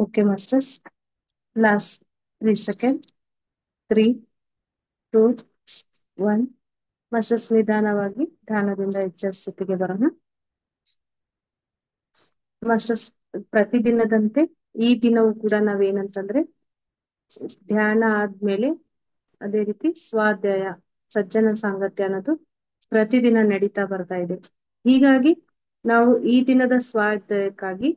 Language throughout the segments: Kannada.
Okay, masters. Last 3 seconds. 3, 2, 1. ಮಸ್ಟರ್ಸ್ ನಿಧಾನವಾಗಿ ಧ್ಯಾನದಿಂದ ಎಚ್ಚರ ಸ್ಥಿತಿಗೆ ಬರೋಣ. ಮಸ್ಟರ್ಸ್ ಪ್ರತಿದಿನದಂತೆ ಈ ದಿನವೂ ಕೂಡ ನಾವೇನಂತಂದ್ರೆ ಧ್ಯಾನ ಆದ್ಮೇಲೆ ಅದೇ ರೀತಿ ಸ್ವಾಧ್ಯಾಯ ಸಜ್ಜನ ಸಾಂಗತ್ಯ ಅನ್ನೋದು ಪ್ರತಿದಿನ ನಡೀತಾ ಬರ್ತಾ ಇದೆ. ಹೀಗಾಗಿ ನಾವು ಈ ದಿನದ ಸ್ವಾಧ್ಯಾಯಕ್ಕಾಗಿ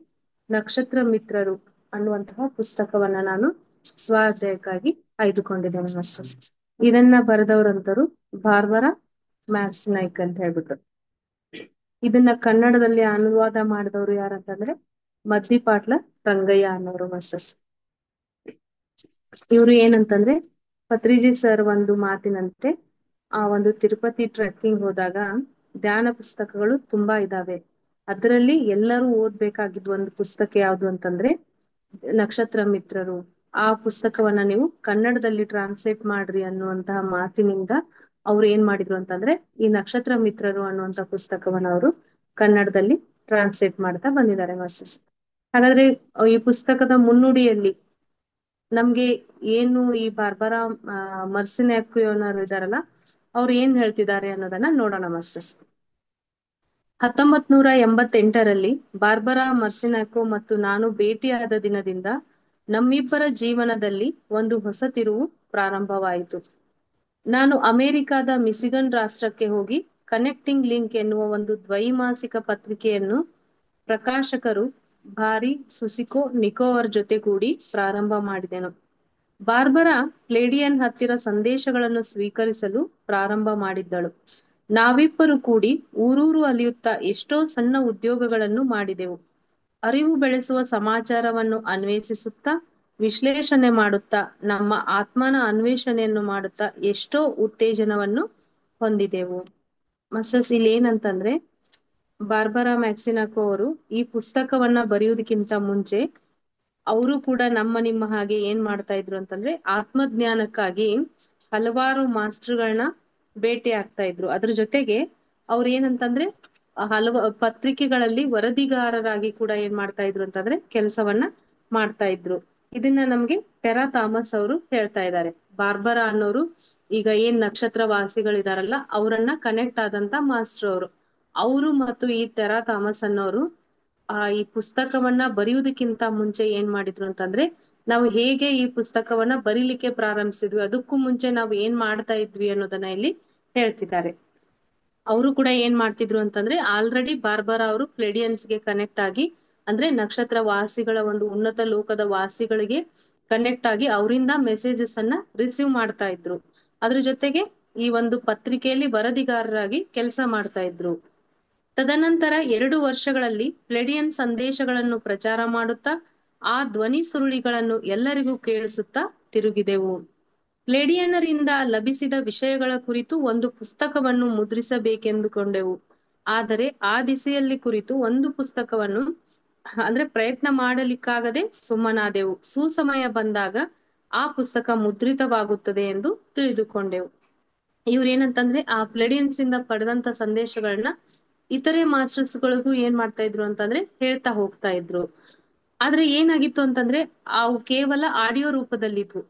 ನಕ್ಷತ್ರ ಮಿತ್ರರು ಅನ್ನುವಂತಹ ಪುಸ್ತಕವನ್ನ ನಾನು ಸ್ವಾಧ್ಯಾಯಕ್ಕಾಗಿ ಆಯ್ದುಕೊಂಡಿದ್ದೇನೆ ಮಾಸ್ಟರ್ಸ್. ಇದನ್ನ ಬರೆದವರಂತರು ಬಾರ್ಬರಾ ಮ್ಯಾಕ್ಸ್ನೈಕ್ ಅಂತ ಹೇಳ್ಬಿಟ್ಟು. ಇದನ್ನ ಕನ್ನಡದಲ್ಲಿ ಅನುವಾದ ಮಾಡಿದವರು ಯಾರಂತಂದ್ರೆ ಮದ್ದಿಪಾಟ್ಲ ರಂಗಯ್ಯ ಅನ್ನೋರು ಮಾಸ್ಟರ್ಸ್. ಇವ್ರು ಏನಂತಂದ್ರೆ ಪತ್ರಿಜಿ ಸರ್ ಒಂದು ಮಾತಿನಂತೆ ಆ ಒಂದು ತಿರುಪತಿ ಟ್ರೆಕ್ಕಿಂಗ್ ಹೋದಾಗ ಧ್ಯಾನ ಪುಸ್ತಕಗಳು ತುಂಬಾ ಇದಾವೆ, ಅದರಲ್ಲಿ ಎಲ್ಲರೂ ಓದ್ಬೇಕಾಗಿದ್ ಒಂದು ಪುಸ್ತಕ ಯಾವ್ದು ಅಂತಂದ್ರೆ ನಕ್ಷತ್ರ ಮಿತ್ರರು. ಆ ಪುಸ್ತಕವನ್ನ ನೀವು ಕನ್ನಡದಲ್ಲಿ ಟ್ರಾನ್ಸ್ಲೇಟ್ ಮಾಡ್ರಿ ಅನ್ನುವಂತಹ ಮಾತಿನಿಂದ ಅವ್ರು ಏನ್ ಮಾಡಿದ್ರು ಅಂತಂದ್ರೆ ಈ ನಕ್ಷತ್ರ ಮಿತ್ರರು ಅನ್ನುವಂತ ಪುಸ್ತಕವನ್ನ ಅವರು ಕನ್ನಡದಲ್ಲಿ ಟ್ರಾನ್ಸ್ಲೇಟ್ ಮಾಡ್ತಾ ಬಂದಿದ್ದಾರೆ ಮಾಸ್ಟರ್ಸ್. ಹಾಗಾದ್ರೆ ಈ ಪುಸ್ತಕದ ಮುನ್ನುಡಿಯಲ್ಲಿ ನಮ್ಗೆ ಏನು ಈ ಬಾರ್ಬರಾ ಮರ್ಸಿನ್ಯಾಕ್ಯೋನರ್ ಇದಾರಲ್ಲ ಅವ್ರು ಏನ್ ಹೇಳ್ತಿದ್ದಾರೆ ಅನ್ನೋದನ್ನ ನೋಡೋಣ ಮಾಸ್ಟರ್ಸ್. 1988ರಲ್ಲಿ ಬಾರ್ಬರಾ ಮರ್ಸಿನ್ಯಾಕೋ ಮತ್ತು ನಾನು ಭೇಟಿಯಾದ ದಿನದಿಂದ ನಮ್ಮಿಬ್ಬರ ಜೀವನದಲ್ಲಿ ಒಂದು ಹೊಸ ತಿರುವು ಪ್ರಾರಂಭವಾಯಿತು. ನಾನು ಅಮೆರಿಕಾದ ಮಿಸಿಗನ್ ರಾಷ್ಟ್ರಕ್ಕೆ ಹೋಗಿ ಕನೆಕ್ಟಿಂಗ್ ಲಿಂಕ್ ಎನ್ನುವ ಒಂದು ದ್ವೈಮಾಸಿಕ ಪತ್ರಿಕೆಯನ್ನು ಪ್ರಕಾಶಕರು ಭಾರಿ ಸುಸಿಕೋ ನಿಕೋವರ್ ಜೊತೆಗೂಡಿ ಪ್ರಾರಂಭ ಮಾಡಿದೆನು. ಬಾರ್ಬರಾ ಪ್ಲೇಡಿಯನ್ ಹತ್ತಿರ ಸಂದೇಶಗಳನ್ನು ಸ್ವೀಕರಿಸಲು ಪ್ರಾರಂಭ ಮಾಡಿದ್ದಳು. ನಾವಿಬ್ಬರು ಕೂಡಿ ಊರೂರು ಅಲಿಯುತ್ತಾ ಎಷ್ಟೋ ಸಣ್ಣ ಉದ್ಯೋಗಗಳನ್ನು ಮಾಡಿದೆವು. ಅರಿವು ಬೆಳೆಸುವ ಸಮಾಚಾರವನ್ನು ಅನ್ವೇಷಿಸುತ್ತಾ ವಿಶ್ಲೇಷಣೆ ಮಾಡುತ್ತಾ ನಮ್ಮ ಆತ್ಮನ ಅನ್ವೇಷಣೆಯನ್ನು ಮಾಡುತ್ತಾ ಎಷ್ಟೋ ಉತ್ತೇಜನವನ್ನು ಹೊಂದಿದೆವು. ಮಾಸ್ಟರ್ಸ್ ಇಲ್ಲಿ ಏನಂತಂದ್ರೆ ಬಾರ್ಬರಾ ಮ್ಯಾಕ್ಸಿನಾಕೋ ಅವರು ಈ ಪುಸ್ತಕವನ್ನ ಬರೆಯುವುದಕ್ಕಿಂತ ಮುಂಚೆ ಅವರು ಕೂಡ ನಿಮ್ಮ ಹಾಗೆ ಏನ್ ಮಾಡ್ತಾ ಇದ್ರು ಅಂತಂದ್ರೆ ಆತ್ಮಜ್ಞಾನಕ್ಕಾಗಿ ಹಲವಾರು ಮಾಸ್ಟರ್ಗಳನ್ನ ಭೇಟಿ ಆಗ್ತಾ ಇದ್ರು. ಅದ್ರ ಜೊತೆಗೆ ಅವ್ರು ಏನಂತಂದ್ರೆ ಹಲವು ಪತ್ರಿಕೆಗಳಲ್ಲಿ ವರದಿಗಾರರಾಗಿ ಕೂಡ ಏನ್ ಮಾಡ್ತಾ ಇದ್ರು ಅಂತಂದ್ರೆ ಕೆಲಸವನ್ನ ಮಾಡ್ತಾ ಇದ್ರು. ಇದನ್ನ ನಮ್ಗೆ ಟೆರಾ ಥಾಮಸ್ ಅವರು ಹೇಳ್ತಾ ಇದ್ದಾರೆ. ಬಾರ್ಬರಾ ಅನ್ನೋರು ಈಗ ಏನ್ ನಕ್ಷತ್ರ ವಾಸಿಗಳಿದಾರಲ್ಲ ಅವರನ್ನ ಕನೆಕ್ಟ್ ಆದಂತ ಮಾಸ್ಟರ್ ಅವರು ಮತ್ತು ಈ ಟೆರಾ ಥಾಮಸ್ ಅನ್ನೋರು ಈ ಪುಸ್ತಕವನ್ನ ಬರೆಯುವುದಕ್ಕಿಂತ ಮುಂಚೆ ಏನ್ ಮಾಡಿದ್ರು ಅಂತಂದ್ರೆ ನಾವು ಹೇಗೆ ಈ ಪುಸ್ತಕವನ್ನ ಬರೀಲಿಕ್ಕೆ ಪ್ರಾರಂಭಿಸಿದ್ವಿ ಅದಕ್ಕೂ ಮುಂಚೆ ನಾವು ಏನ್ ಮಾಡ್ತಾ ಇದ್ವಿ ಅನ್ನೋದನ್ನ ಇಲ್ಲಿ ಹೇಳ್ತಿದ್ದಾರೆ. ಅವರು ಕೂಡ ಏನ್ ಮಾಡ್ತಿದ್ರು ಅಂತಂದ್ರೆ ಆಲ್ರೆಡಿ ಬಾರ್ಬರಾ ಅವರು ಪ್ಲೇಡಿಯನ್ಸ್ಗೆ ಕನೆಕ್ಟ್ ಆಗಿ ಅಂದ್ರೆ ನಕ್ಷತ್ರ ವಾಸಿಗಳ ಒಂದು ಉನ್ನತ ಲೋಕದ ವಾಸಿಗಳಿಗೆ ಕನೆಕ್ಟ್ ಆಗಿ ಅವರಿಂದ ಮೆಸೇಜಸ್ ಅನ್ನ ರಿಸೀವ್ ಮಾಡ್ತಾ ಇದ್ರು. ಅದ್ರ ಜೊತೆಗೆ ಈ ಒಂದು ಪತ್ರಿಕೆಯಲ್ಲಿ ವರದಿಗಾರರಾಗಿ ಕೆಲಸ ಮಾಡ್ತಾ ಇದ್ರು. ತದನಂತರ 2 ವರ್ಷಗಳಲ್ಲಿ ಪ್ಲೇಡಿಯನ್ ಸಂದೇಶಗಳನ್ನು ಪ್ರಚಾರ ಮಾಡುತ್ತಾ ಆ ಧ್ವನಿ ಸುರುಳಿಗಳನ್ನು ಎಲ್ಲರಿಗೂ ಕೇಳಿಸುತ್ತಾ ತಿರುಗಿದೆವು. ಪ್ಲೇಡಿಯನ್ನರಿಂದ ಲಭಿಸಿದ ವಿಷಯಗಳ ಕುರಿತು ಒಂದು ಪುಸ್ತಕವನ್ನು ಮುದ್ರಿಸಬೇಕೆಂದುಕೊಂಡೆವು. ಆದರೆ ಆ ದಿಸೆಯಲ್ಲಿ ಕುರಿತು ಒಂದು ಪುಸ್ತಕವನ್ನು ಅಂದ್ರೆ ಪ್ರಯತ್ನ ಮಾಡಲಿಕ್ಕಾಗದೆ ಸುಮ್ಮನಾದೆವು. ಸುಸಮಯ ಬಂದಾಗ ಆ ಪುಸ್ತಕ ಮುದ್ರಿತವಾಗುತ್ತದೆ ಎಂದು ತಿಳಿದುಕೊಂಡೆವು. ಇವ್ರೇನಂತಂದ್ರೆ ಆ ಪ್ಲೇಡಿಯನ್ಸ್ ಇಂದ ಪಡೆದಂತ ಸಂದೇಶಗಳನ್ನ ಇತರೆ ಮಾಸ್ಟರ್ಸ್ಗಳಿಗೂ ಏನ್ ಮಾಡ್ತಾ ಇದ್ರು ಅಂತಂದ್ರೆ ಹೇಳ್ತಾ ಹೋಗ್ತಾ ಇದ್ರು. ಆದ್ರೆ ಏನಾಗಿತ್ತು ಅಂತಂದ್ರೆ ಅವು ಕೇವಲ ಆಡಿಯೋ ರೂಪದಲ್ಲಿದ್ವು.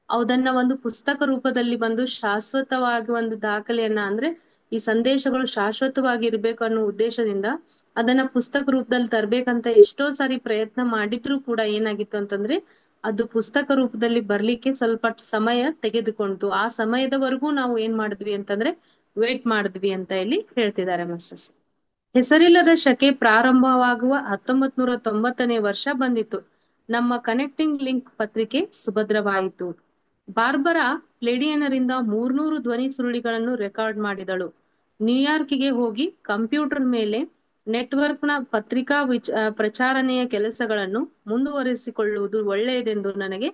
ಅದನ್ನ ಒಂದು ಪುಸ್ತಕ ರೂಪದಲ್ಲಿ ಬಂದು ಶಾಶ್ವತವಾಗಿ ಒಂದು ದಾಖಲೆಯನ್ನ ಅಂದ್ರೆ ಈ ಸಂದೇಶಗಳು ಶಾಶ್ವತವಾಗಿ ಇರ್ಬೇಕು ಅನ್ನೋ ಉದ್ದೇಶದಿಂದ ಅದನ್ನ ಪುಸ್ತಕ ರೂಪದಲ್ಲಿ ತರ್ಬೇಕಂತ ಎಷ್ಟೋ ಸಾರಿ ಪ್ರಯತ್ನ ಮಾಡಿದ್ರು ಕೂಡ ಏನಾಗಿತ್ತು ಅಂತಂದ್ರೆ ಅದು ಪುಸ್ತಕ ರೂಪದಲ್ಲಿ ಬರ್ಲಿಕ್ಕೆ ಸ್ವಲ್ಪ ಸಮಯ ತೆಗೆದುಕೊಂತು. ಆ ಸಮಯದವರೆಗೂ ನಾವು ಏನ್ ಮಾಡಿದ್ವಿ ಅಂತಂದ್ರೆ ವೇಟ್ ಮಾಡಿದ್ವಿ ಅಂತ ಇಲ್ಲಿ ಹೇಳ್ತಿದ್ದಾರೆ ಮಾಸ್ಟರ್ಸ್. ಹೆಸರಿಲ್ಲದ ಶಕೆ ಪ್ರಾರಂಭವಾಗುವ 1990ನೇ ವರ್ಷ ಬಂದಿತ್ತು. ನಮ್ಮ ಕನೆಕ್ಟಿಂಗ್ ಲಿಂಕ್ ಪತ್ರಿಕೆ ಸುಭದ್ರವಾಯಿತು. ಬಾರ್ಬರಾ ಪ್ಲೇಡಿಯನರಿಂದ 300 ಧ್ವನಿ ಸುರುಳಿಗಳನ್ನು ರೆಕಾರ್ಡ್ ಮಾಡಿದಳು. ನ್ಯೂಯಾರ್ಕಿಗೆ ಹೋಗಿ ಕಂಪ್ಯೂಟರ್ ಮೇಲೆ ನೆಟ್ವರ್ಕ್ನ ಪತ್ರಿಕಾ ಪ್ರಚಾರಣೆಯ ಕೆಲಸಗಳನ್ನು ಮುಂದುವರಿಸಿಕೊಳ್ಳುವುದು ಒಳ್ಳೆಯದೆಂದು ನನಗೆ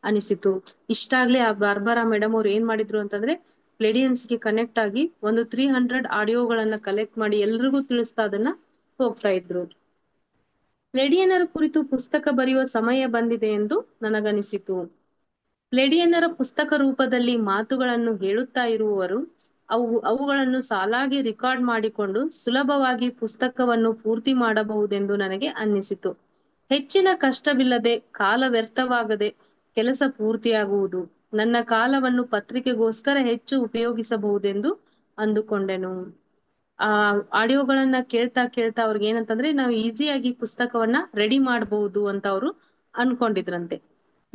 ಅನಿಸಿತು. ಇಷ್ಟಾಗ್ಲೇ ಆ ಬಾರ್ಬರಾ ಮೇಡಮ್ ಅವ್ರು ಏನ್ ಮಾಡಿದ್ರು ಅಂತಂದ್ರೆ ಪ್ಲೇಡಿಯನ್ಸ್ಗೆ ಕನೆಕ್ಟ್ ಆಗಿ ಒಂದು 300 ಆಡಿಯೋಗಳನ್ನ ಕಲೆಕ್ಟ್ ಮಾಡಿ ಎಲ್ರಿಗೂ ತಿಳಿಸ್ತಾ ಅದನ್ನ ಹೋಗ್ತಾ ಇದ್ರು. ಪ್ಲೇಡಿಯನರ ಕುರಿತು ಪುಸ್ತಕ ಬರೆಯುವ ಸಮಯ ಬಂದಿದೆ ಎಂದು ನನಗನಿಸಿತು. ಪ್ಲೇಡಿಯನ್ನರ ಪುಸ್ತಕ ರೂಪದಲ್ಲಿ ಮಾತುಗಳನ್ನು ಹೇಳುತ್ತಾ ಇರುವವರು ಅವುಗಳನ್ನು ಸಾಲಾಗಿ ರೆಕಾರ್ಡ್ ಮಾಡಿಕೊಂಡು ಸುಲಭವಾಗಿ ಪುಸ್ತಕವನ್ನು ಪೂರ್ತಿ ಮಾಡಬಹುದೆಂದು ನನಗೆ ಅನ್ನಿಸಿತು. ಹೆಚ್ಚಿನ ಕಷ್ಟವಿಲ್ಲದೆ ಕಾಲ ವ್ಯರ್ಥವಾಗದೆ ಕೆಲಸ ಪೂರ್ತಿಯಾಗುವುದು. ನನ್ನ ಕಾಲವನ್ನು ಪತ್ರಿಕೆಗೋಸ್ಕರ ಹೆಚ್ಚು ಉಪಯೋಗಿಸಬಹುದೆಂದು ಅಂದುಕೊಂಡೆನು. ಆ ಆಡಿಯೋಗಳನ್ನ ಕೇಳ್ತಾ ಕೇಳ್ತಾ ಅವ್ರಿಗೆ ಏನಂತಂದ್ರೆ ನಾವು ಈಸಿಯಾಗಿ ಪುಸ್ತಕವನ್ನ ರೆಡಿ ಮಾಡಬಹುದು ಅಂತ ಅವರು ಅನ್ಕೊಂಡಿದ್ರಂತೆ.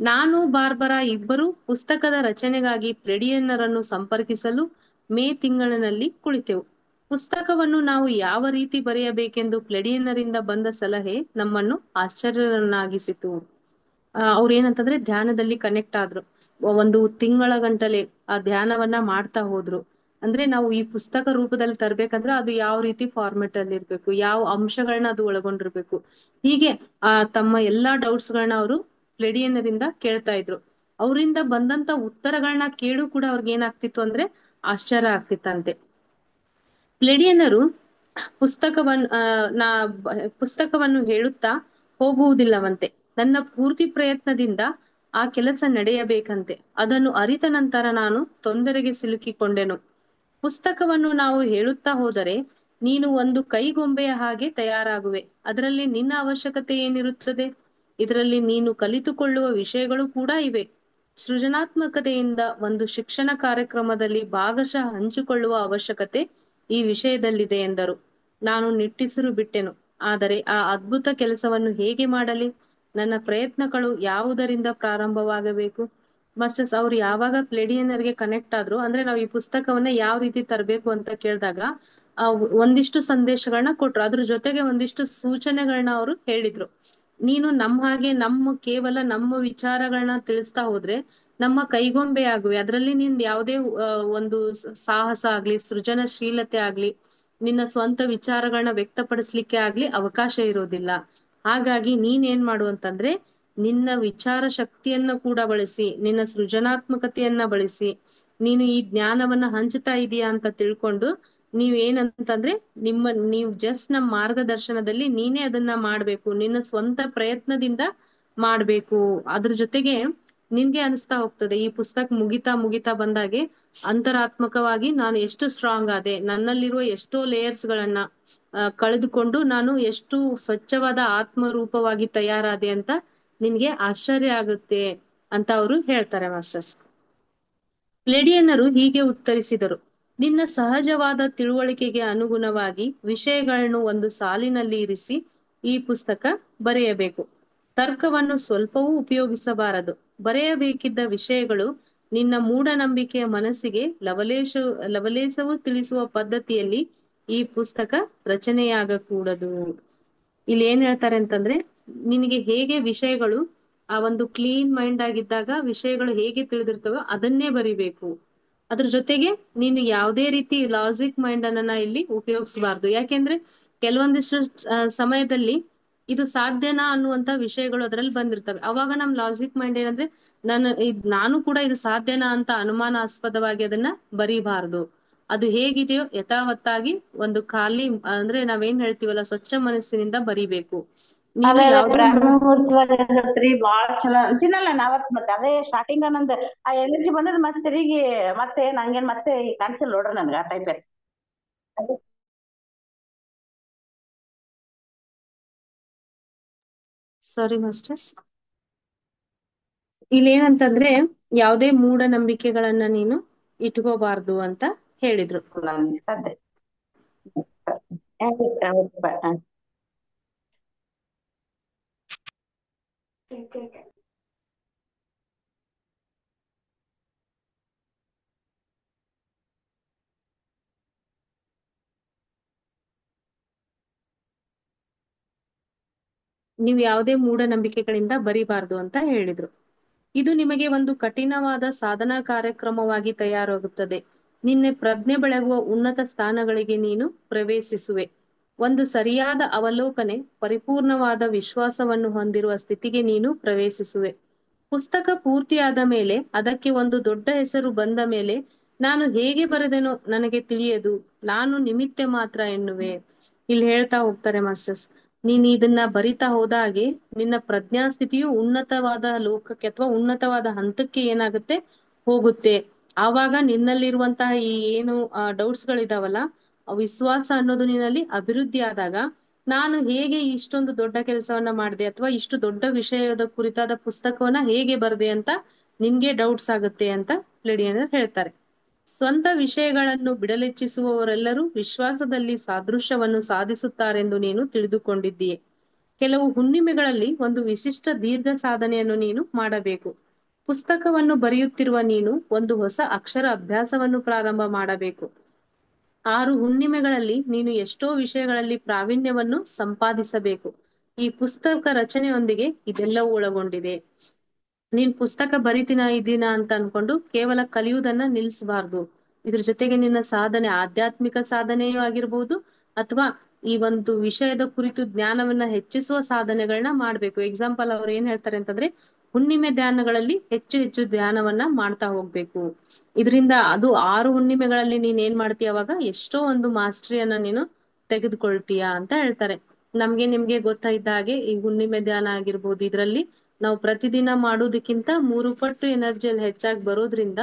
ನಾನು ಬಾರ್ಬರಾ ಇಬ್ಬರು ಪುಸ್ತಕದ ರಚನೆಗಾಗಿ ಪ್ಲೆಡಿಯನ್ನರನ್ನು ಸಂಪರ್ಕಿಸಲು ಮೇ ತಿಂಗಳಿನಲ್ಲಿ ಕುಳಿತೆವು. ಪುಸ್ತಕವನ್ನು ನಾವು ಯಾವ ರೀತಿ ಬರೆಯಬೇಕೆಂದು ಪ್ಲೆಡಿಯನ್ನರಿಂದ ಬಂದ ಸಲಹೆ ನಮ್ಮನ್ನು ಆಶ್ಚರ್ಯರನ್ನಾಗಿಸಿತು. ಅವ್ರು ಏನಂತಂದ್ರೆ ಧ್ಯಾನದಲ್ಲಿ ಕನೆಕ್ಟ್ ಆದ್ರು. ಒಂದು ತಿಂಗಳ ಗಂಟಲೆ ಆ ಧ್ಯಾನವನ್ನ ಮಾಡ್ತಾ ಹೋದ್ರು. ಅಂದ್ರೆ ನಾವು ಈ ಪುಸ್ತಕ ರೂಪದಲ್ಲಿ ತರ್ಬೇಕಂದ್ರೆ ಅದು ಯಾವ ರೀತಿ ಫಾರ್ಮೆಟ್ ಅಲ್ಲಿ ಇರ್ಬೇಕು, ಯಾವ ಅಂಶಗಳನ್ನ ಅದು ಒಳಗೊಂಡಿರ್ಬೇಕು, ಹೀಗೆ ತಮ್ಮ ಎಲ್ಲಾ ಡೌಟ್ಸ್ ಗಳನ್ನ ಅವರು ಪ್ಲೆಡಿಯನ್ನರಿಂದ ಕೇಳ್ತಾ ಇದ್ರು. ಅವರಿಂದ ಬಂದಂತ ಉತ್ತರಗಳನ್ನ ಕೇಳು ಕೂಡ ಅವ್ರಿಗೆ ಏನಾಗ್ತಿತ್ತು ಅಂದ್ರೆ ಆಶ್ಚರ್ಯ ಆಗ್ತಿತ್ತಂತೆ. ಪ್ಲೆಡಿಯನ್ನರು ಪುಸ್ತಕವನ್ನು ಪುಸ್ತಕವನ್ನು ಹೇಳುತ್ತಾ ಹೋಗುವುದಿಲ್ಲವಂತೆ. ನನ್ನ ಪೂರ್ತಿ ಪ್ರಯತ್ನದಿಂದ ಆ ಕೆಲಸ ನಡೆಯಬೇಕಂತೆ. ಅದನ್ನು ಅರಿತ ನಂತರ ನಾನು ತೊಂದರೆಗೆ ಸಿಲುಕಿಕೊಂಡೆನು. ಪುಸ್ತಕವನ್ನು ನಾವು ಹೇಳುತ್ತಾ ಹೋದರೆ ನೀನು ಒಂದು ಕೈಗೊಂಬೆಯ ಹಾಗೆ ತಯಾರಾಗುವೆ. ಅದರಲ್ಲಿ ನಿನ್ನ ಅವಶ್ಯಕತೆ ಏನಿರುತ್ತದೆ? ಇದರಲ್ಲಿ ನೀನು ಕಲಿತುಕೊಳ್ಳುವ ವಿಷಯಗಳು ಕೂಡ ಇವೆ. ಸೃಜನಾತ್ಮಕತೆಯಿಂದ ಒಂದು ಶಿಕ್ಷಣ ಕಾರ್ಯಕ್ರಮದಲ್ಲಿ ಭಾಗಶಃ ಹಂಚಿಕೊಳ್ಳುವ ಅವಶ್ಯಕತೆ ಈ ವಿಷಯದಲ್ಲಿದೆ ಎಂದರು. ನಾನು ನಿಟ್ಟುಸಿರು ಬಿಟ್ಟೆನು. ಆದರೆ ಆ ಅದ್ಭುತ ಕೆಲಸವನ್ನು ಹೇಗೆ ಮಾಡಲಿ? ನನ್ನ ಪ್ರಯತ್ನಗಳು ಯಾವುದರಿಂದ ಪ್ರಾರಂಭವಾಗಬೇಕು? ಮಾಸ್ಟರ್ಸ್ ಅವ್ರು ಯಾವಾಗ ಪ್ಲೆಡಿಯನ್ನರ್ಗೆ ಕನೆಕ್ಟ್ ಆದ್ರು ಅಂದ್ರೆ ನಾವು ಈ ಪುಸ್ತಕವನ್ನ ಯಾವ ರೀತಿ ತರಬೇಕು ಅಂತ ಕೇಳಿದಾಗ ಒಂದಿಷ್ಟು ಸಂದೇಶಗಳನ್ನ ಕೊಟ್ರು. ಅದ್ರ ಜೊತೆಗೆ ಒಂದಿಷ್ಟು ಸೂಚನೆಗಳನ್ನ ಅವರು ಹೇಳಿದ್ರು. ನೀನು ನಮ್ಮ ಹಾಗೆ ಕೇವಲ ನಮ್ಮ ವಿಚಾರಗಳನ್ನ ತಿಳಿಸ್ತಾ ಹೋದ್ರೆ ನಮ್ಮ ಕೈಗೊಂಬೆ ಆಗುವೆ. ಅದ್ರಲ್ಲಿ ನಿನ್ ಯಾವುದೇ ಒಂದು ಸಾಹಸ ಆಗ್ಲಿ, ಸೃಜನಶೀಲತೆ ಆಗ್ಲಿ, ನಿನ್ನ ಸ್ವಂತ ವಿಚಾರಗಳನ್ನ ವ್ಯಕ್ತಪಡಿಸ್ಲಿಕ್ಕೆ ಆಗ್ಲಿ ಅವಕಾಶ ಇರೋದಿಲ್ಲ. ಹಾಗಾಗಿ ನೀನ್ ಏನ್ ಮಾಡು ಅಂತಂದ್ರೆ ನಿನ್ನ ವಿಚಾರ ಶಕ್ತಿಯನ್ನ ಕೂಡ ಬಳಸಿ, ನಿನ್ನ ಸೃಜನಾತ್ಮಕತೆಯನ್ನ ಬಳಸಿ ನೀನು ಈ ಜ್ಞಾನವನ್ನ ಹಂಚ್ತಾ ಇದೀಯಾ ಅಂತ ತಿಳ್ಕೊಂಡು ನೀವ್ ಏನಂತಂದ್ರೆ ನೀವು ಜಸ್ಟ್ ನಮ್ಮ ಮಾರ್ಗದರ್ಶನದಲ್ಲಿ ನೀನೇ ಅದನ್ನ ಮಾಡ್ಬೇಕು, ನಿನ್ನ ಸ್ವಂತ ಪ್ರಯತ್ನದಿಂದ ಮಾಡ್ಬೇಕು. ಅದ್ರ ಜೊತೆಗೆ ನಿನ್ಗೆ ಅನಿಸ್ತಾ ಹೋಗ್ತದೆ ಈ ಪುಸ್ತಕ ಮುಗಿತಾ ಮುಗಿತಾ ಬಂದಾಗೆ ಅಂತರಾತ್ಮಕವಾಗಿ ನಾನು ಎಷ್ಟು ಸ್ಟ್ರಾಂಗ್ ಆದೆ, ನನ್ನಲ್ಲಿರುವ ಎಷ್ಟೋ ಲೇಯರ್ಸ್ ಗಳನ್ನ ಕಳೆದುಕೊಂಡು ನಾನು ಎಷ್ಟು ಸ್ವಚ್ಛವಾದ ಆತ್ಮರೂಪವಾಗಿ ತಯಾರಾದೆ ಅಂತ ನಿನ್ಗೆ ಆಶ್ಚರ್ಯ ಆಗುತ್ತೆ ಅಂತ ಅವರು ಹೇಳ್ತಾರೆ ಮಾಸ್ಟರ್ಸ್. ಪ್ಲೆಡಿಯನ್ನರು ಹೀಗೆ ಉತ್ತರಿಸಿದರು. ನಿನ್ನ ಸಹಜವಾದ ತಿಳುವಳಿಕೆಗೆ ಅನುಗುಣವಾಗಿ ವಿಷಯಗಳನ್ನು ಒಂದು ಸಾಲಿನಲ್ಲಿ ಇರಿಸಿ ಈ ಪುಸ್ತಕ ಬರೆಯಬೇಕು. ತರ್ಕವನ್ನು ಸ್ವಲ್ಪವೂ ಉಪಯೋಗಿಸಬಾರದು. ಬರೆಯಬೇಕಿದ್ದ ವಿಷಯಗಳು ನಿನ್ನ ಮೂಢನಂಬಿಕೆಯ ಮನಸ್ಸಿಗೆ ಲವಲೇಶವು ತಿಳಿಸುವ ಪದ್ಧತಿಯಲ್ಲಿ ಈ ಪುಸ್ತಕ ರಚನೆಯಾಗಕೂಡದು. ಇಲ್ಲಿ ಏನ್ ಹೇಳ್ತಾರೆ ಅಂತಂದ್ರೆ ನಿನಗೆ ಹೇಗೆ ವಿಷಯಗಳು ಆ ಒಂದು ಕ್ಲೀನ್ ಮೈಂಡ್ ಆಗಿದ್ದಾಗ ವಿಷಯಗಳು ಹೇಗೆ ತಿಳಿದಿರ್ತವೋ ಅದನ್ನೇ ಬರಿಬೇಕು. ಅದ್ರ ಜೊತೆಗೆ ನೀನು ಯಾವುದೇ ರೀತಿ ಲಾಜಿಕ್ ಮೈಂಡ್ ಅನ್ನ ಇಲ್ಲಿ ಉಪಯೋಗಿಸಬಾರ್ದು. ಯಾಕೆಂದ್ರೆ ಕೆಲವೊಂದಿಷ್ಟು ಸಮಯದಲ್ಲಿ ಇದು ಸಾಧ್ಯನಾ ಅನ್ನುವಂತ ವಿಷಯಗಳು ಅದ್ರಲ್ಲಿ ಬಂದಿರ್ತವೆ. ಅವಾಗ ನಮ್ ಲಾಜಿಕ್ ಮೈಂಡ್ ಏನಂದ್ರೆ ನಾನು ಕೂಡ ಇದು ಸಾಧ್ಯನಾ ಅಂತ ಅನುಮಾನಾಸ್ಪದವಾಗಿ ಅದನ್ನ ಬರೀಬಾರ್ದು. ಅದು ಹೇಗಿದೆಯೋ ಯಥಾವತ್ತಾಗಿ ಒಂದು ಖಾಲಿ ಅಂದ್ರೆ ನಾವೇನ್ ಹೇಳ್ತೀವಲ್ಲ ಸ್ವಚ್ಛ ಮನಸ್ಸಿನಿಂದ ಬರಿಬೇಕು. ನೀನು ಬ್ರಹ್ಮಮುಹೂರ್ತರಿ ಬಾಳ ಚಲೋ ಅಂತೀನಲ್ಲ ನಾವತ್ ಮತ್ತೆ ಅದೇ ಸ್ಟಾರ್ಟಿಂಗ್ ನಂದ್ ಆ ಎನರ್ಜಿ ಬಂದದ್ ಮತ್ತೆ ತಿರುಗಿ ಮತ್ತೆ ನಂಗೇನ್ ಮತ್ತೆ ಕಾಣಿಸಿಲ್ಲ ನೋಡ್ರಿ ನನ್ಗ ಆ ಟೈಪ್. ಸಾರಿ ಮಾಸ್ಟರ್ಸ್. ಇಲ್ಲಿ ಏನಂತಂದ್ರೆ ಯಾವುದೇ ಮೂಢನಂಬಿಕೆಗಳನ್ನ ನೀನು ಇಟ್ಕೋಬಾರ್ದು ಅಂತ ಹೇಳಿದ್ರು. ನೀವು ಯಾವುದೇ ಮೂಢನಂಬಿಕೆಗಳಿಂದ ಬರಿಬಾರ್ದು ಅಂತ ಹೇಳಿದ್ರು. ಇದು ನಿಮಗೆ ಒಂದು ಕಠಿಣವಾದ ಸಾಧನಾ ಕಾರ್ಯಕ್ರಮವಾಗಿ ತಯಾರಾಗುತ್ತದೆ. ನಿನ್ನೆ ಪ್ರಜ್ಞೆ ಬೆಳಗುವ ಉನ್ನತ ಸ್ಥಾನಗಳಿಗೆ ನೀನು ಪ್ರವೇಶಿಸುವೆ. ಒಂದು ಸರಿಯಾದ ಅವಲೋಕನೆ, ಪರಿಪೂರ್ಣವಾದ ವಿಶ್ವಾಸವನ್ನು ಹೊಂದಿರುವ ಸ್ಥಿತಿಗೆ ನೀನು ಪ್ರವೇಶಿಸುವೆ. ಪುಸ್ತಕ ಪೂರ್ತಿಯಾದ ಮೇಲೆ ಅದಕ್ಕೆ ಒಂದು ದೊಡ್ಡ ಹೆಸರು ಬಂದ ಮೇಲೆ ನಾನು ಹೇಗೆ ಬರೆದೆನೋ ನನಗೆ ತಿಳಿಯದು, ನಾನು ನಿಮಿತ್ತ ಮಾತ್ರ ಎನ್ನುವೆ. ಇಲ್ಲಿ ಹೇಳ್ತಾ ಹೋಗ್ತಾರೆ ಮಾಸ್ಟರ್ಸ್. ನೀನ್ ಇದನ್ನ ಬರಿತಾ ಹೋದಾಗೆ ನಿನ್ನ ಪ್ರಜ್ಞಾಸ್ಥಿತಿಯು ಉನ್ನತವಾದ ಲೋಕಕ್ಕೆ ಅಥವಾ ಉನ್ನತವಾದ ಹಂತಕ್ಕೆ ಏನಾಗುತ್ತೆ ಹೋಗುತ್ತೆ. ಆವಾಗ ನಿನ್ನಲ್ಲಿರುವಂತಹ ಈ ಏನು ಡೌಟ್ಸ್ ಗಳಿದಾವಲ್ಲ ವಿಶ್ವಾಸ ಅನ್ನೋದು ನಿನ್ನಲ್ಲಿ ಅಭಿವೃದ್ಧಿ ಆದಾಗ ನಾನು ಹೇಗೆ ಇಷ್ಟೊಂದು ದೊಡ್ಡ ಕೆಲಸವನ್ನ ಮಾಡಿದೆ ಅಥವಾ ಇಷ್ಟು ದೊಡ್ಡ ವಿಷಯದ ಕುರಿತಾದ ಪುಸ್ತಕವನ್ನ ಹೇಗೆ ಬರದೆ ಅಂತ ನಿನ್ಗೆ ಡೌಟ್ಸ್ ಆಗುತ್ತೆ ಅಂತ ಪ್ಲೇಡಿಯನರ್ ಹೇಳ್ತಾರೆ. ಸ್ವಂತ ವಿಷಯಗಳನ್ನು ಬಿಡಲಿಚ್ಛಿಸುವವರೆಲ್ಲರೂ ವಿಶ್ವಾಸದಲ್ಲಿ ಸಾದೃಶ್ಯವನ್ನು ಸಾಧಿಸುತ್ತಾರೆಂದು ನೀನು ತಿಳಿದುಕೊಂಡಿದ್ದೀಯೆ. ಕೆಲವು ಹುಣ್ಣಿಮೆಗಳಲ್ಲಿ ಒಂದು ವಿಶಿಷ್ಟ ದೀರ್ಘ ಸಾಧನೆಯನ್ನು ನೀನು ಮಾಡಬೇಕು. ಪುಸ್ತಕವನ್ನು ಬರೆಯುತ್ತಿರುವ ನೀನು ಒಂದು ಹೊಸ ಅಕ್ಷರ ಅಭ್ಯಾಸವನ್ನು ಪ್ರಾರಂಭ ಮಾಡಬೇಕು. 6 ಹುಣ್ಣಿಮೆಗಳಲ್ಲಿ ನೀನು ಎಷ್ಟೋ ವಿಷಯಗಳಲ್ಲಿ ಪ್ರಾವೀಣ್ಯವನ್ನು ಸಂಪಾದಿಸಬೇಕು. ಈ ಪುಸ್ತಕ ರಚನೆಯೊಂದಿಗೆ ಇದೆಲ್ಲವೂ ಒಳಗೊಂಡಿದೆ. ನೀನ್ ಪುಸ್ತಕ ಬರಿತೀನ ಇದೀನ ಅಂತ ಅನ್ಕೊಂಡು ಕೇವಲ ಕಲಿಯುವುದನ್ನ ನಿಲ್ಸಬಾರ್ದು. ಇದ್ರ ಜೊತೆಗೆ ನಿನ್ನ ಸಾಧನೆ ಆಧ್ಯಾತ್ಮಿಕ ಸಾಧನೆಯೂ ಆಗಿರ್ಬಹುದು, ಅಥವಾ ಈ ಒಂದು ವಿಷಯದ ಕುರಿತು ಜ್ಞಾನವನ್ನ ಹೆಚ್ಚಿಸುವ ಸಾಧನೆಗಳನ್ನ ಮಾಡ್ಬೇಕು. ಎಕ್ಸಾಂಪಲ್ ಅವ್ರು ಏನ್ ಹೇಳ್ತಾರೆ ಅಂತಂದ್ರೆ, ಹುಣ್ಣಿಮೆ ಧ್ಯಾನಗಳಲ್ಲಿ ಹೆಚ್ಚು ಹೆಚ್ಚು ಧ್ಯಾನವನ್ನ ಮಾಡ್ತಾ ಹೋಗ್ಬೇಕು. ಇದರಿಂದ ಅದು 6 ಹುಣ್ಣಿಮೆಗಳಲ್ಲಿ ನೀನ್ ಏನ್ ಮಾಡ್ತೀಯ, ಅವಾಗ ಎಷ್ಟೋ ಒಂದು ಮಾಸ್ಟ್ರಿಯನ್ನ ನೀನು ತೆಗೆದುಕೊಳ್ತೀಯ ಅಂತ ಹೇಳ್ತಾರೆ. ನಿಮ್ಗೆ ಗೊತ್ತಾಯ್ದ ಹಾಗೆ ಈ ಹುಣ್ಣಿಮೆ ಧ್ಯಾನ ಆಗಿರ್ಬೋದು, ಇದ್ರಲ್ಲಿ ನಾವು ಪ್ರತಿದಿನ ಮಾಡೋದಕ್ಕಿಂತ 3 ಪಟ್ಟು ಎನರ್ಜಿಯಲ್ಲಿ ಹೆಚ್ಚಾಗಿ ಬರೋದ್ರಿಂದ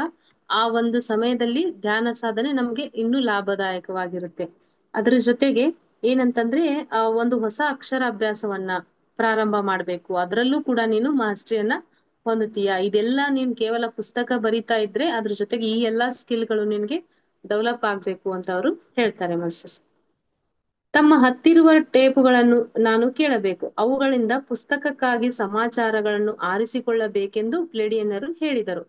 ಆ ಒಂದು ಸಮಯದಲ್ಲಿ ಧ್ಯಾನ ಸಾಧನೆ ನಮ್ಗೆ ಇನ್ನೂ ಲಾಭದಾಯಕವಾಗಿರುತ್ತೆ. ಅದ್ರ ಜೊತೆಗೆ ಏನಂತಂದ್ರೆ ಒಂದು ಹೊಸ ಅಕ್ಷರ ಅಭ್ಯಾಸವನ್ನ ಪ್ರಾರಂಭ ಮಾಡ್ಬೇಕು. ಅದ್ರಲ್ಲೂ ಕೂಡ ನೀನು ಮಾಸ್ಟ್ರಿಯನ್ನ ಹೊಂದುತ್ತೀಯ. ಇದೆಲ್ಲ ನೀನ್ ಕೇವಲ ಪುಸ್ತಕ ಬರಿತಾ ಇದ್ರೆ ಅದ್ರ ಜೊತೆಗೆ ಈ ಎಲ್ಲಾ ಸ್ಕಿಲ್ಗಳು ನಿನ್ಗೆ ಡೆವಲಪ್ ಆಗ್ಬೇಕು ಅಂತ ಅವರು ಹೇಳ್ತಾರೆ ಮಾಸ್ಟರ್ಸ್. ತಮ್ಮ ಹತ್ತಿರುವ ಟೇಪುಗಳನ್ನು ನಾನು ಕೇಳಬೇಕು. ಅವುಗಳಿಂದ ಪುಸ್ತಕಕ್ಕಾಗಿ ಸಮಾಚಾರಗಳನ್ನು ಆರಿಸಿಕೊಳ್ಳಬೇಕೆಂದು ಪ್ಲೇಡಿಯನ್ನರು ಹೇಳಿದರು.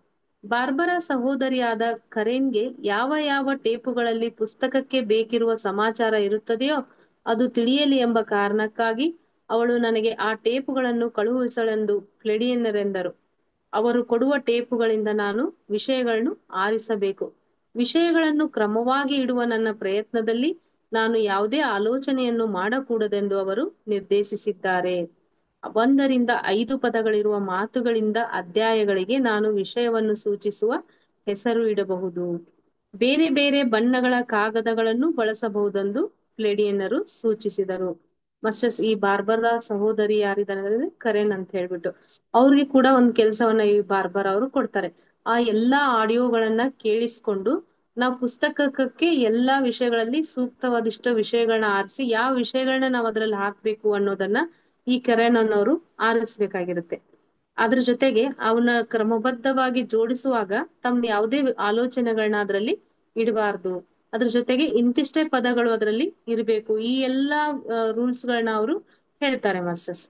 ಬಾರ್ಬರಾ ಸಹೋದರಿಯಾದ ಕರೇನ್ಗೆ ಯಾವ ಯಾವ ಟೇಪುಗಳಲ್ಲಿ ಪುಸ್ತಕಕ್ಕೆ ಬೇಕಿರುವ ಸಮಾಚಾರ ಇರುತ್ತದೆಯೋ ಅದು ತಿಳಿಯಲಿ ಎಂಬ ಕಾರಣಕ್ಕಾಗಿ ಅವಳು ನನಗೆ ಆ ಟೇಪುಗಳನ್ನು ಕಳುಹಿಸಳೆಂದು ಪ್ಲೇಡಿಯನ್ನರೆಂದರು. ಅವರು ಕೊಡುವ ಟೇಪುಗಳಿಂದ ನಾನು ವಿಷಯಗಳನ್ನು ಆರಿಸಬೇಕು. ವಿಷಯಗಳನ್ನು ಕ್ರಮವಾಗಿ ಇಡುವ ನನ್ನ ಪ್ರಯತ್ನದಲ್ಲಿ ನಾನು ಯಾವುದೇ ಆಲೋಚನೆಯನ್ನು ಮಾಡಕೂಡದೆಂದು ಅವರು ನಿರ್ದೇಶಿಸಿದ್ದಾರೆ. 1ರಿಂದ 5 ಪದಗಳಿರುವ ಮಾತುಗಳಿಂದ ಅಧ್ಯಾಯಗಳಿಗೆ ನಾನು ವಿಷಯವನ್ನು ಸೂಚಿಸುವ ಹೆಸರು ಇಡಬಹುದು. ಬೇರೆ ಬೇರೆ ಬಣ್ಣಗಳ ಕಾಗದಗಳನ್ನು ಬಳಸಬಹುದೆಂದು ಪ್ಲೇಡಿಯನ್ನರು ಸೂಚಿಸಿದರು. ಮಾಸ್ಟರ್ಸ್, ಈ ಬಾರ್ಬರಾ ಸಹೋದರಿ ಯಾರಿದ್ದಾರೆ, ಕರೆನ್ ಅಂತ ಹೇಳ್ಬಿಟ್ಟು, ಅವ್ರಿಗೆ ಕೂಡ ಒಂದ್ ಕೆಲ್ಸವನ್ನ ಈ ಬಾರ್ಬರಾ ಅವರು ಕೊಡ್ತಾರೆ. ಆ ಎಲ್ಲಾ ಆಡಿಯೋಗಳನ್ನ ಕೇಳಿಸ್ಕೊಂಡು ನಾವು ಪುಸ್ತಕಕ್ಕೆ ಎಲ್ಲಾ ವಿಷಯಗಳಲ್ಲಿ ಸೂಕ್ತವಾದಿಷ್ಟ ವಿಷಯಗಳನ್ನ ಆರಿಸಿ ಯಾವ ವಿಷಯಗಳನ್ನ ನಾವ್ ಅದ್ರಲ್ಲಿ ಹಾಕ್ಬೇಕು ಅನ್ನೋದನ್ನ ಈ ಕರೆನ್ ಅನ್ನೋರು ಆರಿಸ್ಬೇಕಾಗಿರುತ್ತೆ. ಅದ್ರ ಜೊತೆಗೆ ಅವನ್ನ ಕ್ರಮಬದ್ಧವಾಗಿ ಜೋಡಿಸುವಾಗ ತಮ್ಮ ಯಾವುದೇ ಆಲೋಚನೆಗಳನ್ನ ಅದ್ರಲ್ಲಿ ಇಡಬಾರ್ದು. ಅದ್ರ ಜೊತೆಗೆ ಇಂತಿಷ್ಟೇ ಪದಗಳು ಅದರಲ್ಲಿ ಇರಬೇಕು. ಈ ಎಲ್ಲಾ ರೂಲ್ಸ್ ಗಳನ್ನ ಅವರು ಹೇಳ್ತಾರೆ ಮಾಸ್ಟರ್ಸ್.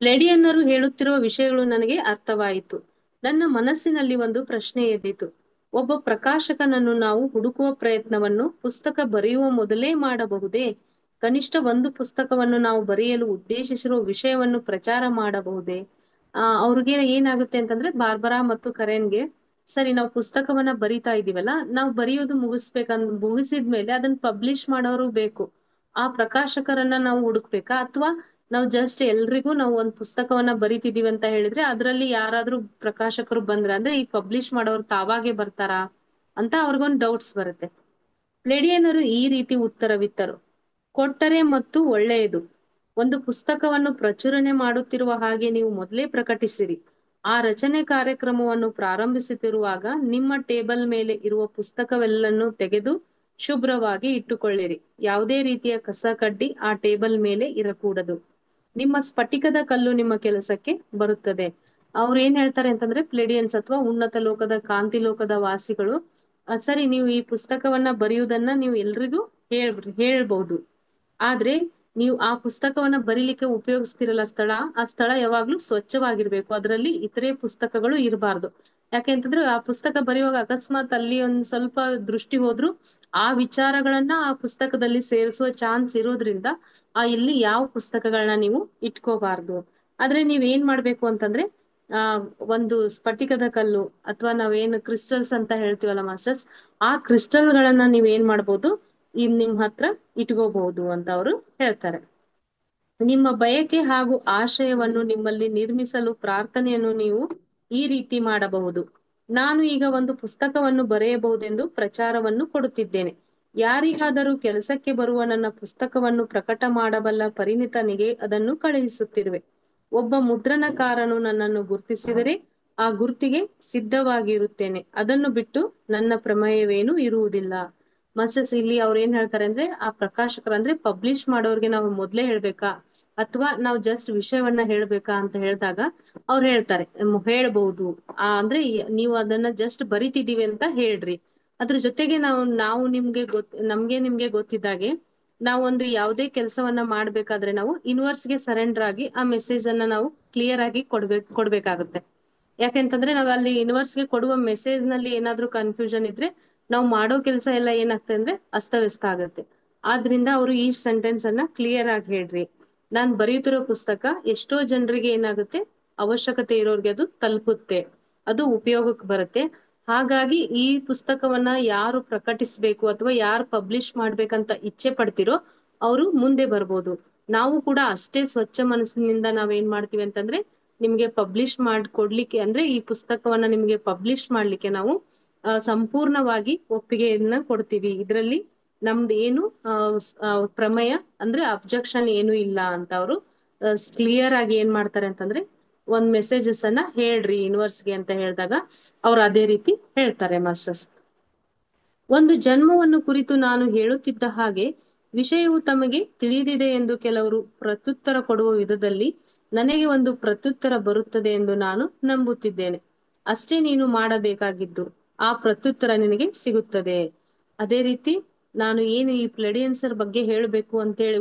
ಪ್ಲೇಡಿಯನ್ನರು ಹೇಳುತ್ತಿರುವ ವಿಷಯಗಳು ನನಗೆ ಅರ್ಥವಾಯಿತು. ನನ್ನ ಮನಸ್ಸಿನಲ್ಲಿ ಒಂದು ಪ್ರಶ್ನೆ ಎದ್ದಿತು. ಒಬ್ಬ ಪ್ರಕಾಶಕನನ್ನು ನಾವು ಹುಡುಕುವ ಪ್ರಯತ್ನವನ್ನು ಪುಸ್ತಕ ಬರೆಯುವ ಮೊದಲೇ ಮಾಡಬಹುದೇ? ಕನಿಷ್ಠ ಒಂದು ಪುಸ್ತಕವನ್ನು ನಾವು ಬರೆಯಲು ಉದ್ದೇಶಿಸಿರುವ ವಿಷಯವನ್ನು ಪ್ರಚಾರ ಮಾಡಬಹುದೇ? ಅವ್ರಿಗೆ ಏನಾಗುತ್ತೆ ಅಂತಂದ್ರೆ, ಬಾರ್ಬರಾ ಮತ್ತು ಕರೆನ್ಗೆ, ಸರಿ ನಾವು ಪುಸ್ತಕವನ್ನ ಬರಿತಾ ಇದೀವಲ್ಲ, ನಾವು ಬರೆಯೋದು ಮುಗಿಸಿದ್ಮೇಲೆ ಅದನ್ನ ಪಬ್ಲಿಷ್ ಮಾಡೋರು ಬೇಕು. ಆ ಪ್ರಕಾಶಕರನ್ನ ನಾವು ಹುಡುಕ್ಬೇಕಾ, ಅಥವಾ ನಾವು ಜಸ್ಟ್ ಎಲ್ರಿಗೂ ನಾವು ಒಂದ್ ಪುಸ್ತಕವನ್ನ ಬರಿತಿದೀವಿ ಅಂತ ಹೇಳಿದ್ರೆ ಅದ್ರಲ್ಲಿ ಯಾರಾದ್ರೂ ಪ್ರಕಾಶಕರು ಬಂದ್ರ ಅಂದ್ರೆ ಈ ಪಬ್ಲಿಷ್ ಮಾಡೋರು ತಾವಾಗೆ ಬರ್ತಾರಾ ಅಂತ ಅವ್ರಿಗೊಂದು ಡೌಟ್ಸ್ ಬರುತ್ತೆ. ಪ್ಲೇಡಿಯನರು ಈ ರೀತಿ ಉತ್ತರವಿತ್ತರು. ಕೊಟ್ಟರೆ ಮತ್ತು ಒಳ್ಳೆಯದು. ಒಂದು ಪುಸ್ತಕವನ್ನು ಪ್ರಚುರಣೆ ಮಾಡುತ್ತಿರುವ ಹಾಗೆ ನೀವು ಮೊದಲೇ ಪ್ರಕಟಿಸಿರಿ. ಆ ರಚನೆ ಕಾರ್ಯಕ್ರಮವನ್ನು ಪ್ರಾರಂಭಿಸುತ್ತಿರುವಾಗ ನಿಮ್ಮ ಟೇಬಲ್ ಮೇಲೆ ಇರುವ ಪುಸ್ತಕವೆಲ್ಲನ್ನು ತೆಗೆದು ಶುಭ್ರವಾಗಿ ಇಟ್ಟುಕೊಳ್ಳಿರಿ. ಯಾವುದೇ ರೀತಿಯ ಕಸ ಕಡ್ಡಿ ಆ ಟೇಬಲ್ ಮೇಲೆ ಇರಕೂಡದು. ನಿಮ್ಮ ಸ್ಫಟಿಕದ ಕಲ್ಲು ನಿಮ್ಮ ಕೆಲಸಕ್ಕೆ ಬರುತ್ತದೆ. ಅವ್ರು ಏನ್ ಹೇಳ್ತಾರೆ ಅಂತಂದ್ರೆ, ಪ್ಲೇಡಿಯನ್ಸ್ ಅಥವಾ ಉನ್ನತ ಲೋಕದ ಕಾಂತಿ ಲೋಕದ ವಾಸಿಗಳು, ಸರಿ ನೀವು ಈ ಪುಸ್ತಕವನ್ನ ಬರೆಯುವುದನ್ನ ನೀವು ಎಲ್ರಿಗೂ ಹೇಳ್ಬಹುದು, ಆದ್ರೆ ನೀವು ಆ ಪುಸ್ತಕವನ್ನ ಬರೀಲಿಕ್ಕೆ ಉಪಯೋಗಿಸ್ತಿರಲ್ಲ ಸ್ಥಳ, ಆ ಸ್ಥಳ ಯಾವಾಗ್ಲೂ ಸ್ವಚ್ಛವಾಗಿರ್ಬೇಕು. ಅದರಲ್ಲಿ ಇತರೆ ಪುಸ್ತಕಗಳು ಇರಬಾರ್ದು. ಯಾಕೆಂತಂದ್ರೆ ಆ ಪುಸ್ತಕ ಬರೆಯುವಾಗ ಅಕಸ್ಮಾತ್ ಅಲ್ಲಿ ಒಂದ್ ಸ್ವಲ್ಪ ದೃಷ್ಟಿ ಹೋದ್ರು ಆ ವಿಚಾರಗಳನ್ನ ಆ ಪುಸ್ತಕದಲ್ಲಿ ಸೇರಿಸುವ ಚಾನ್ಸ್ ಇರೋದ್ರಿಂದ ಇಲ್ಲಿ ಯಾವ ಪುಸ್ತಕಗಳನ್ನ ನೀವು ಇಟ್ಕೋಬಾರ್ದು. ಆದ್ರೆ ನೀವ್ ಏನ್ ಮಾಡ್ಬೇಕು ಅಂತಂದ್ರೆ, ಒಂದು ಸ್ಫಟಿಕದ ಕಲ್ಲು ಅಥವಾ ನಾವೇನು ಕ್ರಿಸ್ಟಲ್ಸ್ ಅಂತ ಹೇಳ್ತೀವಲ್ಲ ಮಾಸ್ಟರ್ಸ್, ಆ ಕ್ರಿಸ್ಟಲ್ ಗಳನ್ನ ನೀವ್ ಏನ್ ಮಾಡ್ಬೋದು, ನಿಮ್ ಹತ್ರ ಇಟ್ಕೋಬಹುದು ಅಂತ ಅವರು ಹೇಳ್ತಾರೆ. ನಿಮ್ಮ ಬಯಕೆ ಹಾಗೂ ಆಶಯವನ್ನು ನಿಮ್ಮಲ್ಲಿ ನಿರ್ಮಿಸಲು ಪ್ರಾರ್ಥನೆಯನ್ನು ನೀವು ಈ ರೀತಿ ಮಾಡಬಹುದು. ನಾನು ಈಗ ಒಂದು ಪುಸ್ತಕವನ್ನು ಬರೆಯಬಹುದೆಂದು ಪ್ರಚಾರವನ್ನು ಕೊಡುತ್ತಿದ್ದೇನೆ. ಯಾರಿಗಾದರೂ ಕೆಲಸಕ್ಕೆ ಬರುವ ನನ್ನ ಪುಸ್ತಕವನ್ನು ಪ್ರಕಟ ಮಾಡಬಲ್ಲ ಪರಿಣಿತನಿಗೆ ಅದನ್ನು ಕಳುಹಿಸುತ್ತಿರುವೆ. ಒಬ್ಬ ಮುದ್ರಣಕಾರನು ನನ್ನನ್ನು ಗುರ್ತಿಸಿದರೆ ಆ ಗುರ್ತಿಗೆ ಸಿದ್ಧವಾಗಿರುತ್ತೇನೆ. ಅದನ್ನು ಬಿಟ್ಟು ನನ್ನ ಪ್ರಮೇಯವೇನೂ ಇರುವುದಿಲ್ಲ. ಮಾಸ್ಟರ್ಸ್ ಇಲ್ಲಿ ಅವ್ರು ಏನ್ ಹೇಳ್ತಾರೆ ಅಂದ್ರೆ, ಆ ಪ್ರಕಾಶಕರು ಅಂದ್ರೆ ಪಬ್ಲಿಷ್ ಮಾಡೋರ್ಗೆ ನಾವು ಮೊದ್ಲೇ ಹೇಳ್ಬೇಕಾ ಅಥವಾ ನಾವು ಜಸ್ಟ್ ವಿಷಯವನ್ನ ಹೇಳ್ಬೇಕಾ ಅಂತ ಹೇಳಿದಾಗ ಅವ್ರು ಹೇಳ್ತಾರೆ ಹೇಳ್ಬಹುದು. ಅಂದ್ರೆ ನೀವು ಅದನ್ನ ಜಸ್ಟ್ ಬರಿತಿದೀವಿ ಅಂತ ಹೇಳ್ರಿ. ಅದ್ರ ಜೊತೆಗೆ ನಾವು ನಿಮ್ಗೆ ಗೊತ್ತಿದ್ದಾಗೆ ನಾವೊಂದು ಯಾವುದೇ ಕೆಲಸವನ್ನ ಮಾಡ್ಬೇಕಾದ್ರೆ ನಾವು ಯೂನಿವರ್ಸ್ಗೆ ಸರೆಂಡರ್ ಆಗಿ ಆ ಮೆಸೇಜ್ ಅನ್ನ ನಾವು ಕ್ಲಿಯರ್ ಆಗಿ ಕೊಡ್ಬೇಕಾಗುತ್ತೆ. ಯಾಕೆಂತಂದ್ರೆ ನಾವ್ ಅಲ್ಲಿ ಯೂನಿವರ್ಸ್ಗೆ ಕೊಡುವ ಮೆಸೇಜ್ ನಲ್ಲಿ ಏನಾದ್ರೂ ಕನ್ಫ್ಯೂಷನ್ ಇದ್ರೆ ನಾವು ಮಾಡೋ ಕೆಲಸ ಎಲ್ಲ ಏನಾಗ್ತದೆ ಅಂದ್ರೆ ಅಸ್ತವ್ಯಸ್ತ ಆಗುತ್ತೆ. ಆದ್ರಿಂದ ಅವರು ಈ ಸೆಂಟೆನ್ಸ್ ಅನ್ನ ಕ್ಲಿಯರ್ ಆಗಿ ಹೇಳ್ರಿ. ನಾನ್ ಬರೆಯುತ್ತಿರೋ ಪುಸ್ತಕ ಎಷ್ಟೋ ಜನರಿಗೆ ಏನಾಗುತ್ತೆ, ಅವಶ್ಯಕತೆ ಇರೋರ್ಗೆ ಅದು ತಲುಪುತ್ತೆ, ಅದು ಉಪಯೋಗಕ್ಕೆ ಬರುತ್ತೆ. ಹಾಗಾಗಿ ಈ ಪುಸ್ತಕವನ್ನ ಯಾರು ಪ್ರಕಟಿಸ್ಬೇಕು ಅಥವಾ ಯಾರು ಪಬ್ಲಿಷ್ ಮಾಡ್ಬೇಕಂತ ಇಚ್ಛೆ ಪಡ್ತಿರೋ ಅವರು ಮುಂದೆ ಬರ್ಬೋದು. ನಾವು ಕೂಡ ಅಷ್ಟೇ ಸ್ವಚ್ಛ ಮನಸ್ಸಿನಿಂದ ನಾವೇನ್ ಮಾಡ್ತೀವಿ ಅಂತಂದ್ರೆ, ನಿಮ್ಗೆ ಪಬ್ಲಿಷ್ ಕೊಡ್ಲಿಕ್ಕೆ ಅಂದ್ರೆ ಈ ಪುಸ್ತಕವನ್ನ ನಿಮ್ಗೆ ಪಬ್ಲಿಷ್ ಮಾಡ್ಲಿಕ್ಕೆ ನಾವು ಸಂಪೂರ್ಣವಾಗಿ ಒಪ್ಪಿಗೆಯನ್ನ ಕೊಡ್ತೀವಿ. ಇದ್ರಲ್ಲಿ ನಮ್ದು ಏನು ಪ್ರಮೇಯ ಅಂದ್ರೆ ಅಬ್ಜೆಕ್ಷನ್ ಏನು ಇಲ್ಲ ಅಂತ ಅವರು ಕ್ಲಿಯರ್ ಆಗಿ ಏನ್ ಮಾಡ್ತಾರೆ ಅಂತಂದ್ರೆ, ಒಂದ್ ಮೆಸೇಜಸ್ ಅನ್ನ ಹೇಳ್ರಿ ಯೂನಿವರ್ಸ್ಗೆ ಅಂತ ಹೇಳಿದಾಗ ಅವ್ರು ಅದೇ ರೀತಿ ಹೇಳ್ತಾರೆ ಮಾಸ್ಟರ್ಸ್. ಒಂದು ಜನ್ಮವನ್ನು ಕುರಿತು ನಾನು ಹೇಳುತ್ತಿದ್ದ ಹಾಗೆ ವಿಷಯವು ತಮಗೆ ತಿಳಿದಿದೆ ಎಂದು ಕೆಲವರು ಪ್ರತ್ಯುತ್ತರ ಕೊಡುವ ವಿಧದಲ್ಲಿ ನನಗೆ ಒಂದು ಪ್ರತ್ಯುತ್ತರ ಬರುತ್ತದೆ ಎಂದು ನಾನು ನಂಬುತ್ತಿದ್ದೇನೆ. ಅಷ್ಟೇ ನೀನು ಮಾಡಬೇಕಾಗಿದ್ದು, ಆ ಪ್ರತ್ಯುತ್ತರ ನಿನಗೆ ಸಿಗುತ್ತದೆ. ಅದೇ ರೀತಿ ನಾನು ಏನು ಈ ಪ್ಲೆಡಿಯನ್ಸರ್ ಬಗ್ಗೆ ಹೇಳ್ಬೇಕು ಅಂತೇಳಿ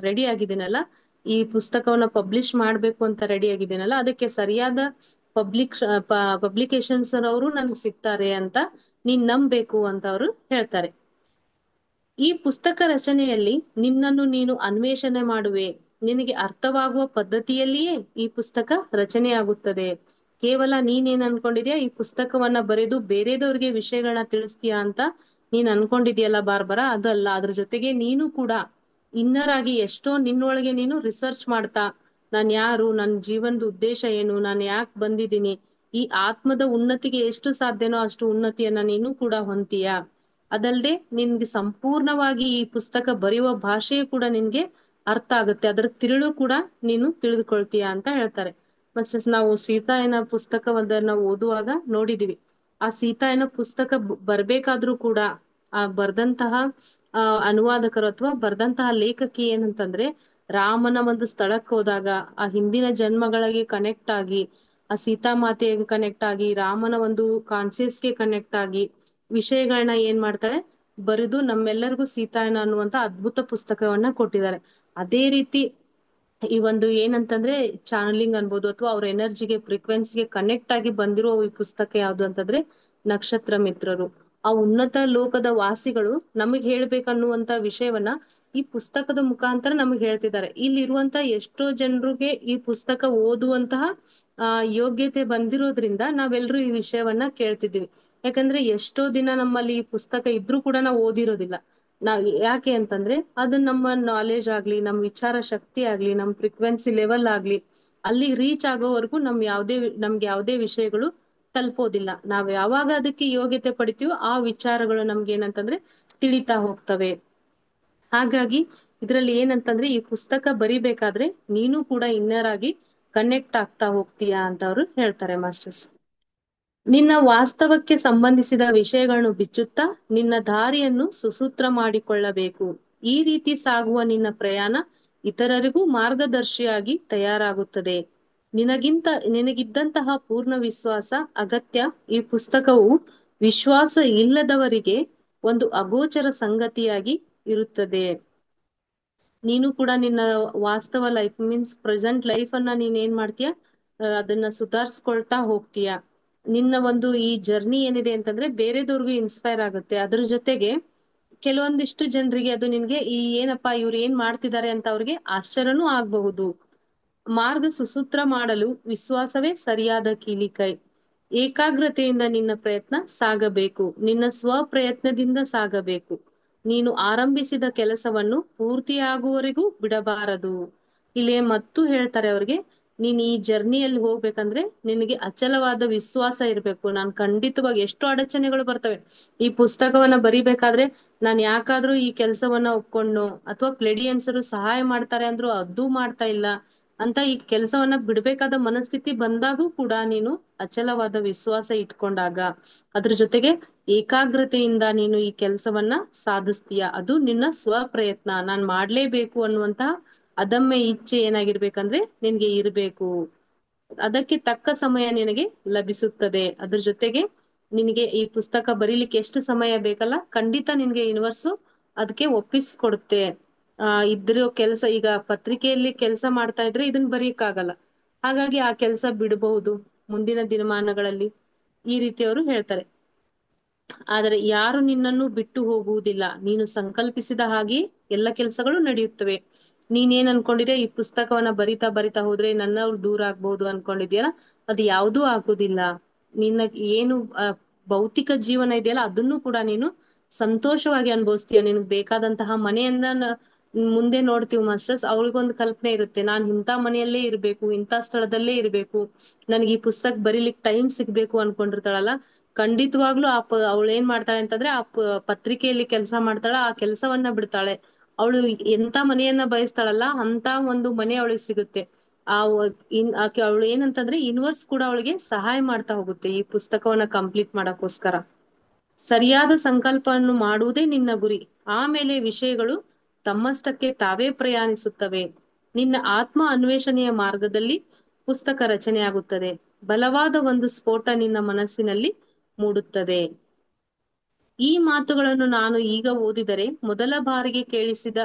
ರೆಡಿ ಆಗಿದ್ದೀನಲ್ಲ, ಈ ಪುಸ್ತಕವನ್ನ ಪಬ್ಲಿಷ್ ಮಾಡ್ಬೇಕು ಅಂತ ರೆಡಿ ಆಗಿದ್ದೀನಲ್ಲ, ಅದಕ್ಕೆ ಸರಿಯಾದ ಪಬ್ಲಿಕೇಶನ್ಸ್ ಅವರು ನನ್ಗೆ ಸಿಗ್ತಾರೆ ಅಂತ ನೀನ್ ನಂಬೇಕು ಅಂತ ಅವರು ಹೇಳ್ತಾರೆ. ಈ ಪುಸ್ತಕ ರಚನೆಯಲ್ಲಿ ನಿನ್ನನ್ನು ನೀನು ಅನ್ವೇಷಣೆ ಮಾಡುವೆ. ನಿನಗೆ ಅರ್ಥವಾಗುವ ಪದ್ಧತಿಯಲ್ಲಿಯೇ ಈ ಪುಸ್ತಕ ರಚನೆಯಾಗುತ್ತದೆ. ಕೇವಲ ನೀನೇನ್ ಅನ್ಕೊಂಡಿದ್ಯಾ, ಈ ಪುಸ್ತಕವನ್ನ ಬರೆದು ಬೇರೆದವ್ರಿಗೆ ವಿಷಯಗಳನ್ನ ತಿಳಿಸ್ತೀಯಾ ಅಂತ ನೀನ್ ಅನ್ಕೊಂಡಿದ್ಯಲ್ಲ ಬಾರ್ಬರಾ, ಅದಲ್ಲ. ಅದ್ರ ಜೊತೆಗೆ ನೀನು ಕೂಡ ಇನ್ನರ್ ಆಗಿ ಎಷ್ಟೋ ನಿನ್ನೊಳಗೆ ನೀನು ರಿಸರ್ಚ್ ಮಾಡ್ತಾ, ನಾನ್ ಯಾರು, ನನ್ ಜೀವನದ ಉದ್ದೇಶ ಏನು, ನಾನ್ ಯಾಕೆ ಬಂದಿದ್ದೀನಿ, ಈ ಆತ್ಮದ ಉನ್ನತಿಗೆ ಎಷ್ಟು ಸಾಧ್ಯನೋ ಅಷ್ಟು ಉನ್ನತಿಯನ್ನ ನೀನು ಕೂಡ ಹೊಂತೀಯ. ಅದಲ್ದೆ ನಿನ್ಗೆ ಸಂಪೂರ್ಣವಾಗಿ ಈ ಪುಸ್ತಕ ಬರೆಯುವ ಭಾಷೆ ಕೂಡ ನಿನ್ಗೆ ಅರ್ಥ ಆಗುತ್ತೆ, ಅದರ ತಿರುಳು ಕೂಡ ನೀನು ತಿಳಿದುಕೊಳ್ತೀಯ ಅಂತ ಹೇಳ್ತಾರೆ. ಮತ್ತೆ ನಾವು ಸೀತಾಯನ ಪುಸ್ತಕವನ್ನ ಓದುವಾಗ ನೋಡಿದೀವಿ, ಆ ಸೀತಾಯನ ಪುಸ್ತಕ ಬರ್ಬೇಕಾದ್ರೂ ಕೂಡ ಆ ಬರ್ದಂತಹ ಅನುವಾದಕರು ಅಥವಾ ಬರ್ದಂತಹ ಲೇಖಕಿ ಏನಂತಂದ್ರೆ, ರಾಮನ ಒಂದು ಸ್ಥಳಕ್ಕೆ ಹೋದಾಗ ಆ ಹಿಂದಿನ ಜನ್ಮಗಳಿಗೆ ಕನೆಕ್ಟ್ ಆಗಿ, ಆ ಸೀತಾಮಾತೆಗೆ ಕನೆಕ್ಟ್ ಆಗಿ, ರಾಮನ ಒಂದು ಕಾನ್ಸಿಯಸ್ಗೆ ಕನೆಕ್ಟ್ ಆಗಿ ವಿಷಯಗಳನ್ನ ಏನ್ ಮಾಡ್ತಾಳೆ, ಬರೆದು ನಮ್ಮೆಲ್ಲರಿಗೂ ಸೀತಾಯನ ಅನ್ನುವಂತ ಅದ್ಭುತ ಪುಸ್ತಕವನ್ನ ಕೊಟ್ಟಿದ್ದಾರೆ. ಅದೇ ರೀತಿ ಈ ಒಂದು ಏನಂತಂದ್ರೆ ಚಾನಲಿಂಗ್ ಅನ್ಬೋದು ಅಥವಾ ಅವ್ರ ಎನರ್ಜಿಗೆ ಫ್ರೀಕ್ವೆನ್ಸಿಗೆ ಕನೆಕ್ಟ್ ಆಗಿ ಬಂದಿರೋ ಈ ಪುಸ್ತಕ ಯಾವ್ದು ಅಂತಂದ್ರೆ ನಕ್ಷತ್ರ ಮಿತ್ರರು. ಆ ಉನ್ನತ ಲೋಕದ ವಾಸಿಗಳು ನಮಗ್ ಹೇಳ್ಬೇಕನ್ನುವಂತ ವಿಷಯವನ್ನ ಈ ಪುಸ್ತಕದ ಮುಖಾಂತರ ನಮಗ್ ಹೇಳ್ತಿದ್ದಾರೆ. ಇಲ್ಲಿರುವಂತ ಎಷ್ಟೋ ಜನರಿಗೆ ಈ ಪುಸ್ತಕ ಓದುವಂತಹ ಯೋಗ್ಯತೆ ಬಂದಿರೋದ್ರಿಂದ ನಾವೆಲ್ಲರೂ ಈ ವಿಷಯವನ್ನ ಕೇಳ್ತಿದ್ದೀವಿ. ಯಾಕಂದ್ರೆ ಎಷ್ಟೋ ದಿನ ನಮ್ಮಲ್ಲಿ ಈ ಪುಸ್ತಕ ಇದ್ರೂ ಕೂಡ ನಾವು ಓದಿರೋದಿಲ್ಲ. ಯಾಕೆ ಅಂತಂದ್ರೆ ಅದು ನಮ್ಮ ನಾಲೆಜ್ ಆಗ್ಲಿ, ನಮ್ ವಿಚಾರ ಶಕ್ತಿ ಆಗ್ಲಿ, ನಮ್ ಫ್ರೀಕ್ವೆನ್ಸಿ ಲೆವೆಲ್ ಆಗ್ಲಿ ಅಲ್ಲಿ ರೀಚ್ ಆಗೋವರೆಗೂ ನಮ್ಗೆ ಯಾವ್ದೇ ವಿಷಯಗಳು ತಲುಪೋದಿಲ್ಲ. ನಾವ್ ಯಾವಾಗ ಅದಕ್ಕೆ ಯೋಗ್ಯತೆ ಪಡಿತೀವೋ ಆ ವಿಚಾರಗಳು ನಮ್ಗೆ ಏನಂತಂದ್ರೆ ತಿಳಿತಾ ಹೋಗ್ತವೆ. ಹಾಗಾಗಿ ಇದ್ರಲ್ಲಿ ಏನಂತಂದ್ರೆ ಈ ಪುಸ್ತಕ ಬರಿಬೇಕಾದ್ರೆ ನೀನು ಕೂಡ ಇನ್ನರ್ ಆಗಿ ಕನೆಕ್ಟ್ ಆಗ್ತಾ ಹೋಗ್ತೀಯಾ ಅಂತ ಅವರು ಹೇಳ್ತಾರೆ ಮಾಸ್ಟರ್ಸ್. ನಿನ್ನ ವಾಸ್ತವಕ್ಕೆ ಸಂಬಂಧಿಸಿದ ವಿಷಯಗಳನ್ನು ಬಿಚ್ಚುತ್ತಾ ನಿನ್ನ ದಾರಿಯನ್ನು ಸುಸೂತ್ರ ಮಾಡಿಕೊಳ್ಳಬೇಕು. ಈ ರೀತಿ ಸಾಗುವ ನಿನ್ನ ಪ್ರಯಾಣ ಇತರರಿಗೂ ಮಾರ್ಗದರ್ಶಿಯಾಗಿ ತಯಾರಾಗುತ್ತದೆ. ನಿನಗಿದ್ದಂತಹ ಪೂರ್ಣ ವಿಶ್ವಾಸ ಅಗತ್ಯ. ಈ ಪುಸ್ತಕವು ವಿಶ್ವಾಸ ಇಲ್ಲದವರಿಗೆ ಒಂದು ಅಗೋಚರ ಸಂಗತಿಯಾಗಿ ಇರುತ್ತದೆ. ನೀನು ಕೂಡ ನಿನ್ನ ವಾಸ್ತವ ಲೈಫ್ ಮೀನ್ಸ್ ಪ್ರೆಸೆಂಟ್ ಲೈಫ್ ಅನ್ನ ನೀನ್ ಏನ್ ಮಾಡ್ತೀಯ, ಅದನ್ನ ಸುಧಾರಿಸ್ಕೊಳ್ತಾ ಹೋಗ್ತೀಯ. ನಿನ್ನ ಒಂದು ಈ ಜರ್ನಿ ಏನಿದೆ ಅಂತಂದ್ರೆ ಬೇರೆದವ್ರಿಗೂ ಇನ್ಸ್ಪೈರ್ ಆಗುತ್ತೆ. ಅದ್ರ ಜೊತೆಗೆ ಕೆಲವೊಂದಿಷ್ಟು ಜನರಿಗೆ ಅದು ನಿನ್ಗೆ ಈ ಏನಪ್ಪಾ ಇವ್ರು ಏನ್ ಮಾಡ್ತಿದ್ದಾರೆ ಅಂತ ಅವ್ರಿಗೆ ಆಶ್ಚರ್ಯನೂ ಆಗ್ಬಹುದು. ಮಾರ್ಗ ಸುಸೂತ್ರ ಮಾಡಲು ವಿಶ್ವಾಸವೇ ಸರಿಯಾದ ಕೀಲಿಕೈ. ಏಕಾಗ್ರತೆಯಿಂದ ನಿನ್ನ ಪ್ರಯತ್ನ ಸಾಗಬೇಕು, ನಿನ್ನ ಪ್ರಯತ್ನದಿಂದ ಸಾಗಬೇಕು. ನೀನು ಆರಂಭಿಸಿದ ಕೆಲಸವನ್ನು ಪೂರ್ತಿಯಾಗುವವರೆಗೂ ಬಿಡಬಾರದು. ಇಲ್ಲಿ ಮತ್ತು ಹೇಳ್ತಾರೆ ಅವ್ರಿಗೆ, ನೀನ್ ಈ ಜರ್ನಿಯಲ್ಲಿ ಹೋಗ್ಬೇಕಂದ್ರೆ ನಿನಗೆ ಅಚಲವಾದ ವಿಶ್ವಾಸ ಇರ್ಬೇಕು. ನಾನ್ ಖಂಡಿತವಾಗಿ ಎಷ್ಟೋ ಅಡಚಣೆಗಳು ಬರ್ತವೆ. ಈ ಪುಸ್ತಕವನ್ನ ಬರಿಬೇಕಾದ್ರೆ ನಾನ್ ಯಾಕಾದ್ರೂ ಈ ಕೆಲಸವನ್ನ ಒಪ್ಕೊಂಡು ಅಥವಾ ಪ್ಲೆಡಿಯನ್ಸರು ಸಹಾಯ ಮಾಡ್ತಾರೆ ಅಂದ್ರು ಅದೂ ಮಾಡ್ತಾ ಇಲ್ಲ ಅಂತ ಈ ಕೆಲಸವನ್ನ ಬಿಡ್ಬೇಕಾದ ಮನಸ್ಥಿತಿ ಬಂದಾಗೂ ಕೂಡ ನೀನು ಅಚಲವಾದ ವಿಶ್ವಾಸ ಇಟ್ಕೊಂಡಾಗ, ಅದ್ರ ಜೊತೆಗೆ ಏಕಾಗ್ರತೆಯಿಂದ ನೀನು ಈ ಕೆಲಸವನ್ನ ಸಾಧಿಸ್ತೀಯ. ಅದು ನಿನ್ನ ಸ್ವಪ್ರಯತ್ನ, ನಾನ್ ಮಾಡ್ಲೇಬೇಕು ಅನ್ನುವಂತಹ ಅದಮ್ಯ ಇಚ್ಛೆ ಏನಾಗಿರ್ಬೇಕಂದ್ರೆ ನಿನ್ಗೆ ಇರ್ಬೇಕು. ಅದಕ್ಕೆ ತಕ್ಕ ಸಮಯ ನಿನಗೆ ಲಭಿಸುತ್ತದೆ. ಅದ್ರ ಜೊತೆಗೆ ನಿನಗೆ ಈ ಪುಸ್ತಕ ಬರೀಲಿಕ್ಕೆ ಎಷ್ಟು ಸಮಯ ಬೇಕಲ್ಲ, ಖಂಡಿತ ನಿನ್ಗೆ ಯೂನಿವರ್ಸು ಅದಕ್ಕೆ ಒಪ್ಪಿಸ್ಕೊಡುತ್ತೆ. ಇದ್ರ ಕೆಲ್ಸ, ಈಗ ಪತ್ರಿಕೆಯಲ್ಲಿ ಕೆಲಸ ಮಾಡ್ತಾ ಇದ್ರೆ ಇದನ್ ಬರೀಕ್ಕಾಗಲ್ಲ, ಹಾಗಾಗಿ ಆ ಕೆಲಸ ಬಿಡಬಹುದು ಮುಂದಿನ ದಿನಮಾನಗಳಲ್ಲಿ, ಈ ರೀತಿ ಅವರು ಹೇಳ್ತಾರೆ. ಆದರೆ ಯಾರು ನಿನ್ನನ್ನು ಬಿಟ್ಟು ಹೋಗುವುದಿಲ್ಲ, ನೀನು ಸಂಕಲ್ಪಿಸಿದ ಹಾಗೆ ಎಲ್ಲ ಕೆಲಸಗಳು ನಡೆಯುತ್ತವೆ. ನೀನೇನ್ ಅನ್ಕೊಂಡಿದ್ಯಾ, ಈ ಪುಸ್ತಕವನ್ನ ಬರಿತಾ ಬರಿತಾ ಹೋದ್ರೆ ನನ್ನವ್ರು ದೂರ ಆಗ್ಬಹುದು ಅನ್ಕೊಂಡಿದ್ಯಲ್ಲ, ಅದು ಯಾವುದೂ ಆಗುದಿಲ್ಲ. ನಿನ್ನ ಏನು ಭೌತಿಕ ಜೀವನ ಇದೆಯಲ್ಲ ಅದನ್ನು ಕೂಡ ನೀನು ಸಂತೋಷವಾಗಿ ಅನುಭವಿಸ್ತೀಯ. ನಿನ್ಗೆ ಬೇಕಾದಂತಹ ಮನೆಯನ್ನ ಮುಂದೆ ನೋಡ್ತೀವಿ ಮಾಸ್ಟರ್ಸ್, ಅವ್ರಿಗೊಂದು ಕಲ್ಪನೆ ಇರುತ್ತೆ, ನಾನ್ ಇಂಥ ಮನೆಯಲ್ಲೇ ಇರ್ಬೇಕು, ಇಂಥ ಸ್ಥಳದಲ್ಲೇ ಇರ್ಬೇಕು, ನನ್ಗೆ ಈ ಪುಸ್ತಕ ಬರೀಲಿಕ್ ಟೈಮ್ ಸಿಗ್ಬೇಕು ಅನ್ಕೊಂಡಿರ್ತಾಳಲ್ಲ, ಖಂಡಿತವಾಗ್ಲೂ ಅವಳು ಏನ್ ಮಾಡ್ತಾಳೆ ಅಂತಂದ್ರೆ ಪತ್ರಿಕೆಯಲ್ಲಿ ಕೆಲಸ ಮಾಡ್ತಾಳ, ಆ ಕೆಲಸವನ್ನ ಬಿಡ್ತಾಳೆ. ಅವಳು ಎಂತ ಮನೆಯನ್ನ ಬಯಸ್ತಾಳಲ್ಲ ಅಂತ ಒಂದು ಮನೆ ಅವಳಿಗೆ ಸಿಗುತ್ತೆ. ಆ ಅವಳು ಏನಂತಂದ್ರೆ ಯೂನಿವರ್ಸ್ ಕೂಡ ಅವಳಿಗೆ ಸಹಾಯ ಮಾಡ್ತಾ ಹೋಗುತ್ತೆ ಈ ಪುಸ್ತಕವನ್ನ ಕಂಪ್ಲೀಟ್ ಮಾಡಕ್ಕೋಸ್ಕರ. ಸರಿಯಾದ ಸಂಕಲ್ಪವನ್ನು ಮಾಡುವುದೇ ನಿನ್ನ ಗುರಿ, ಆಮೇಲೆ ವಿಷಯಗಳು ತಮ್ಮಷ್ಟಕ್ಕೆ ತಾವೇ ಪ್ರಯಾಣಿಸುತ್ತವೆ. ನಿನ್ನ ಆತ್ಮ ಅನ್ವೇಷಣೆಯ ಮಾರ್ಗದಲ್ಲಿ ಪುಸ್ತಕ ರಚನೆಯಾಗುತ್ತದೆ. ಬಲವಾದ ಒಂದು ಸ್ಫೋಟ ನಿನ್ನ ಮನಸ್ಸಿನಲ್ಲಿ ಮೂಡುತ್ತದೆ. ಈ ಮಾತುಗಳನ್ನು ನಾನು ಈಗ ಓದಿದರೆ ಮೊದಲ ಬಾರಿಗೆ ಕೇಳಿಸಿದ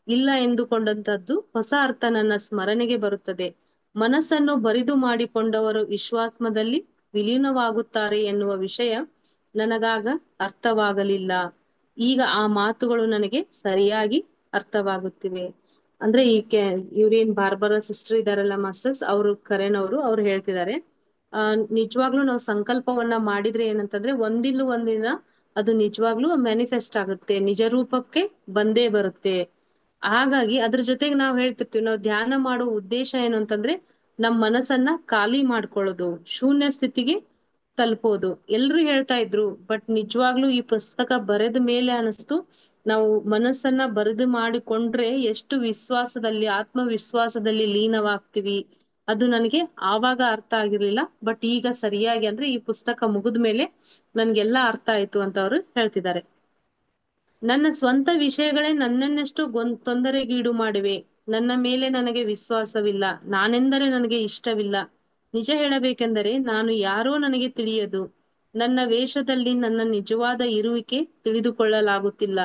ಇಲ್ಲ ಎಂದುಕೊಂಡಂತದ್ದು ಹೊಸ ಅರ್ಥ ನನ್ನ ಸ್ಮರಣೆಗೆ ಬರುತ್ತದೆ. ಮನಸ್ಸನ್ನು ಬರಿದು ಮಾಡಿಕೊಂಡವರು ವಿಶ್ವಾತ್ಮದಲ್ಲಿ ವಿಲೀನವಾಗುತ್ತಾರೆ ಎನ್ನುವ ವಿಷಯ ನನಗಾಗ ಅರ್ಥವಾಗಲಿಲ್ಲ. ಈಗ ಆ ಮಾತುಗಳು ನನಗೆ ಸರಿಯಾಗಿ ಅರ್ಥವಾಗುತ್ತಿವೆ. ಅಂದ್ರೆ ಇವ್ರೇನ್ ಬಾರ್ಬರಾ ಸಿಸ್ಟರ್ ಇದಾರಲ್ಲ ಮಾಸ್ಟರ್ಸ್, ಅವರು ಕರೆನವರು, ಅವ್ರು ಹೇಳ್ತಿದ್ದಾರೆ, ನಿಜವಾಗ್ಲೂ ನಾವು ಸಂಕಲ್ಪವನ್ನ ಮಾಡಿದ್ರೆ ಏನಂತಂದ್ರೆ ಒಂದಿಲ್ಲ ಒಂದಿನ ಅದು ನಿಜವಾಗ್ಲೂ ಮ್ಯಾನಿಫೆಸ್ಟ್ ಆಗುತ್ತೆ, ನಿಜ ರೂಪಕ್ಕೆ ಬಂದೇ ಬರುತ್ತೆ. ಹಾಗಾಗಿ ಅದ್ರ ಜೊತೆಗೆ ನಾವ್ ಹೇಳ್ತಿರ್ತೀವಿ, ನಾವು ಧ್ಯಾನ ಮಾಡೋ ಉದ್ದೇಶ ಏನು ಅಂತಂದ್ರೆ ನಮ್ ಮನಸ್ಸನ್ನ ಖಾಲಿ ಮಾಡ್ಕೊಳ್ಳೋದು, ಶೂನ್ಯ ಸ್ಥಿತಿಗೆ ತಲುಪೋದು. ಎಲ್ರು ಹೇಳ್ತಾ ಇದ್ರು, ಬಟ್ ನಿಜವಾಗ್ಲೂ ಈ ಪುಸ್ತಕ ಬರೆದ ಮೇಲೆ ಅನಿಸ್ತು, ನಾವು ಮನಸ್ಸನ್ನ ಬರೆದು ಮಾಡಿಕೊಂಡ್ರೆ ಎಷ್ಟು ವಿಶ್ವಾಸದಲ್ಲಿ, ಆತ್ಮವಿಶ್ವಾಸದಲ್ಲಿ ಲೀನವಾಗ್ತೀವಿ. ಅದು ನನಗೆ ಆವಾಗ ಅರ್ಥ ಆಗಿರ್ಲಿಲ್ಲ, ಬಟ್ ಈಗ ಸರಿಯಾಗಿ, ಅಂದ್ರೆ ಈ ಪುಸ್ತಕ ಮುಗಿದ ಮೇಲೆ ನನ್ಗೆಲ್ಲಾ ಅರ್ಥ ಆಯ್ತು ಅಂತ ಅವರು ಹೇಳ್ತಿದ್ದಾರೆ. ನನ್ನ ಸ್ವಂತ ವಿಷಯಗಳೇ ನನ್ನನ್ನೆಷ್ಟು ತೊಂದರೆಗೀಡು ಮಾಡಿವೆ. ನನ್ನ ಮೇಲೆ ನನಗೆ ವಿಶ್ವಾಸವಿಲ್ಲ, ನಾನೆಂದರೆ ನನಗೆ ಇಷ್ಟವಿಲ್ಲ. ನಿಜ ಹೇಳಬೇಕೆಂದರೆ ನಾನು ಯಾರೋ ನನಗೆ ತಿಳಿಯದು. ನನ್ನ ವೇಷದಲ್ಲಿ ನನ್ನ ನಿಜವಾದ ಇರುವಿಕೆ ತಿಳಿದುಕೊಳ್ಳಲಾಗುತ್ತಿಲ್ಲ.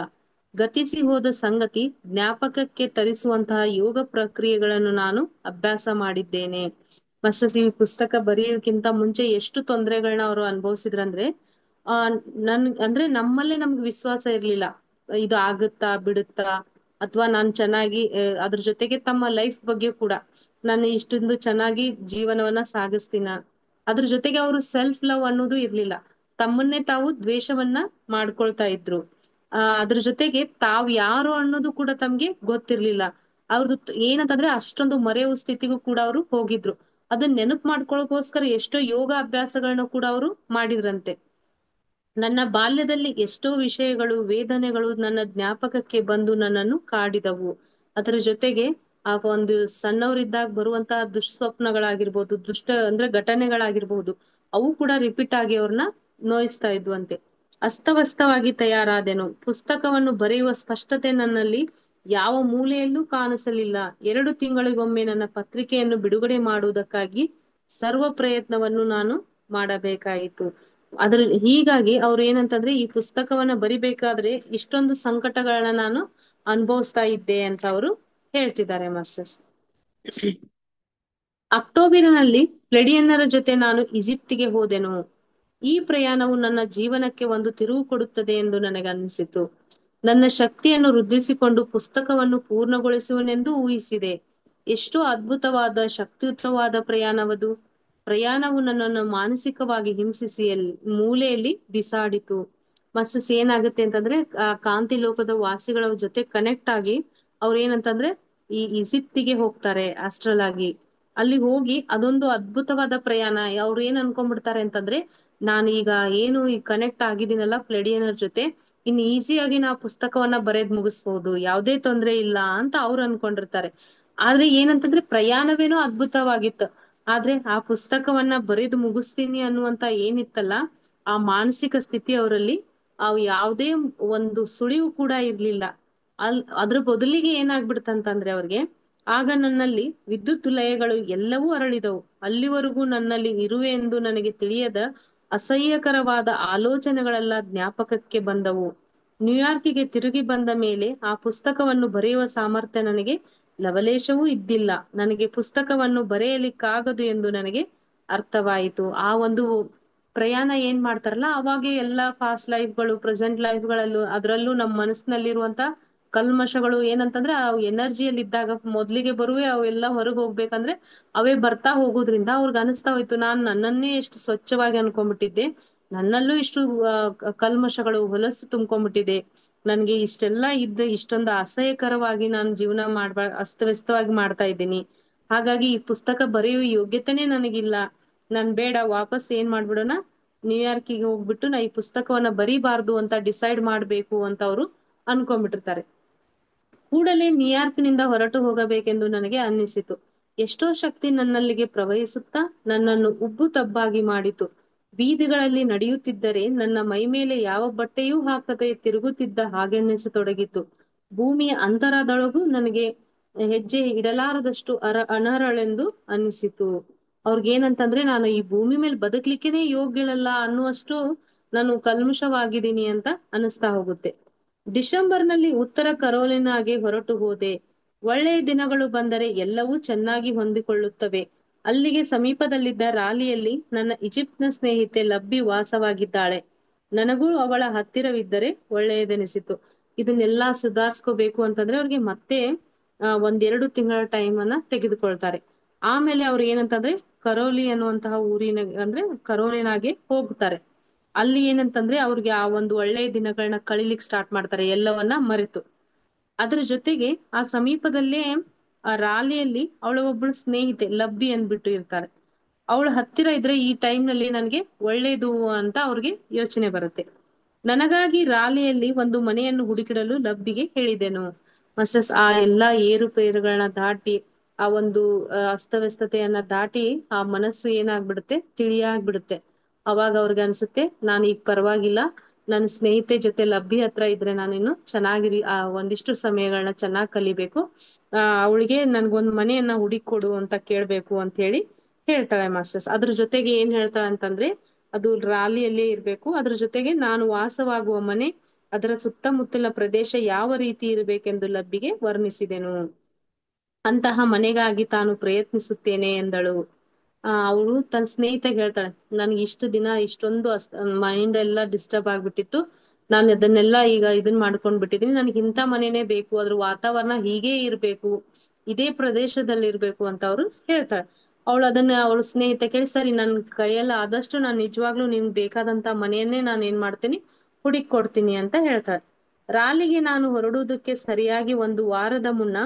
ಗತಿಸಿ ಹೋದ ಸಂಗತಿ ಜ್ಞಾಪಕಕ್ಕೆ ತರಿಸುವಂತಹ ಯೋಗ ಪ್ರಕ್ರಿಯೆಗಳನ್ನು ನಾನು ಅಭ್ಯಾಸ ಮಾಡಿದ್ದೇನೆ. ಮಾಸ್ಟರ್ಸ್, ಈ ಪುಸ್ತಕ ಬರೆಯೋಕ್ಕಿಂತ ಮುಂಚೆ ಎಷ್ಟು ತೊಂದರೆಗಳನ್ನ ಅವರು ಅನುಭವಿಸಿದ್ರಂದ್ರೆ, ಅಂದ್ರೆ ನಮ್ಮಲ್ಲೇ ನಮ್ಗೆ ವಿಶ್ವಾಸ ಇರ್ಲಿಲ್ಲ, ಇದು ಆಗುತ್ತಾ ಬಿಡುತ್ತಾ, ಅಥವಾ ನಾನ್ ಚೆನ್ನಾಗಿ ಅದ್ರ ಜೊತೆಗೆ ತಮ್ಮ ಲೈಫ್ ಬಗ್ಗೆ ಕೂಡ ನಾನು ಇಷ್ಟೊಂದು ಚೆನ್ನಾಗಿ ಜೀವನವನ್ನ ಸಾಗಿಸ್ತೀನ. ಅದ್ರ ಜೊತೆಗೆ ಅವರು ಸೆಲ್ಫ್ ಲವ್ ಅನ್ನೋದು ಇರ್ಲಿಲ್ಲ, ತಮ್ಮನ್ನೇ ತಾವು ದ್ವೇಷವನ್ನ ಮಾಡ್ಕೊಳ್ತಾ ಇದ್ರು. ಅದ್ರ ಜೊತೆಗೆ ತಾವ್ ಯಾರು ಅನ್ನೋದು ಕೂಡ ತಮ್ಗೆ ಗೊತ್ತಿರ್ಲಿಲ್ಲ. ಅವ್ರದ್ದು ಏನಂತಂದ್ರೆ ಅಷ್ಟೊಂದು ಮರೆಯುವ ಸ್ಥಿತಿಗೂ ಕೂಡ ಅವರು ಹೋಗಿದ್ರು. ಅದನ್ನ ನೆನಪು ಮಾಡ್ಕೊಳಕೋಸ್ಕರ ಎಷ್ಟೋ ಯೋಗ ಅಭ್ಯಾಸಗಳನ್ನ ಕೂಡ ಅವರು ಮಾಡಿದ್ರಂತೆ. ನನ್ನ ಬಾಲ್ಯದಲ್ಲಿ ಎಷ್ಟೋ ವಿಷಯಗಳು, ವೇದನೆಗಳು ನನ್ನ ಜ್ಞಾಪಕಕ್ಕೆ ಬಂದು ನನ್ನನ್ನು ಕಾಡಿದವು. ಅದರ ಜೊತೆಗೆ ಆ ಒಂದು ಸಣ್ಣವರಿದ್ದಾಗ ಬರುವಂತಹ ದುಷ್ಸ್ವಪ್ನಗಳಾಗಿರ್ಬೋದು, ಅಂದ್ರೆ ಘಟನೆಗಳಾಗಿರ್ಬಹುದು, ಅವು ಕೂಡ ರಿಪೀಟ್ ಆಗಿ ಅವ್ರನ್ನ ನೋಯಿಸ್ತಾ ಇದ್ವಂತೆ. ಅಸ್ತವ್ಯಸ್ತವಾಗಿ ತಯಾರಾದೆನು. ಪುಸ್ತಕವನ್ನು ಬರೆಯುವ ಸ್ಪಷ್ಟತೆ ನನ್ನಲ್ಲಿ ಯಾವ ಮೂಲೆಯಲ್ಲೂ ಕಾಣಿಸಲಿಲ್ಲ. 2 ತಿಂಗಳಿಗೊಮ್ಮೆ ನನ್ನ ಪತ್ರಿಕೆಯನ್ನು ಬಿಡುಗಡೆ ಮಾಡುವುದಕ್ಕಾಗಿ ಸರ್ವ ಪ್ರಯತ್ನವನ್ನು ನಾನು ಮಾಡಬೇಕಾಯಿತು. ಹೀಗಾಗಿ ಅವ್ರು ಏನಂತಂದ್ರೆ, ಈ ಪುಸ್ತಕವನ್ನ ಬರಿಬೇಕಾದ್ರೆ ಇಷ್ಟೊಂದು ಸಂಕಟಗಳನ್ನ ನಾನು ಅನುಭವಿಸ್ತಾ ಇದ್ದೆ ಅಂತ ಅವರು ಹೇಳ್ತಿದ್ದಾರೆ ಮಾಸ್ಟರ್ಸ್. ಅಕ್ಟೋಬರಿನಲ್ಲಿ ಫ್ಲೆಡಿಯನ್ನರ ಜೊತೆ ನಾನು ಈಜಿಪ್ಟಿಗೆ ಹೋದೆನು. ಈ ಪ್ರಯಾಣವು ನನ್ನ ಜೀವನಕ್ಕೆ ಒಂದು ತಿರುವು ಕೊಡುತ್ತದೆ ಎಂದು ನನಗೆ ಅನಿಸಿತು. ನನ್ನ ಶಕ್ತಿಯನ್ನು ವೃದ್ಧಿಸಿಕೊಂಡು ಪುಸ್ತಕವನ್ನು ಪೂರ್ಣಗೊಳಿಸುವನೆಂದು ಊಹಿಸಿದೆ. ಎಷ್ಟೋ ಅದ್ಭುತವಾದ, ಶಕ್ತಿಯುತವಾದ ಪ್ರಯಾಣವದು. ಪ್ರಯಾಣವು ನನ್ನನ್ನು ಮಾನಸಿಕವಾಗಿ ಹಿಂಸಿಸಿ ಮೂಲೆಯಲ್ಲಿ ಬಿಸಾಡಿತು. ಮಾಸ್ಟರ್ಸ್, ಏನಾಗುತ್ತೆ ಅಂತಂದ್ರೆ, ಕಾಂತಿ ಲೋಕದ ವಾಸಿಗಳ ಜೊತೆ ಕನೆಕ್ಟ್ ಆಗಿ ಅವ್ರ ಏನಂತಂದ್ರೆ ಈ ಈಜಿಪ್ಟಿಗೆ ಹೋಗ್ತಾರೆ ಆಸ್ಟ್ರಲ್ ಆಗಿ. ಅಲ್ಲಿ ಹೋಗಿ ಅದೊಂದು ಅದ್ಭುತವಾದ ಪ್ರಯಾಣ. ಅವ್ರು ಏನ್ ಅನ್ಕೊಂಡ್ಬಿಡ್ತಾರೆ ಅಂತಂದ್ರೆ, ನಾನು ಈಗ ಏನು ಈ ಕನೆಕ್ಟ್ ಆಗಿದ್ದೀನಲ್ಲ ಫ್ಲೆಡಿಯನರ್ ಜೊತೆ, ಇನ್ ಈಸಿಯಾಗಿ ನಾ ಪುಸ್ತಕವನ್ನ ಬರೆದ್ ಮುಗಿಸ್ಬಹುದು, ಯಾವ್ದೇ ತೊಂದ್ರೆ ಇಲ್ಲ ಅಂತ ಅವ್ರು ಅನ್ಕೊಂಡಿರ್ತಾರೆ. ಆದ್ರೆ ಏನಂತಂದ್ರೆ ಪ್ರಯಾಣವೇನೋ ಅದ್ಭುತವಾಗಿತ್ತು. ಆದ್ರೆ ಆ ಪುಸ್ತಕವನ್ನ ಬರೆದು ಮುಗಿಸ್ತೀನಿ ಅನ್ನುವಂತ ಏನಿತ್ತಲ್ಲ, ಆ ಮಾನಸಿಕ ಸ್ಥಿತಿ ಅವರಲ್ಲಿ ಅವ್ ಯಾವುದೇ ಒಂದು ಸುಳಿವು ಕೂಡ ಇರ್ಲಿಲ್ಲ. ಅದ್ರ ಬದಲಿಗೆ ಏನಾಗ್ಬಿಡ್ತಂತಂದ್ರೆ ಅವ್ರಿಗೆ, ಆಗ ನನ್ನಲ್ಲಿ ವಿದ್ಯುತ್ ಲಯಗಳು ಎಲ್ಲವೂ ಅರಳಿದವು. ಅಲ್ಲಿವರೆಗೂ ನನ್ನಲ್ಲಿ ಇರುವೆ ಎಂದು ನನಗೆ ತಿಳಿಯದ ಅಸಹ್ಯಕರವಾದ ಆಲೋಚನೆಗಳೆಲ್ಲ ಜ್ಞಾಪಕಕ್ಕೆ ಬಂದವು. ನ್ಯೂಯಾರ್ಕಿಗೆ ತಿರುಗಿ ಬಂದ ಮೇಲೆ ಆ ಪುಸ್ತಕವನ್ನು ಬರೆಯುವ ಸಾಮರ್ಥ್ಯ ನನಗೆ ಲವಲೇಶವೂ ಇದ್ದಿಲ್ಲ. ನನಗೆ ಪುಸ್ತಕವನ್ನು ಬರೆಯಲಿಕ್ಕಾಗದು ಎಂದು ನನಗೆ ಅರ್ಥವಾಯಿತು. ಆ ಒಂದು ಪ್ರಯಾಣ ಏನ್ ಮಾಡ್ತಾರಲ್ಲ, ಅವಾಗೆ ಎಲ್ಲಾ ಫಾಸ್ಟ್ ಲೈಫ್ಗಳು, ಪ್ರೆಸೆಂಟ್ ಲೈಫ್ಗಳಲ್ಲೂ ಅದ್ರಲ್ಲೂ ನಮ್ಮ ಮನಸ್ಸಿನಲ್ಲಿರುವಂತ ಕಲ್ಮಶಗಳು ಏನಂತಂದ್ರೆ, ಅವು ಎನರ್ಜಿಯಲ್ಲಿ ಇದ್ದಾಗ ಮೊದ್ಲಿಗೆ ಬರುವೆ ಅವೆಲ್ಲ ಹೊರಗೆ ಹೋಗ್ಬೇಕಂದ್ರೆ ಅವೇ ಬರ್ತಾ ಹೋಗೋದ್ರಿಂದ ಅವ್ರಿಗೆ ಅನಿಸ್ತಾ ಹೋಯ್ತು, ನಾನ್ ನನ್ನನ್ನೇ ಎಷ್ಟು ಸ್ವಚ್ಛವಾಗಿ ಅನ್ಕೊಂಡ್ಬಿಟ್ಟಿದ್ದೆ, ನನ್ನಲ್ಲೂ ಇಷ್ಟು ಕಲ್ಮಶಗಳು ಹೊಲಸು ತುಂಬ್ಕೊಂಡ್ಬಿಟ್ಟಿದೆ, ನನ್ಗೆ ಇಷ್ಟೆಲ್ಲಾ ಇಷ್ಟೊಂದು ಅಸಹ್ಯಕರವಾಗಿ ನಾನು ಜೀವನ ಅಸ್ತವ್ಯಸ್ತವಾಗಿ ಮಾಡ್ತಾ ಇದ್ದೀನಿ. ಹಾಗಾಗಿ ಈ ಪುಸ್ತಕ ಬರೆಯುವ ಯೋಗ್ಯತೆನೇ ನನಗಿಲ್ಲ. ನಾನ್ ಬೇಡ, ವಾಪಸ್ ಏನ್ ಮಾಡ್ಬಿಡೋಣ, ನ್ಯೂಯಾರ್ಕಿಗೆ ಹೋಗ್ಬಿಟ್ಟು ನಾ ಈ ಪುಸ್ತಕವನ್ನ ಬರೀಬಾರ್ದು ಅಂತ ಡಿಸೈಡ್ ಮಾಡ್ಬೇಕು ಅಂತ ಅವರು ಅನ್ಕೊಂಡ್ಬಿಟ್ಟಿರ್ತಾರೆ. ಕೂಡಲೇ ನ್ಯೂಯಾರ್ಕ್ನಿಂದ ಹೊರಟು ಹೋಗಬೇಕೆಂದು ನನಗೆ ಅನ್ನಿಸಿತು. ಎಷ್ಟೋ ಶಕ್ತಿ ನನ್ನಲ್ಲಿಗೆ ಪ್ರವಹಿಸುತ್ತಾ ನನ್ನನ್ನು ಉಬ್ಬು ತಬ್ಬಾಗಿ ಮಾಡಿತು. ಬೀದಿಗಳಲ್ಲಿ ನಡೆಯುತ್ತಿದ್ದರೆ ನನ್ನ ಮೈಮೇಲೆ ಯಾವ ಬಟ್ಟೆಯೂ ಹಾಕದೆ ತಿರುಗುತ್ತಿದ್ದ ಹಾಗೆನ್ನಿಸತೊಡಗಿತು. ಭೂಮಿಯ ಅಂತರದೊಳಗೂ ನನಗೆ ಹೆಜ್ಜೆ ಇಡಲಾರದಷ್ಟು ಅನರ್ಹಳೆಂದು ಅನ್ನಿಸಿತು. ಅವ್ರಿಗೇನಂತಂದ್ರೆ, ನಾನು ಈ ಭೂಮಿ ಮೇಲೆ ಬದುಕ್ಲಿಕ್ಕೇನೆ ಯೋಗ್ಯಳಲ್ಲ ಅನ್ನುವಷ್ಟು ನಾನು ಕಲ್ಮಶವಾಗಿದ್ದೀನಿ ಅಂತ ಅನಿಸ್ತಾ ಹೋಗುತ್ತೆ. ಡಿಸೆಂಬರ್ನಲ್ಲಿ ಉತ್ತರ ಕರೋಲಿನಾಗೆ ಹೊರಟು ಹೋದೆ. ಒಳ್ಳೆಯ ದಿನಗಳು ಬಂದರೆ ಎಲ್ಲವೂ ಚೆನ್ನಾಗಿ ಹೊಂದಿಕೊಳ್ಳುತ್ತವೆ. ಅಲ್ಲಿಗೆ ಸಮೀಪದಲ್ಲಿದ್ದ ರಾಲಿಯಲ್ಲಿ ನನ್ನ ಈಜಿಪ್ಟ್ನ ಸ್ನೇಹಿತೆ ಲಬ್ಬಿ ವಾಸವಾಗಿದ್ದಾಳೆ. ನನಗೂ ಅವಳ ಹತ್ತಿರವಿದ್ದರೆ ಒಳ್ಳೆಯದೆನಿಸಿತು. ಇದನ್ನೆಲ್ಲಾ ಸುಧಾರಿಸ್ಕೋಬೇಕು ಅಂತಂದ್ರೆ ಅವ್ರಿಗೆ ಮತ್ತೆ 1-2 ತಿಂಗಳ ಟೈಮ್ ಅನ್ನ ತೆಗೆದುಕೊಳ್ತಾರೆ. ಆಮೇಲೆ ಅವ್ರು ಏನಂತಂದ್ರೆ ಕರೋಲಿ ಅನ್ನುವಂತಹ ಊರಿನ ಅಂದ್ರೆ ಕರೋಲಿನಾಗೆ ಹೋಗ್ತಾರೆ. ಅಲ್ಲಿ ಏನಂತಂದ್ರೆ ಅವ್ರಿಗೆ ಆ ಒಂದು ಒಳ್ಳೆಯ ದಿನಗಳನ್ನ ಕಳಿಲಿಕ್ ಸ್ಟಾರ್ಟ್ ಮಾಡ್ತಾರೆ, ಎಲ್ಲವನ್ನ ಮರೆತು. ಅದ್ರ ಜೊತೆಗೆ ಆ ಸಮೀಪದಲ್ಲೇ ಆ ರಾಲಿಯಲ್ಲಿ ಅವಳ ಒಬ್ಬಳು ಸ್ನೇಹಿತೆ ಲಬ್ಬಿ ಅಂದ್ಬಿಟ್ಟು ಇರ್ತಾರೆ. ಅವಳ ಹತ್ತಿರ ಇದ್ರೆ ಈ ಟೈಮ್ ನಲ್ಲಿ ನನ್ಗೆ ಒಳ್ಳೇದು ಅಂತ ಅವ್ರಿಗೆ ಯೋಚನೆ ಬರುತ್ತೆ. ನನಗಾಗಿ ರಾಲಿಯಲ್ಲಿ ಒಂದು ಮನೆಯನ್ನು ಹುಡುಕಿಡಲು ಲಬ್ಬಿಗೆ ಹೇಳಿದೆನು. ಮಸ್ಟರ್ಸ್ ಆ ಎಲ್ಲಾ ಏರುಪೇರುಗಳನ್ನ ದಾಟಿ, ಆ ಒಂದು ಅಸ್ತವ್ಯಸ್ತತೆಯನ್ನ ದಾಟಿ ಆ ಮನಸ್ಸು ಏನಾಗ್ಬಿಡುತ್ತೆ, ತಿಳಿಯಾಗ್ಬಿಡುತ್ತೆ. ಅವಾಗ ಅವ್ರಿಗೆ ಅನ್ಸುತ್ತೆ, ನಾನು ಈಗ ಪರವಾಗಿಲ್ಲ, ನನ್ನ ಸ್ನೇಹಿತೆ ಜೊತೆ ಲಬ್ಬಿ ಹತ್ರ ಇದ್ರೆ ನಾನಿನ್ನು ಚೆನ್ನಾಗಿರಿ, ಆ ಒಂದಿಷ್ಟು ಸಮಯಗಳನ್ನ ಚೆನ್ನಾಗ್ ಕಲಿಬೇಕು, ಅವಳಿಗೆ ನನ್ಗೊಂದ್ ಮನೆಯನ್ನ ಹುಡುಕೊಡು ಅಂತ ಕೇಳ್ಬೇಕು ಅಂತ ಹೇಳಿ ಹೇಳ್ತಾಳೆ ಮಾಸ್ಟರ್ಸ್. ಅದ್ರ ಜೊತೆಗೆ ಏನ್ ಹೇಳ್ತಾಳೆ ಅಂತಂದ್ರೆ, ಅದು ರಾಲಿಯಲ್ಲೇ ಇರ್ಬೇಕು, ಅದ್ರ ಜೊತೆಗೆ ನಾನು ವಾಸವಾಗುವ ಮನೆ, ಅದರ ಸುತ್ತಮುತ್ತಲ ಪ್ರದೇಶ ಯಾವ ರೀತಿ ಇರಬೇಕೆಂದು ಲಬ್ಬಿಗೆ ವರ್ಣಿಸಿದೆನು. ಅಂತಹ ಮನೆಗಾಗಿ ತಾನು ಪ್ರಯತ್ನಿಸುತ್ತೇನೆ ಎಂದಳು. ಅವಳು ತನ್ನ ಸ್ನೇಹಿತಗೆ ಹೇಳ್ತಾಳೆ, ನನ್ಗೆ ಇಷ್ಟು ದಿನ ಇಷ್ಟೊಂದು ಮೈಂಡ್ ಎಲ್ಲ ಡಿಸ್ಟರ್ಬ್ ಆಗ್ಬಿಟ್ಟಿತ್ತು, ನಾನು ಅದನ್ನೆಲ್ಲ ಈಗ ಇದನ್ ಮಾಡ್ಕೊಂಡ್ ಬಿಟ್ಟಿದೀನಿ, ನನ್ಗೆ ಇಂಥ ಮನೆನೇ ಬೇಕು, ಅದ್ರ ವಾತಾವರಣ ಹೀಗೇ ಇರ್ಬೇಕು, ಇದೇ ಪ್ರದೇಶದಲ್ಲಿ ಇರ್ಬೇಕು ಅಂತ ಅವ್ರು ಹೇಳ್ತಾಳೆ. ಅವಳು ಅದನ್ನ ಅವಳ ಸ್ನೇಹಿತ ಕೇಳಿ, ಸರಿ ನನ್ ಕೈಯಲ್ಲ ಆದಷ್ಟು ನಾನು ನಿಜವಾಗ್ಲೂ ನಿನ್ಗೆ ಬೇಕಾದಂತ ಮನೆಯನ್ನೇ ನಾನು ಏನ್ ಮಾಡ್ತೀನಿ, ಹುಡುಕ್ ಕೊಡ್ತೀನಿ ಅಂತ ಹೇಳ್ತಾಳೆ. ರಾಲಿಗೆ ನಾನು ಹೊರಡುವುದಕ್ಕೆ ಸರಿಯಾಗಿ 1 ವಾರದ ಮುನ್ನ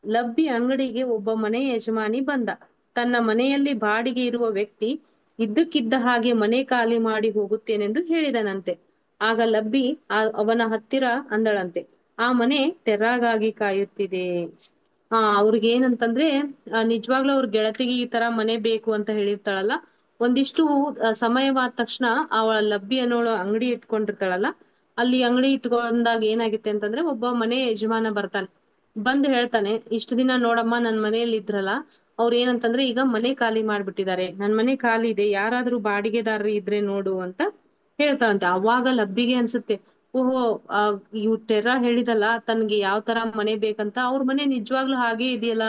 ಲಬ್ಬಿ ಅಂಗಡಿಗೆ ಒಬ್ಬ ಮನೆಯ ಯಜಮಾನಿ ಬಂದ. ತನ್ನ ಮನೆಯಲ್ಲಿ ಬಾಡಿಗೆ ಇರುವ ವ್ಯಕ್ತಿ ಇದ್ದಕ್ಕಿದ್ದ ಹಾಗೆ ಮನೆ ಖಾಲಿ ಮಾಡಿ ಹೋಗುತ್ತೇನೆಂದು ಹೇಳಿದನಂತೆ. ಆಗ ಲಬ್ಬಿ ಅವನ ಹತ್ತಿರ ಅಂದಳಂತೆ, ಆ ಮನೆ ಟೆರ್ರಾಗಾಗಿ ಕಾಯುತ್ತಿದೆ. ಅವ್ರಿಗೆ ಏನಂತಂದ್ರೆ, ನಿಜವಾಗ್ಲೂ ಅವ್ರ ಗೆಳತಿಗೆ ಈ ತರ ಮನೆ ಬೇಕು ಅಂತ ಹೇಳಿರ್ತಾಳಲ್ಲ, ಒಂದಿಷ್ಟು ಸಮಯವಾದ ತಕ್ಷಣ ಅವಳ ಲಬ್ಬಿ ಅನ್ನೋಳು ಅಂಗಡಿ ಇಟ್ಕೊಂಡಿರ್ತಾಳಲ್ಲ, ಅಲ್ಲಿ ಅಂಗಡಿ ಇಟ್ಕೊಂಡಾಗ ಏನಾಗುತ್ತೆ ಅಂತಂದ್ರೆ, ಒಬ್ಬ ಮನೆ ಯಜಮಾನ ಬರ್ತಾನೆ, ಬಂದ್ ಹೇಳ್ತಾನೆ, ಇಷ್ಟು ದಿನ ನೋಡಮ್ಮ ನನ್ ಮನೆಯಲ್ಲಿ ಇದ್ರಲ್ಲ, ಅವ್ರ ಏನಂತಂದ್ರೆ ಈಗ ಮನೆ ಖಾಲಿ ಮಾಡ್ಬಿಟ್ಟಿದ್ದಾರೆ, ನನ್ ಮನೆ ಖಾಲಿ ಇದೆ, ಯಾರಾದ್ರೂ ಬಾಡಿಗೆದಾರರು ಇದ್ರೆ ನೋಡು ಅಂತ ಹೇಳ್ತಾಳಂತೆ. ಅವಾಗ ಲಬ್ಬಿಗೆ ಅನ್ಸುತ್ತೆ, ಓಹೋ, ಇವ್ ಟೆರ್ರಾ ಹೇಳಿದಲ್ಲ ತನ್ಗೆ ಯಾವ ತರ ಮನೆ ಬೇಕಂತ, ಅವ್ರ ಮನೆ ನಿಜವಾಗ್ಲೂ ಹಾಗೆ ಇದೆಯಲ್ಲ,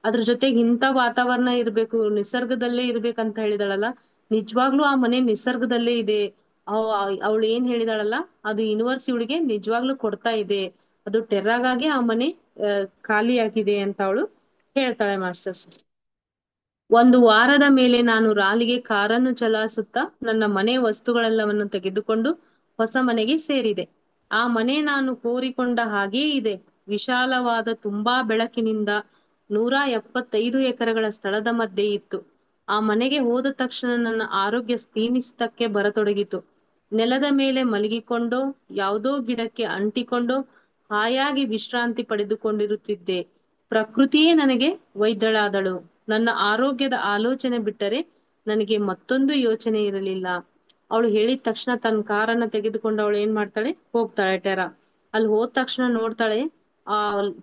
ಅದ್ರ ಜೊತೆಗೆ ಇಂಥ ವಾತಾವರಣ ಇರ್ಬೇಕು, ನಿಸರ್ಗದಲ್ಲೇ ಇರ್ಬೇಕಂತ ಹೇಳಿದಾಳಲ್ಲ, ನಿಜವಾಗ್ಲೂ ಆ ಮನೆ ನಿಸರ್ಗದಲ್ಲೇ ಇದೆ, ಅವಳು ಏನ್ ಹೇಳಿದಾಳಲ್ಲ ಅದು ಯೂನಿವರ್ಸ್ ಇವಳಿಗೆ ನಿಜವಾಗ್ಲೂ ಕೊಡ್ತಾ ಇದೆ, ಅದು ಟೆರ್ರಾಗಾಗಿ ಆ ಮನೆ ಖಾಲಿ ಆಗಿದೆ ಅಂತ ಅವಳು ಹೇಳ್ತಾಳೆ ಮಾಸ್ಟರ್ಸ್. 1 ವಾರದ ಮೇಲೆ ನಾನು ರಾಲಿಗೆ ಕಾರನ್ನು ಚಲಾಯಿಸುತ್ತಾ ನನ್ನ ಮನೆ ವಸ್ತುಗಳೆಲ್ಲವನ್ನು ತೆಗೆದುಕೊಂಡು ಹೊಸ ಮನೆಗೆ ಸೇರಿದೆ. ಆ ಮನೆ ನಾನು ಕೋರಿಕೊಂಡ ಹಾಗೇ ಇದೆ. ವಿಶಾಲವಾದ ತುಂಬಾ ಬೆಳಕಿನಿಂದ 175 ಎಕರೆಗಳ ಸ್ಥಳದ ಮಧ್ಯೆ ಇತ್ತು. ಆ ಮನೆಗೆ ಹೋದ ತಕ್ಷಣ ನನ್ನ ಆರೋಗ್ಯ ಸ್ಥೀಮಿಸಿತಕ್ಕೆ ಬರತೊಡಗಿತು. ನೆಲದ ಮೇಲೆ ಮಲಗಿಕೊಂಡೋ ಯಾವುದೋ ಗಿಡಕ್ಕೆ ಅಂಟಿಕೊಂಡೋ ಹಾಯಾಗಿ ವಿಶ್ರಾಂತಿ ಪಡೆದುಕೊಂಡಿರುತ್ತಿದ್ದೆ. ಪ್ರಕೃತಿಯೇ ನನಗೆ ವೈದ್ಯಳಾದಳು. ನನ್ನ ಆರೋಗ್ಯದ ಆಲೋಚನೆ ಬಿಟ್ಟರೆ ನನಗೆ ಮತ್ತೊಂದು ಯೋಚನೆ ಇರಲಿಲ್ಲ. ಅವಳು ಹೇಳಿದ ತಕ್ಷಣ ತನ್ನ ಕಾರನ್ನ ತೆಗೆದುಕೊಂಡು ಅವಳು ಏನ್ ಮಾಡ್ತಾಳೆ, ಹೋಗ್ತಾಳೆ ಟೆರಾ. ಅಲ್ಲಿ ಹೋದ ತಕ್ಷಣ ನೋಡ್ತಾಳೆ, ಆ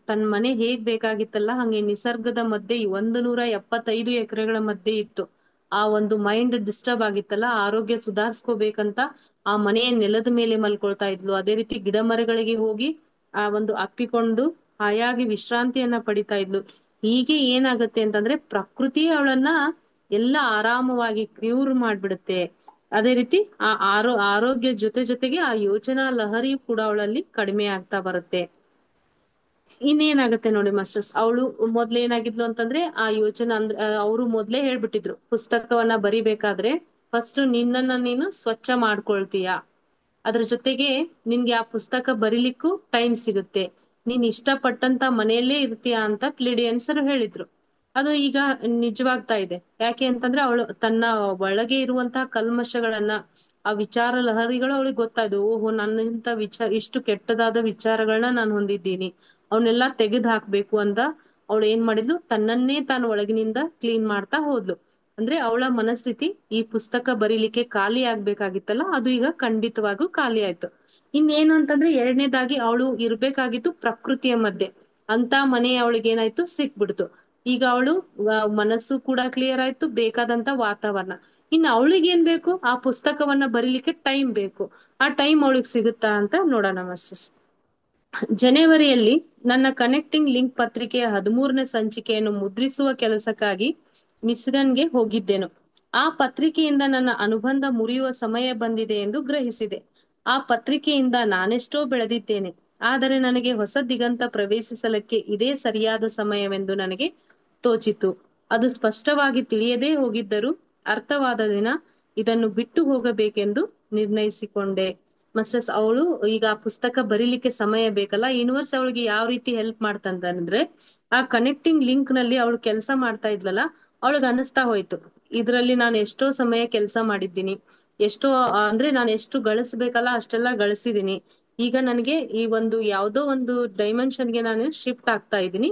ತನ್ನ ಮನೆ ಹೇಗ್ ಬೇಕಾಗಿತ್ತಲ್ಲ ಹಂಗೆ ನಿಸರ್ಗದ ಮಧ್ಯೆ 175 ಎಕರೆಗಳ ಮಧ್ಯೆ ಇತ್ತು. ಆ ಒಂದು ಮೈಂಡ್ ಡಿಸ್ಟರ್ಬ್ ಆಗಿತ್ತಲ್ಲ, ಆರೋಗ್ಯ ಸುಧಾರಿಸ್ಕೋಬೇಕಂತ ಆ ಮನೆಯ ನೆಲದ ಮೇಲೆ ಮಲ್ಕೊಳ್ತಾ ಇದ್ಲು. ಅದೇ ರೀತಿ ಗಿಡ ಮರಗಳಿಗೆ ಹೋಗಿ ಆ ಒಂದು ಅಪ್ಪಿಕೊಂಡು ಹಾಯಾಗಿ ವಿಶ್ರಾಂತಿಯನ್ನ ಪಡಿತಾ ಇದ್ಲು. ಹೀಗೆ ಏನಾಗತ್ತೆ ಅಂತಂದ್ರೆ ಪ್ರಕೃತಿ ಅವಳನ್ನ ಎಲ್ಲ ಆರಾಮವಾಗಿ ಕ್ಯೂರ್ ಮಾಡ್ಬಿಡುತ್ತೆ. ಅದೇ ರೀತಿ ಆ ಆರೋಗ್ಯ ಜೊತೆಗೆ ಆ ಯೋಚನಾ ಲಹರಿಯು ಕೂಡ ಅವಳಲ್ಲಿ ಕಡಿಮೆ ಆಗ್ತಾ ಬರುತ್ತೆ. ಇನ್ನೇನಾಗತ್ತೆ ನೋಡಿ ಮಾಸ್ಟರ್ಸ್, ಅವಳು ಮೊದ್ಲೇನಾಗಿದ್ಲು ಅಂತಂದ್ರೆ ಆ ಯೋಚನೆ ಅಂದ್ರೆ ಅವರು ಮೊದ್ಲೇ ಹೇಳ್ಬಿಟ್ಟಿದ್ರು, ಪುಸ್ತಕವನ್ನ ಬರಿಬೇಕಾದ್ರೆ ಫಸ್ಟ್ ನಿನ್ನನ್ನ ನೀನು ಸ್ವಚ್ಛ ಮಾಡ್ಕೊಳ್ತೀಯ, ಅದ್ರ ಜೊತೆಗೆ ನಿನ್ಗೆ ಆ ಪುಸ್ತಕ ಬರಿಲಿಕ್ಕೂ ಟೈಮ್ ಸಿಗುತ್ತೆ, ನೀನ್ ಇಷ್ಟಪಟ್ಟಂತ ಮನೆಯಲ್ಲೇ ಇರ್ತೀಯ ಅಂತ ಪ್ಲಿಡಿಯನ್ಸರು ಹೇಳಿದ್ರು. ಅದು ಈಗ ನಿಜವಾಗ್ತಾ ಇದೆ. ಯಾಕೆ ಅಂತಂದ್ರೆ ಅವಳು ತನ್ನ ಒಳಗೆ ಇರುವಂತಹ ಕಲ್ಮಶಗಳನ್ನ, ಆ ವಿಚಾರ ಲಹರಿಗಳು ಅವಳಿಗೆ ಗೊತ್ತಾಯ್ತು. ಓಹೋ, ನನ್ನಿಂತ ಇಷ್ಟು ಕೆಟ್ಟದಾದ ವಿಚಾರಗಳನ್ನ ನಾನು ಹೊಂದಿದ್ದೀನಿ, ಅವನ್ನೆಲ್ಲಾ ತೆಗೆದು ಹಾಕ್ಬೇಕು ಅಂತ ಅವಳು ಏನ್ ಮಾಡಿದ್ಲು, ತನ್ನನ್ನೇ ತಾನು ಒಳಗಿನಿಂದ ಕ್ಲೀನ್ ಮಾಡ್ತಾ ಹೋದ್ಲು. ಅಂದ್ರೆ ಅವಳ ಮನಸ್ಥಿತಿ ಈ ಪುಸ್ತಕ ಬರೀಲಿಕ್ಕೆ ಖಾಲಿ ಆಗ್ಬೇಕಾಗಿತ್ತಲ್ಲ, ಅದು ಈಗ ಖಂಡಿತವಾಗೂ ಖಾಲಿ ಆಯ್ತು. ಇನ್ನೇನು ಅಂತಂದ್ರೆ ಎರಡನೇದಾಗಿ ಅವಳು ಇರ್ಬೇಕಾಗಿತ್ತು ಪ್ರಕೃತಿಯ ಮಧ್ಯೆ. ಅಂತ ಮನೆ ಅವಳಿಗೆ ಏನಾಯ್ತು, ಸಿಕ್ಬಿಡ್ತು. ಈಗ ಅವಳು ಮನಸ್ಸು ಕೂಡ ಕ್ಲಿಯರ್ ಆಯ್ತು, ಬೇಕಾದಂತ ವಾತಾವರಣ. ಇನ್ನು ಅವಳಿಗೆ ಏನ್ ಬೇಕು, ಆ ಪುಸ್ತಕವನ್ನ ಬರೀಲಿಕ್ಕೆ ಟೈಮ್ ಬೇಕು. ಆ ಟೈಮ್ ಅವಳಿಗೆ ಸಿಗುತ್ತಾ ಅಂತ ನೋಡೋಣ ಮಾಸ್ಟರ್ಸ್. ಜನವರಿಯಲ್ಲಿ ನನ್ನ ಕನೆಕ್ಟಿಂಗ್ ಲಿಂಕ್ ಪತ್ರಿಕೆಯ 13ನೇ ಸಂಚಿಕೆಯನ್ನು ಮುದ್ರಿಸುವ ಕೆಲಸಕ್ಕಾಗಿ ಮಿಸ್ಗನ್ಗೆ ಹೋಗಿದ್ದೆನು. ಆ ಪತ್ರಿಕೆಯಿಂದ ನನ್ನ ಅನುಬಂಧ ಮುರಿಯುವ ಸಮಯ ಬಂದಿದೆ ಎಂದು ಗ್ರಹಿಸಿದೆ. ಆ ಪತ್ರಿಕೆಯಿಂದ ನಾನೆಷ್ಟೋ ಬೆಳೆದಿದ್ದೇನೆ, ಆದರೆ ನನಗೆ ಹೊಸ ದಿಗಂತ ಪ್ರವೇಶಿಸಲಿಕ್ಕೆ ಇದೇ ಸರಿಯಾದ ಸಮಯವೆಂದು ನನಗೆ ತೋಚಿತು. ಅದು ಸ್ಪಷ್ಟವಾಗಿ ತಿಳಿಯದೇ ಹೋಗಿದ್ದರೂ ಅರ್ಥವಾದ ದಿನ ಇದನ್ನು ಬಿಟ್ಟು ಹೋಗಬೇಕೆಂದು ನಿರ್ಣಯಿಸಿಕೊಂಡೆ. ಮಾಸ್ಟರ್ಸ್, ಅವಳು ಈಗ ಆ ಪುಸ್ತಕ ಬರೀಲಿಕ್ಕೆ ಸಮಯ ಬೇಕಲ್ಲ, ಯೂನಿವರ್ಸ್ ಅವಳಿಗೆ ಯಾವ ರೀತಿ ಹೆಲ್ಪ್ ಮಾಡ್ತಂದ್ರೆ, ಆ ಕನೆಕ್ಟಿಂಗ್ ಲಿಂಕ್ ನಲ್ಲಿ ಅವಳು ಕೆಲಸ ಮಾಡ್ತಾ ಇದ್ಲಲ್ಲ, ಅವಳಿಗೆ ಅನಿಸ್ತಾ ಹೋಯ್ತು, ಇದ್ರಲ್ಲಿ ನಾನು ಎಷ್ಟೋ ಸಮಯ ಕೆಲಸ ಮಾಡಿದ್ದೀನಿ, ಎಷ್ಟೋ ಅಂದ್ರೆ ನಾನು ಎಷ್ಟು ಗಳಿಸ್ಬೇಕಲ್ಲ ಅಷ್ಟೆಲ್ಲ ಗಳಿಸಿದೀನಿ. ಈಗ ನನಗೆ ಈ ಒಂದು ಯಾವ್ದೋ ಒಂದು ಡೈಮೆನ್ಷನ್ಗೆ ನಾನು ಶಿಫ್ಟ್ ಆಗ್ತಾ ಇದ್ದೀನಿ,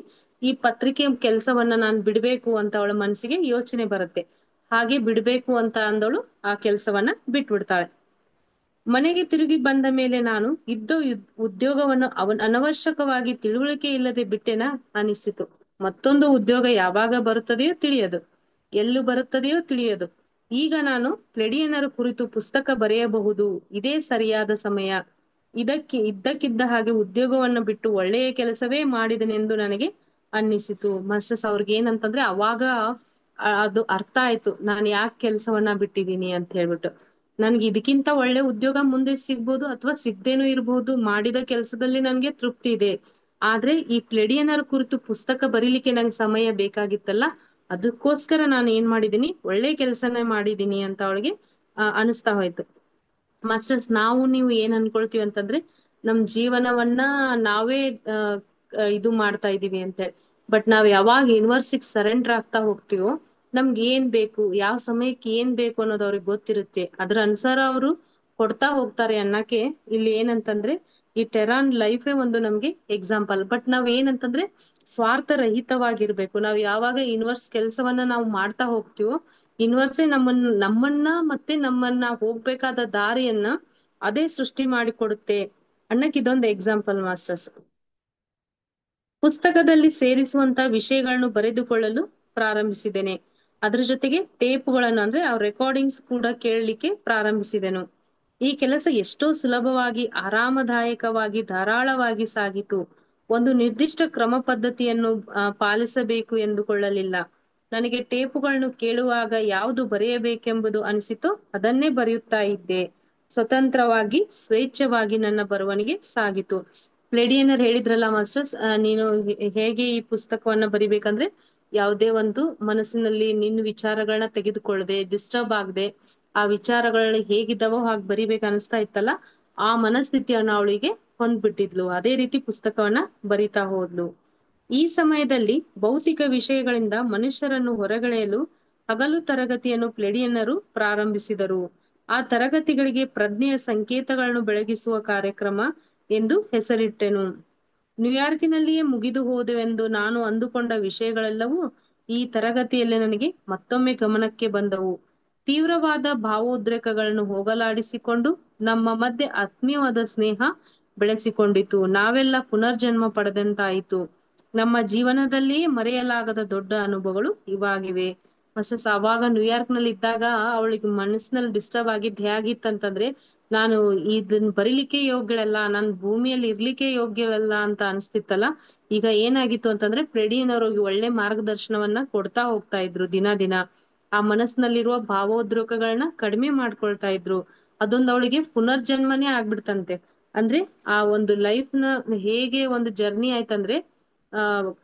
ಈ ಪತ್ರಿಕೆ ಕೆಲಸವನ್ನ ನಾನು ಬಿಡ್ಬೇಕು ಅಂತ ಅವಳ ಮನಸ್ಸಿಗೆ ಯೋಚನೆ ಬರುತ್ತೆ. ಹಾಗೆ ಬಿಡ್ಬೇಕು ಅಂತ ಅಂದವಳು ಆ ಕೆಲಸವನ್ನ ಬಿಟ್ಬಿಡ್ತಾಳೆ. ಮನೆಗೆ ತಿರುಗಿ ಬಂದ ಮೇಲೆ ನಾನು ಇದ್ದ ಉದ್ಯೋಗವನ್ನು ಅನವಶ್ಯಕವಾಗಿ ತಿಳುವಳಿಕೆ ಇಲ್ಲದೆ ಬಿಟ್ಟೆನಾ ಅನಿಸಿತು. ಮತ್ತೊಂದು ಉದ್ಯೋಗ ಯಾವಾಗ ಬರುತ್ತದೆಯೋ ತಿಳಿಯದು, ಎಲ್ಲೂ ಬರುತ್ತದೆಯೋ ತಿಳಿಯದು. ಈಗ ನಾನು ಪ್ಲೆಡಿಯನರ ಕುರಿತು ಪುಸ್ತಕ ಬರೆಯಬಹುದು, ಇದೇ ಸರಿಯಾದ ಸಮಯ. ಇದ್ದಕ್ಕಿದ್ದ ಹಾಗೆ ಉದ್ಯೋಗವನ್ನು ಬಿಟ್ಟು ಒಳ್ಳೆಯ ಕೆಲಸವೇ ಮಾಡಿದನೆಂದು ನನಗೆ ಅನ್ನಿಸಿತು. ಮಾಸ್ಟರ್ಸ್, ಅವ್ರಿಗೆ ಏನಂತಂದ್ರೆ ಅವಾಗ ಅದು ಅರ್ಥ ಆಯ್ತು, ನಾನು ಯಾಕೆ ಕೆಲಸವನ್ನ ಬಿಟ್ಟಿದೀನಿ ಅಂತ ಹೇಳ್ಬಿಟ್ಟು. ನನ್ಗೆ ಇದಕ್ಕಿಂತ ಒಳ್ಳೆ ಉದ್ಯೋಗ ಮುಂದೆ ಸಿಗ್ಬೋದು ಅಥವಾ ಸಿಗ್ದೇನೂ ಇರ್ಬೋದು, ಮಾಡಿದ ಕೆಲಸದಲ್ಲಿ ನನ್ಗೆ ತೃಪ್ತಿ ಇದೆ. ಆದ್ರೆ ಈ ಪ್ಲೆಡಿಯನರ ಕುರಿತು ಪುಸ್ತಕ ಬರೀಲಿಕ್ಕೆ ನಂಗೆ ಸಮಯ ಬೇಕಾಗಿತ್ತಲ್ಲ, ಅದಕ್ಕೋಸ್ಕರ ನಾನು ಏನ್ ಮಾಡಿದೀನಿ, ಒಳ್ಳೆ ಕೆಲಸನೇ ಮಾಡಿದೀನಿ ಅಂತ ಅವಳಿಗೆ ಅನಿಸ್ತಾ ಹೋಯ್ತು. ಮಾಸ್ಟರ್ಸ್, ನೀವು ಏನ್ ಅನ್ಕೊಳ್ತೀವಿ ಅಂತಂದ್ರೆ ನಮ್ ಜೀವನವನ್ನ ನಾವೇ ಇದು ಮಾಡ್ತಾ ಇದೀವಿ ಅಂತೇಳಿ. ಬಟ್ ನಾವ್ ಯಾವಾಗ ಯೂನಿವರ್ಸಿಗೆ ಸರೆಂಡರ್ ಆಗ್ತಾ ಹೋಗ್ತೀವೋ, ನಮ್ಗೆ ಏನ್ ಬೇಕು, ಯಾವ ಸಮಯಕ್ಕೆ ಏನ್ ಬೇಕು ಅನ್ನೋದು ಅವ್ರಿಗೆ ಗೊತ್ತಿರುತ್ತೆ. ಅದ್ರ ಅನುಸಾರ ಅವರು ಕೊಡ್ತಾ ಹೋಗ್ತಾರೆ ಅನ್ನಕ್ಕೆ ಇಲ್ಲಿ ಏನಂತಂದ್ರೆ ಈ ಟೆರಾನ್ ಲೈಫೇ ಒಂದು ನಮ್ಗೆ ಎಕ್ಸಾಂಪಲ್. ಬಟ್ ನಾವ್ ಏನಂತಂದ್ರೆ ಸ್ವಾರ್ಥ ರಹಿತವಾಗಿರ್ಬೇಕು. ನಾವ್ ಯಾವಾಗ ಯೂನಿವರ್ಸ್ ಕೆಲಸವನ್ನ ನಾವು ಮಾಡ್ತಾ ಹೋಗ್ತೀವೋ, ಯೂನಿವರ್ಸೇ ನಮ್ಮನ್ನ ಮತ್ತೆ ನಮ್ಮನ್ನ ಹೋಗ್ಬೇಕಾದ ದಾರಿಯನ್ನ ಅದೇ ಸೃಷ್ಟಿ ಮಾಡಿಕೊಡುತ್ತೆ ಅನ್ನಕ್ ಇದೊಂದು ಎಕ್ಸಾಂಪಲ್ ಮಾಸ್ಟರ್ಸ್. ಪುಸ್ತಕದಲ್ಲಿ ಸೇರಿಸುವಂತ ವಿಷಯಗಳನ್ನು ಬರೆದುಕೊಳ್ಳಲು ಪ್ರಾರಂಭಿಸಿದ್ದೇನೆ. ಅದ್ರ ಜೊತೆಗೆ ಟೇಪುಗಳನ್ನು ಅಂದ್ರೆ ಆ ರೆಕಾರ್ಡಿಂಗ್ಸ್ ಕೂಡ ಕೇಳಲಿಕ್ಕೆ ಪ್ರಾರಂಭಿಸಿದೆನು. ಈ ಕೆಲಸ ಎಷ್ಟೋ ಸುಲಭವಾಗಿ, ಆರಾಮದಾಯಕವಾಗಿ, ಧಾರಾಳವಾಗಿ ಸಾಗಿತು. ಒಂದು ನಿರ್ದಿಷ್ಟ ಕ್ರಮ ಪದ್ಧತಿಯನ್ನು ಪಾಲಿಸಬೇಕು ಎಂದುಕೊಳ್ಳಲಿಲ್ಲ. ನನಗೆ ಟೇಪುಗಳನ್ನು ಕೇಳುವಾಗ ಯಾವುದು ಬರೆಯಬೇಕೆಂಬುದು ಅನಿಸಿತೋ ಅದನ್ನೇ ಬರೆಯುತ್ತಾ ಇದ್ದೆ. ಸ್ವತಂತ್ರವಾಗಿ, ಸ್ವೇಚ್ಛವಾಗಿ ನನ್ನ ಬರವಣಿಗೆ ಸಾಗಿತು. ಪ್ಲೆಡಿಯನರ್ ಹೇಳಿದ್ರಲ್ಲ ಮಾಸ್ಟರ್ಸ್, ನೀನು ಹೇಗೆ ಈ ಪುಸ್ತಕವನ್ನ ಬರಿಬೇಕಂದ್ರೆ ಯಾವುದೇ ಒಂದು ಮನಸ್ಸಿನಲ್ಲಿ ನಿನ್ನ ವಿಚಾರಗಳನ್ನ ತೆಗೆದುಕೊಳ್ಳದೆ, ಡಿಸ್ಟರ್ಬ್ ಆಗದೆ, ಆ ವಿಚಾರಗಳನ್ನ ಹೇಗಿದ್ದಾವೋ ಹಾಗೆ ಬರಿಬೇಕು ಅನಿಸ್ತಾ ಇತ್ತಲ್ಲ, ಆ ಮನಸ್ಥಿತಿಯನ್ನ ಅವಳಿಗೆ ಹೊಂದ್ಬಿಟ್ಟಿದ್ಲು. ಅದೇ ರೀತಿ ಪುಸ್ತಕವನ್ನ ಬರಿತಾ ಹೋದ್ಲು. ಈ ಸಮಯದಲ್ಲಿ ಭೌತಿಕ ವಿಷಯಗಳಿಂದ ಮನುಷ್ಯರನ್ನು ಹೊರಗೆಳೆಯಲು ಹಗಲು ತರಗತಿಯನ್ನು ಪ್ಲೆಡಿಯನ್ನರು ಪ್ರಾರಂಭಿಸಿದರು. ಆ ತರಗತಿಗಳಿಗೆ ಪ್ರಜ್ಞೆಯ ಸಂಕೇತಗಳನ್ನು ಬೆಳಗಿಸುವ ಕಾರ್ಯಕ್ರಮ ಎಂದು ಹೆಸರಿಟ್ಟೆನು. ನ್ಯೂಯಾರ್ಕಿನಲ್ಲಿಯೇ ಮುಗಿದು ಹೋದವೆಂದು ನಾನು ಅಂದುಕೊಂಡ ವಿಷಯಗಳೆಲ್ಲವೂ ಈ ತರಗತಿಯಲ್ಲಿ ನನಗೆ ಮತ್ತೊಮ್ಮೆ ಗಮನಕ್ಕೆ ಬಂದವು. ತೀವ್ರವಾದ ಭಾವೋದ್ರೇಕಗಳನ್ನು ಹೋಗಲಾಡಿಸಿಕೊಂಡು ನಮ್ಮ ಮಧ್ಯೆ ಆತ್ಮೀಯವಾದ ಸ್ನೇಹ ಬೆಳೆಸಿಕೊಂಡಿತು. ನಾವೆಲ್ಲ ಪುನರ್ಜನ್ಮ ಪಡೆದಂತಾಯಿತು. ನಮ್ಮ ಜೀವನದಲ್ಲಿಯೇ ಮರೆಯಲಾಗದ ದೊಡ್ಡ ಅನುಭವಗಳು ಇವಾಗಿವೆ. ಮಸಸ್ ಅವಾಗ ನ್ಯೂಯಾರ್ಕ್ ನಲ್ಲಿ ಇದ್ದಾಗ ಅವಳಿಗೆ ಮನಸ್ಸಿನಲ್ಲಿ ಡಿಸ್ಟರ್ಬ್ ಆಗಿದ್ದು ಹೇಗಿತ್ತಂತಂದ್ರೆ, ನಾನು ಇದನ್ನ ಬರೀಲಿಕ್ಕೆ ಯೋಗ್ಯಳಲ್ಲ, ನಾನು ಭೂಮಿಯಲ್ಲಿ ಇರ್ಲಿಕ್ಕೆ ಯೋಗ್ಯವಲ್ಲ ಅಂತ ಅನ್ಸ್ತಿತ್ತಲ್ಲ. ಈಗ ಏನಾಗಿತ್ತು ಅಂತಂದ್ರೆ ಫ್ರೆಡಿಯನ್ ಅವ್ರಿಗೆ ಒಳ್ಳೆ ಮಾರ್ಗದರ್ಶನವನ್ನ ಕೊಡ್ತಾ ಹೋಗ್ತಾ ಇದ್ರು ದಿನ ದಿನ. ಆ ಮನಸ್ಸಿನಲ್ಲಿರುವ ಭಾವೋದ್ರೇಕಗಳನ್ನ ಕಡಿಮೆ ಮಾಡ್ಕೊಳ್ತಾ ಇದ್ರು. ಅದೊಂದು ಅವಳಿಗೆ ಪುನರ್ಜನ್ಮನೇ ಆಗ್ಬಿಡ್ತಂತೆ. ಅಂದ್ರೆ ಆ ಒಂದು ಲೈಫ್ ನ ಹೇಗೆ ಒಂದು ಜರ್ನಿ ಆಯ್ತಂದ್ರೆ,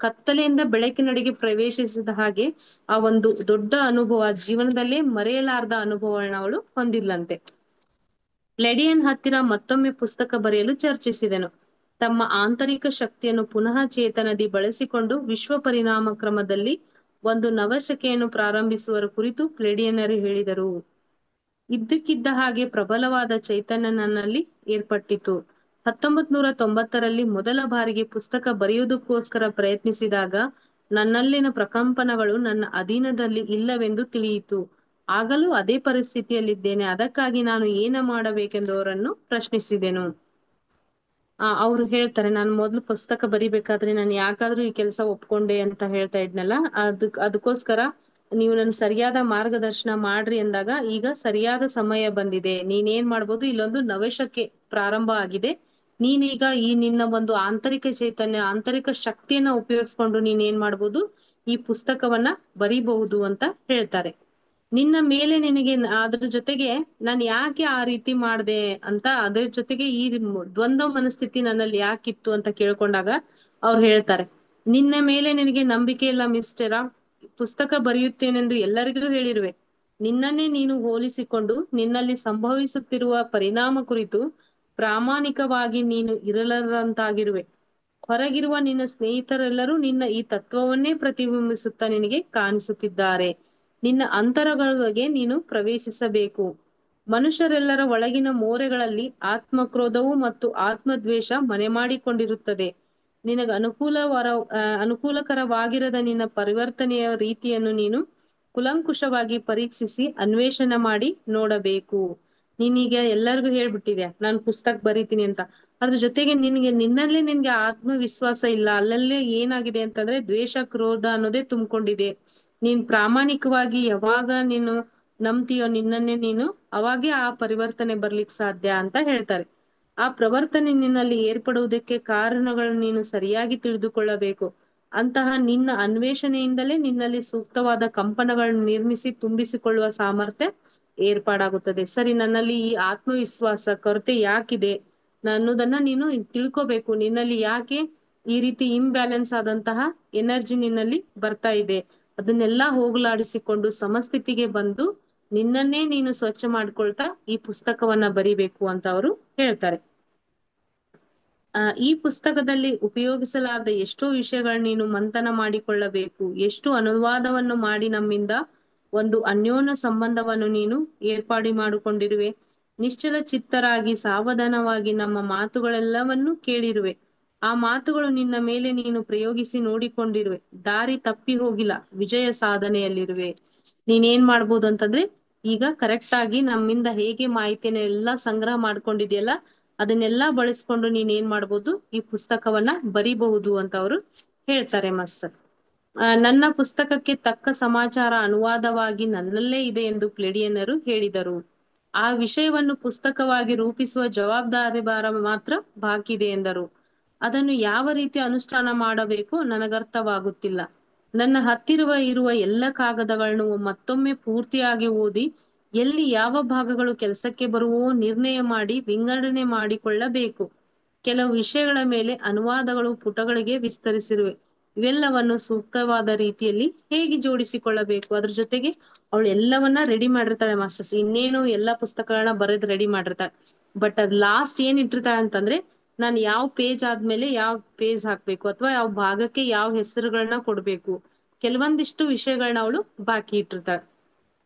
ಕತ್ತಲೆಯಿಂದ ಬೆಳಕಿನಡೆಗೆ ಪ್ರವೇಶಿಸಿದ ಹಾಗೆ ಆ ಒಂದು ದೊಡ್ಡ ಅನುಭವ, ಜೀವನದಲ್ಲೇ ಮರೆಯಲಾರ್ದ ಅನುಭವಗಳನ್ನ ಅವಳು ಹೊಂದಿದ್ಲಂತೆ. ಫ್ಲೆಡಿಯನ್ ಹತ್ತಿರ ಮತ್ತೊಮ್ಮೆ ಪುಸ್ತಕ ಬರೆಯಲು ಚರ್ಚಿಸಿದೆನು. ತಮ್ಮ ಆಂತರಿಕ ಶಕ್ತಿಯನ್ನು ಪುನಃ ಚೇತನದಿ ಬಳಸಿಕೊಂಡು ವಿಶ್ವ ಪರಿಣಾಮ ಕ್ರಮದಲ್ಲಿ ಒಂದು ನವಶಕೆಯನ್ನು ಪ್ರಾರಂಭಿಸುವ ಕುರಿತು ಫ್ಲೆಡಿಯನ್ನರು ಹೇಳಿದರು. ಇದ್ದಕ್ಕಿದ್ದ ಹಾಗೆ ಪ್ರಬಲವಾದ ಚೈತನ್ಯ ನನ್ನಲ್ಲಿ ಏರ್ಪಟ್ಟಿತು. 1990ರಲ್ಲಿ ಮೊದಲ ಬಾರಿಗೆ ಪುಸ್ತಕ ಬರೆಯುವುದಕ್ಕೋಸ್ಕರ ಪ್ರಯತ್ನಿಸಿದಾಗ ನನ್ನಲ್ಲಿನ ಪ್ರಕಂಪನಗಳು ನನ್ನ ಅಧೀನದಲ್ಲಿ ಇಲ್ಲವೆಂದು ತಿಳಿಯಿತು. ಆಗಲೂ ಅದೇ ಪರಿಸ್ಥಿತಿಯಲ್ಲಿದ್ದೇನೆ. ಅದಕ್ಕಾಗಿ ನಾನು ಏನ ಮಾಡಬೇಕೆಂದು ಅವರನ್ನು ಪ್ರಶ್ನಿಸಿದೆನು. ಅವ್ರು ಹೇಳ್ತಾರೆ, ನಾನು ಮೊದ್ಲು ಪುಸ್ತಕ ಬರಿಬೇಕಾದ್ರೆ ನಾನು ಯಾಕಾದ್ರೂ ಈ ಕೆಲಸ ಒಪ್ಕೊಂಡೆ ಅಂತ ಹೇಳ್ತಾ ಇದ್ನಲ್ಲ, ಅದಕ್ಕೋಸ್ಕರ ನೀವು ನನ್ ಸರಿಯಾದ ಮಾರ್ಗದರ್ಶನ ಮಾಡ್ರಿ ಅಂದಾಗ ಈಗ ಸರಿಯಾದ ಸಮಯ ಬಂದಿದೆ. ನೀನೇನ್ ಮಾಡ್ಬೋದು, ಇಲ್ಲೊಂದು ನವಶಕೆ ಪ್ರಾರಂಭ ಆಗಿದೆ. ನೀನೀಗ ಈ ನಿನ್ನ ಒಂದು ಆಂತರಿಕ ಚೈತನ್ಯ, ಆಂತರಿಕ ಶಕ್ತಿಯನ್ನ ಉಪಯೋಗಿಸ್ಕೊಂಡು ನೀನ್ ಏನ್ ಮಾಡ್ಬೋದು, ಈ ಪುಸ್ತಕವನ್ನ ಬರಿಬಹುದು ಅಂತ ಹೇಳ್ತಾರೆ. ನಿನ್ನ ಮೇಲೆ ನಿನಗೆ ಅದ್ರ ಜೊತೆಗೆ ನಾನು ಯಾಕೆ ಆ ರೀತಿ ಮಾಡ್ದೆ ಅಂತ, ಅದ್ರ ಜೊತೆಗೆ ಈ ದ್ವಂದ್ವ ಮನಸ್ಥಿತಿ ನನ್ನಲ್ಲಿ ಯಾಕಿತ್ತು ಅಂತ ಕೇಳ್ಕೊಂಡಾಗ ಅವ್ರು ಹೇಳ್ತಾರೆ, ನಿನ್ನ ಮೇಲೆ ನಿನಗೆ ನಂಬಿಕೆ ಇಲ್ಲ ಮಿಸ್ಟರ. ಪುಸ್ತಕ ಬರೆಯುತ್ತೇನೆಂದು ಎಲ್ಲರಿಗೂ ಹೇಳಿರುವೆ. ನಿನ್ನನ್ನೇ ನೀನು ಹೋಲಿಸಿಕೊಂಡು ನಿನ್ನಲ್ಲಿ ಸಂಭವಿಸುತ್ತಿರುವ ಪರಿಣಾಮ ಕುರಿತು ಪ್ರಾಮಾಣಿಕವಾಗಿ ನೀನು ಇರಲಾರಂತಾಗಿರುವೆ. ಹೊರಗಿರುವ ನಿನ್ನ ಸ್ನೇಹಿತರೆಲ್ಲರೂ ನಿನ್ನ ಈ ತತ್ವವನ್ನೇ ಪ್ರತಿಬಿಂಬಿಸುತ್ತಾ ನಿನಗೆ ಕಾಣಿಸುತ್ತಿದ್ದಾರೆ. ನಿನ್ನ ಅಂತರಗಳಿಗೆ ನೀನು ಪ್ರವೇಶಿಸಬೇಕು. ಮನುಷ್ಯರೆಲ್ಲರ ಒಳಗಿನ ಮೋರೆಗಳಲ್ಲಿ ಆತ್ಮಕ್ರೋಧವು ಮತ್ತು ಆತ್ಮದ್ವೇಷ ಮನೆ ಮಾಡಿಕೊಂಡಿರುತ್ತದೆ. ನಿನಗೆ ಅನುಕೂಲಕರವಾಗಿರದ ನಿನ್ನ ಪರಿವರ್ತನೆಯ ರೀತಿಯನ್ನು ನೀನು ಕುಲಂಕುಷವಾಗಿ ಪರೀಕ್ಷಿಸಿ ಅನ್ವೇಷಣೆ ಮಾಡಿ ನೋಡಬೇಕು. ನೀನೀಗ ಎಲ್ಲರಿಗೂ ಹೇಳ್ಬಿಟ್ಟಿದ್ಯಾ ನಾನು ಪುಸ್ತಕ ಬರೀತೀನಿ ಅಂತ. ಅದ್ರ ಜೊತೆಗೆ ನಿನ್ನಲ್ಲೇ ನಿನ್ಗೆ ಆತ್ಮವಿಶ್ವಾಸ ಇಲ್ಲ. ಅಲ್ಲಲ್ಲೇ ಏನಾಗಿದೆ ಅಂತಂದ್ರೆ ದ್ವೇಷ, ಕ್ರೋಧ ಅನ್ನೋದೇ ತುಂಬಿಕೊಂಡಿದೆ. ನೀನ್ ಪ್ರಾಮಾಣಿಕವಾಗಿ ಯಾವಾಗ ನೀನು ನಂಬ್ತೀಯೋ ನಿನ್ನನ್ನೇ ನೀನು, ಅವಾಗೆ ಆ ಪರಿವರ್ತನೆ ಬರ್ಲಿಕ್ ಸಾಧ್ಯ ಅಂತ ಹೇಳ್ತಾರೆ. ಆ ಪ್ರವರ್ತನೆ ನಿನ್ನಲ್ಲಿ ಏರ್ಪಡುವುದಕ್ಕೆ ಕಾರಣಗಳನ್ನು ನೀನು ಸರಿಯಾಗಿ ತಿಳಿದುಕೊಳ್ಳಬೇಕು. ಅಂತಹ ನಿನ್ನ ಅನ್ವೇಷಣೆಯಿಂದಲೇ ನಿನ್ನಲ್ಲಿ ಸೂಕ್ತವಾದ ಕಂಪನಗಳನ್ನು ನಿರ್ಮಿಸಿ ತುಂಬಿಸಿಕೊಳ್ಳುವ ಸಾಮರ್ಥ್ಯ ಏರ್ಪಾಡಾಗುತ್ತದೆ. ಸರಿ, ನನ್ನಲ್ಲಿ ಈ ಆತ್ಮವಿಶ್ವಾಸ ಕೊರತೆ ಯಾಕಿದೆ ಅನ್ನೋದನ್ನ ನೀನು ತಿಳ್ಕೋಬೇಕು. ನಿನ್ನಲ್ಲಿ ಯಾಕೆ ಈ ರೀತಿ ಇಂಬ್ಯಾಲೆನ್ಸ್ ಆದಂತಹ ಎನರ್ಜಿ ನಿನ್ನಲ್ಲಿ ಬರ್ತಾ ಇದೆ, ಅದನ್ನೆಲ್ಲಾ ಹೋಗಲಾಡಿಸಿಕೊಂಡು ಸಮಸ್ಥಿತಿಗೆ ಬಂದು ನಿನ್ನನ್ನೇ ನೀನು ಸ್ವಚ್ಛ ಮಾಡ್ಕೊಳ್ತಾ ಈ ಪುಸ್ತಕವನ್ನ ಬರಿಬೇಕು ಅಂತ ಅವರು ಹೇಳ್ತಾರೆ. ಈ ಪುಸ್ತಕದಲ್ಲಿ ಉಪಯೋಗಿಸಲಾದ ಎಷ್ಟೋ ವಿಷಯಗಳನ್ನ ನೀನು ಮಂಥನ ಮಾಡಿಕೊಳ್ಳಬೇಕು. ಎಷ್ಟು ಅನುವಾದವನ್ನು ಮಾಡಿ ನಮ್ಮಿಂದ ಒಂದು ಅನ್ಯೋನ್ಯ ಸಂಬಂಧವನ್ನು ನೀನು ಏರ್ಪಾಡು ಮಾಡಿಕೊಂಡಿರುವೆ. ನಿಶ್ಚಲ ಚಿತ್ತರಾಗಿ ಸಾವಧಾನವಾಗಿ ನಮ್ಮ ಮಾತುಗಳೆಲ್ಲವನ್ನು ಕೇಳಿರುವೆ. ಆ ಮಾತುಗಳು ನಿನ್ನ ಮೇಲೆ ನೀನು ಪ್ರಯೋಗಿಸಿ ನೋಡಿಕೊಂಡಿರುವೆ. ದಾರಿ ತಪ್ಪಿ ಹೋಗಿಲ್ಲ, ವಿಜಯ ಸಾಧನೆಯಲ್ಲಿರುವೆ. ನೀನೇನ್ ಮಾಡ್ಬೋದು ಅಂತಂದ್ರೆ, ಈಗ ಕರೆಕ್ಟ್ ಆಗಿ ನಮ್ಮಿಂದ ಹೇಗೆ ಮಾಹಿತಿಯನ್ನ ಎಲ್ಲಾ ಸಂಗ್ರಹ ಮಾಡ್ಕೊಂಡಿದ್ಯಲ್ಲ, ಅದನ್ನೆಲ್ಲಾ ಬಳಸ್ಕೊಂಡು ನೀನ್ ಏನ್ ಮಾಡ್ಬೋದು, ಈ ಪುಸ್ತಕವನ್ನ ಬರಿಬಹುದು ಅಂತ ಅವರು ಹೇಳ್ತಾರೆ. ನನ್ನ ಪುಸ್ತಕಕ್ಕೆ ತಕ್ಕ ಸಮಾಚಾರ ಅನುವಾದವಾಗಿ ನನ್ನಲ್ಲೇ ಇದೆ ಎಂದು ಫ್ಲೆಡಿಯನ್ನರು ಹೇಳಿದರು. ಆ ವಿಷಯವನ್ನು ಪುಸ್ತಕವಾಗಿ ರೂಪಿಸುವ ಜವಾಬ್ದಾರಿ ಭಾರ ಮಾತ್ರ ಬಾಕಿ ಇದೆ ಎಂದರು. ಅದನ್ನು ಯಾವ ರೀತಿ ಅನುಷ್ಠಾನ ಮಾಡಬೇಕು ನನಗರ್ಥವಾಗುತ್ತಿಲ್ಲ. ನನ್ನ ಹತ್ತಿರ ಇರುವ ಎಲ್ಲ ಕಾಗದಗಳನ್ನು ಮತ್ತೊಮ್ಮೆ ಪೂರ್ತಿಯಾಗಿ ಓದಿ ಎಲ್ಲಿ ಯಾವ ಭಾಗಗಳು ಕೆಲಸಕ್ಕೆ ಬರುವೋ ನಿರ್ಣಯ ಮಾಡಿ ವಿಂಗಡಣೆ ಮಾಡಿಕೊಳ್ಳಬೇಕು. ಕೆಲವು ವಿಷಯಗಳ ಮೇಲೆ ಅನುವಾದಗಳು ಪುಟಗಳಿಗೆ ವಿಸ್ತರಿಸಿರುವೆ. ಇವೆಲ್ಲವನ್ನು ಸೂಕ್ತವಾದ ರೀತಿಯಲ್ಲಿ ಹೇಗೆ ಜೋಡಿಸಿಕೊಳ್ಳಬೇಕು, ಅದ್ರ ಜೊತೆಗೆ ಅವಳು ಎಲ್ಲವನ್ನ ರೆಡಿ ಮಾಡಿರ್ತಾಳೆ ಮಾಸ್ಟರ್ಸ್. ಇನ್ನೇನು ಎಲ್ಲಾ ಪುಸ್ತಕಗಳನ್ನ ಬರೆದು ರೆಡಿ ಮಾಡಿರ್ತಾಳೆ. ಬಟ್ ಅದ್ ಲಾಸ್ಟ್ ಏನ್ ಇಟ್ಟಿರ್ತಾಳೆ ಅಂತಂದ್ರೆ, ನಾನು ಯಾವ ಪೇಜ್ ಆದ್ಮೇಲೆ ಯಾವ ಪೇಜ್ ಹಾಕ್ಬೇಕು ಅಥವಾ ಯಾವ ಭಾಗಕ್ಕೆ ಯಾವ ಹೆಸರುಗಳನ್ನ ಕೊಡ್ಬೇಕು, ಕೆಲವೊಂದಿಷ್ಟು ವಿಷಯಗಳನ್ನ ಅವಳು ಬಾಕಿ ಇಟ್ಟಿರ್ತಾಳೆ.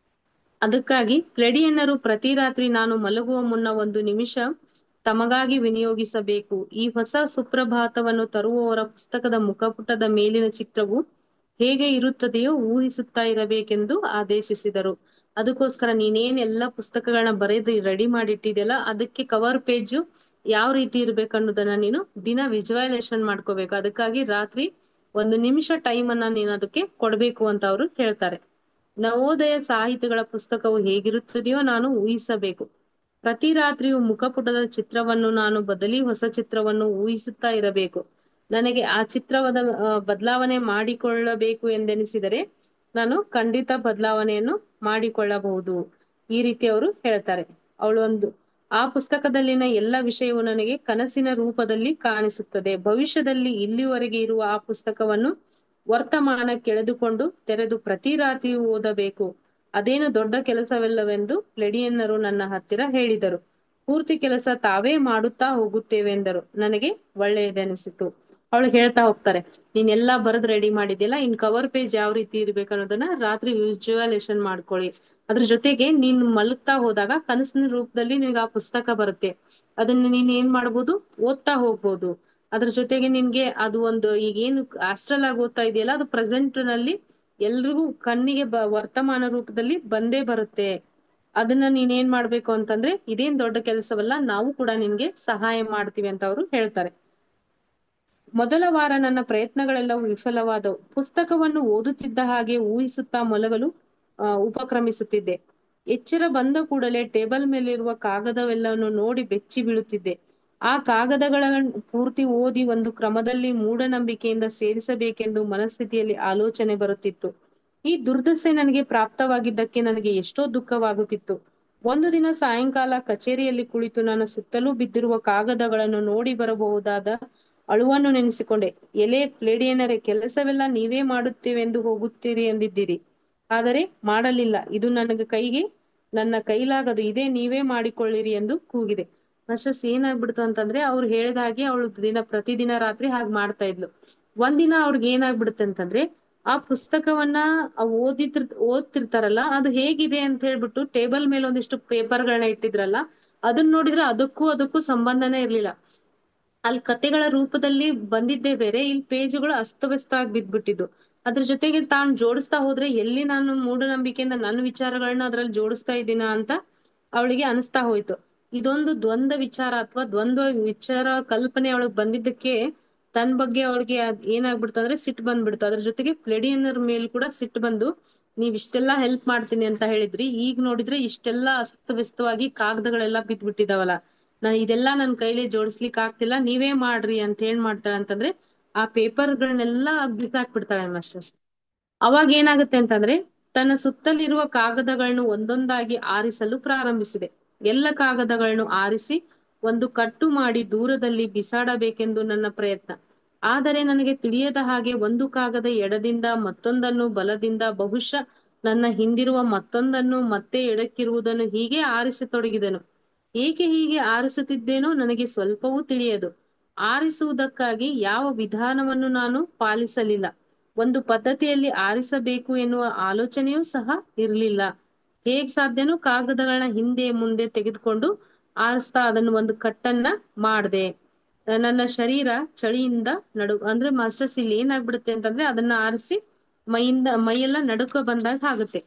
ಅದಕ್ಕಾಗಿ ಫ್ಲೆಡಿಯನ್ನರು ಪ್ರತಿ ರಾತ್ರಿ ನಾನು ಮಲಗುವ ಮುನ್ನ 1 ನಿಮಿಷ ತಮಗಾಗಿ ವಿನಿಯೋಗಿಸಬೇಕು. ಈ ಹೊಸ ಸುಪ್ರಭಾತವನ್ನು ತರುವವರ ಪುಸ್ತಕದ ಮುಖಪುಟದ ಮೇಲಿನ ಚಿತ್ರವು ಹೇಗೆ ಇರುತ್ತದೆಯೋ ಊಹಿಸುತ್ತಾ ಇರಬೇಕೆಂದು ಆದೇಶಿಸಿದರು. ಅದಕ್ಕೋಸ್ಕರ ನೀನೇನ್ ಎಲ್ಲಾ ಪುಸ್ತಕಗಳನ್ನ ಬರೆದು ರೆಡಿ ಮಾಡಿಟ್ಟಿದೆಯಲ್ಲ, ಅದಕ್ಕೆ ಕವರ್ ಪೇಜ್ ಯಾವ ರೀತಿ ಇರ್ಬೇಕು ಅನ್ನೋದನ್ನ ನೀನು ದಿನ ವಿಜುವಲೈಸೇಷನ್ ಮಾಡ್ಕೋಬೇಕು. ಅದಕ್ಕಾಗಿ ರಾತ್ರಿ 1 ನಿಮಿಷ ಟೈಮ್ ಅನ್ನ ನೀನು ಅದಕ್ಕೆ ಕೊಡ್ಬೇಕು ಅಂತ ಅವರು ಹೇಳ್ತಾರೆ. ನವೋದಯ ಸಾಹಿತಿಗಳ ಪುಸ್ತಕವು ಹೇಗಿರುತ್ತದೆಯೋ ನಾನು ಊಹಿಸಬೇಕು. ಪ್ರತಿ ರಾತ್ರಿಯೂ ಮುಖಪುಟದ ಚಿತ್ರವನ್ನು ನಾನು ಬದಲಿ ಹೊಸ ಚಿತ್ರವನ್ನು ಊಹಿಸುತ್ತಾ ಇರಬೇಕು. ನನಗೆ ಆ ಚಿತ್ರವಾದ ಬದಲಾವಣೆ ಮಾಡಿಕೊಳ್ಳಬೇಕು ಎಂದೆನಿಸಿದರೆ ನಾನು ಖಂಡಿತ ಬದಲಾವಣೆಯನ್ನು ಮಾಡಿಕೊಳ್ಳಬಹುದು. ಈ ರೀತಿ ಅವರು ಹೇಳ್ತಾರೆ. ಆ ಪುಸ್ತಕದಲ್ಲಿನ ಎಲ್ಲ ವಿಷಯವು ನನಗೆ ಕನಸಿನ ರೂಪದಲ್ಲಿ ಕಾಣಿಸುತ್ತದೆ. ಭವಿಷ್ಯದಲ್ಲಿ ಇಲ್ಲಿವರೆಗೆ ಇರುವ ಆ ಪುಸ್ತಕವನ್ನು ವರ್ತಮಾನ ಕೆಳೆದುಕೊಂಡು ತೆರೆದು ಪ್ರತಿ ರಾತ್ರಿಯೂ ಓದಬೇಕು. ಅದೇನು ದೊಡ್ಡ ಕೆಲಸವಿಲ್ಲವೆಂದು ಪ್ಲೆಡಿಯನ್ನರು ನನ್ನ ಹತ್ತಿರ ಹೇಳಿದರು. ಪೂರ್ತಿ ಕೆಲಸ ತಾವೇ ಮಾಡುತ್ತಾ ಹೋಗುತ್ತೇವೆ ಎಂದರು. ನನಗೆ ಒಳ್ಳೆಯದೆನಿಸಿತು. ಅವಳು ಹೇಳ್ತಾ ಹೋಗ್ತಾರೆ, ನೀನೆಲ್ಲಾ ಬರೆದ್ ರೆಡಿ ಮಾಡಿದ್ಯಲ್ಲ, ಇನ್ ಕವರ್ ಪೇಜ್ ಯಾವ ರೀತಿ ಇರ್ಬೇಕು ಅನ್ನೋದನ್ನ ರಾತ್ರಿ ವಿಜುವಲೇಷನ್ ಮಾಡ್ಕೊಳ್ಳಿ. ಅದ್ರ ಜೊತೆಗೆ ನೀನ್ ಮಲಗ್ತಾ ಹೋದಾಗ ಕನಸಿನ ರೂಪದಲ್ಲಿ ನಿನ್ಗೆ ಆ ಪುಸ್ತಕ ಬರುತ್ತೆ. ಅದನ್ನ ನೀನ್ ಏನ್ ಮಾಡ್ಬೋದು, ಓದ್ತಾ ಹೋಗ್ಬೋದು. ಅದ್ರ ಜೊತೆಗೆ ನಿನ್ಗೆ ಅದು ಒಂದು ಈಗೇನು ಆಸ್ಟ್ರಲ್ ಆಗಿ ಓದ್ತಾ ಇದೆಯಲ್ಲ, ಅದು ಪ್ರೆಸೆಂಟ್ ನಲ್ಲಿ ಎಲ್ರಿಗೂ ಕಣ್ಣಿಗೆ ವರ್ತಮಾನ ರೂಪದಲ್ಲಿ ಬಂದೇ ಬರುತ್ತೆ. ಅದನ್ನ ನೀನ್ ಏನ್ ಮಾಡ್ಬೇಕು ಅಂತಂದ್ರೆ, ಇದೇನ್ ದೊಡ್ಡ ಕೆಲಸವಲ್ಲ, ನಾವು ಕೂಡ ನಿನ್ಗೆ ಸಹಾಯ ಮಾಡ್ತೀವಿ ಅಂತ ಅವರು ಹೇಳ್ತಾರೆ. ಮೊದಲ ವಾರ ನನ್ನ ಪ್ರಯತ್ನಗಳೆಲ್ಲವೂ ವಿಫಲವಾದವು. ಪುಸ್ತಕವನ್ನು ಓದುತ್ತಿದ್ದ ಹಾಗೆ ಊಹಿಸುತ್ತಾ ಮಲಗಲು ಉಪಕ್ರಮಿಸುತ್ತಿದ್ದೆ. ಎಚ್ಚರ ಬಂದ ಕೂಡಲೇ ಟೇಬಲ್ ಮೇಲಿರುವ ಕಾಗದವೆಲ್ಲವನ್ನು ನೋಡಿ ಬೆಚ್ಚಿ ಬೀಳುತ್ತಿದ್ದೆ. ಆ ಕಾಗದಗಳನ್ನು ಪೂರ್ತಿ ಓದಿ ಒಂದು ಕ್ರಮದಲ್ಲಿ ಮೂಢನಂಬಿಕೆಯಿಂದ ಸೇರಿಸಬೇಕೆಂದು ಮನಸ್ಥಿತಿಯಲ್ಲಿ ಆಲೋಚನೆ ಬರುತ್ತಿತ್ತು. ಈ ದುರ್ದಶೆ ನನಗೆ ಪ್ರಾಪ್ತವಾಗಿದ್ದಕ್ಕೆ ನನಗೆ ಎಷ್ಟೋ ದುಃಖವಾಗುತ್ತಿತ್ತು. ಒಂದು ದಿನ ಸಾಯಂಕಾಲ ಕಚೇರಿಯಲ್ಲಿ ಕುಳಿತು ನನ್ನ ಸುತ್ತಲೂ ಬಿದ್ದಿರುವ ಕಾಗದಗಳನ್ನು ನೋಡಿ ಬರಬಹುದಾದ ಅಳುವನ್ನು ನೆನೆಸಿಕೊಂಡೆ. ಎಲೆ ಪ್ಲೇಡಿಯನರೇ, ಕೆಲಸವೆಲ್ಲ ನೀವೇ ಮಾಡುತ್ತೇವೆಂದು ಹೋಗುತ್ತೀರಿ ಎಂದಿದ್ದೀರಿ, ಆದರೆ ಮಾಡಲಿಲ್ಲ. ಇದು ನನ್ನ ಕೈಲಾಗದು, ಇದೇ ನೀವೇ ಮಾಡಿಕೊಳ್ಳಿರಿ ಎಂದು ಕೂಗಿದೆ. ಅಷ್ಟಸ್ ಏನಾಗ್ಬಿಡ್ತು ಅಂತಂದ್ರೆ, ಅವ್ರು ಹೇಳಿದ ಹಾಗೆ ಅವಳು ಪ್ರತಿದಿನ ರಾತ್ರಿ ಹಾಗೆ ಮಾಡ್ತಾ ಇದ್ಲು. ಒಂದಿನ ಅವ್ರಿಗೆ ಏನಾಗ್ಬಿಡುತ್ತೆ ಅಂತಂದ್ರೆ, ಆ ಪುಸ್ತಕವನ್ನ ಓದ್ತಿರ್ತಾರಲ್ಲ, ಅದು ಹೇಗಿದೆ ಅಂತ ಹೇಳ್ಬಿಟ್ಟು ಟೇಬಲ್ ಮೇಲೆ ಒಂದಿಷ್ಟು ಪೇಪರ್ಗಳನ್ನ ಇಟ್ಟಿದ್ರಲ್ಲ, ಅದನ್ನ ನೋಡಿದ್ರೆ ಅದಕ್ಕೂ ಸಂಬಂಧನೇ ಇರ್ಲಿಲ್ಲ. ಅಲ್ಲಿ ಕತೆಗಳ ರೂಪದಲ್ಲಿ ಬಂದಿದ್ದೇ ಬೇರೆ, ಇಲ್ಲಿ ಪೇಜ್ಗಳು ಅಸ್ತವ್ಯಸ್ತ ಆಗಿ ಬಿದ್ಬಿಟ್ಟಿದ್ದು. ಅದ್ರ ಜೊತೆಗೆ ತಾನು ಜೋಡಿಸ್ತಾ ಹೋದ್ರೆ ಎಲ್ಲಿ ನಾನು ಮೂಢನಂಬಿಕೆಯಿಂದ ನನ್ನ ವಿಚಾರಗಳನ್ನ ಅದ್ರಲ್ಲಿ ಜೋಡಿಸ್ತಾ ಇದ್ದೀನ ಅಂತ ಅವಳಿಗೆ ಅನಿಸ್ತಾ ಹೋಯ್ತು. ಇದೊಂದು ದ್ವಂದ್ವ ವಿಚಾರ ಅಥವಾ ದ್ವಂದ್ವ ವಿಚಾರ ಕಲ್ಪನೆ ಅವಳಿಗೆ ಬಂದಿದ್ದಕ್ಕೆ ತನ್ ಬಗ್ಗೆ ಅವಳಿಗೆ ಏನಾಗ್ಬಿಡ್ತು ಅಂದ್ರೆ ಸಿಟ್ಟು ಬಂದ್ಬಿಡ್ತು. ಅದ್ರ ಜೊತೆಗೆ ಪ್ಲೆಡಿಯನ್ನರ್ ಮೇಲ್ ಕೂಡ ಸಿಟ್ಟು ಬಂದು, ನೀವ್ ಇಷ್ಟೆಲ್ಲಾ ಹೆಲ್ಪ್ ಮಾಡ್ತೀನಿ ಅಂತ ಹೇಳಿದ್ರಿ, ಈಗ ನೋಡಿದ್ರೆ ಇಷ್ಟೆಲ್ಲಾ ಅಸ್ತವ್ಯಸ್ತವಾಗಿ ಕಾಗದಗಳೆಲ್ಲ ಬಿದ್ಬಿಟ್ಟಿದಾವಲ್ಲ, ಇದೆಲ್ಲಾ ನನ್ ಕೈಲಿ ಜೋಡಿಸ್ಲಿಕ್ ಆಗ್ತಿಲ್ಲ, ನೀವೇ ಮಾಡ್ರಿ ಅಂತ ಏನ್ ಮಾಡ್ತಾಳೆ ಅಂತಂದ್ರೆ, ಆ ಪೇಪರ್ಗಳನ್ನೆಲ್ಲಾ ಬಿಸಾಕ್ಬಿಡ್ತಾಳೆ ಮಾಸ್ಟರ್ಸ್. ಅವಾಗ ಏನಾಗುತ್ತೆ ಅಂತಂದ್ರೆ, ತನ್ನ ಸುತ್ತಲಿರುವ ಕಾಗದಗಳನ್ನು ಒಂದೊಂದಾಗಿ ಆರಿಸಲು ಪ್ರಾರಂಭಿಸಿದೆ. ಎಲ್ಲ ಕಾಗದಗಳನ್ನು ಆರಿಸಿ ಒಂದು ಕಟ್ಟು ಮಾಡಿ ದೂರದಲ್ಲಿ ಬಿಸಾಡಬೇಕೆಂದು ನನ್ನ ಪ್ರಯತ್ನ. ಆದರೆ ನನಗೆ ತಿಳಿಯದ ಹಾಗೆ ಒಂದು ಕಾಗದ ಎಡದಿಂದ ಮತ್ತೊಂದನ್ನು ಬಲದಿಂದ, ಬಹುಶಃ ನನ್ನ ಹಿಂದಿರುವ ಮತ್ತೊಂದನ್ನು ಮತ್ತೆ ಎಡಕ್ಕಿರುವುದನ್ನು ಹೀಗೆ ಆರಿಸತೊಡಗಿದೆನು. ಏಕೆ ಹೀಗೆ ಆರಿಸುತ್ತಿದ್ದೇನೋ ನನಗೆ ಸ್ವಲ್ಪವೂ ತಿಳಿಯದು. ಆರಿಸುವುದಕ್ಕಾಗಿ ಯಾವ ವಿಧಾನವನ್ನು ನಾನು ಪಾಲಿಸಲಿಲ್ಲ. ಒಂದು ಪದ್ಧತಿಯಲ್ಲಿ ಆರಿಸಬೇಕು ಎನ್ನುವ ಆಲೋಚನೆಯೂ ಸಹ ಇರಲಿಲ್ಲ. ಹೇಗ್ ಸಾಧ್ಯನೋ ಕಾಗದಗಳನ್ನ ಹಿಂದೆ ಮುಂದೆ ತೆಗೆದುಕೊಂಡು ಆರಿಸ್ತಾ ಅದನ್ನು ಒಂದು ಕಟ್ಟನ್ನ ಮಾಡ್ದೆ. ನನ್ನ ಶರೀರ ಚಳಿಯಿಂದ ಅಂದ್ರೆ ಮಾಸ್ಟರ್ಸ್ ಇಲ್ಲಿ ಏನಾಗ್ಬಿಡುತ್ತೆ ಅಂತಂದ್ರೆ, ಅದನ್ನ ಆರಿಸಿ ಮೈಯೆಲ್ಲ ನಡುಕ ಬಂದಾಗ ಆಗುತ್ತೆ.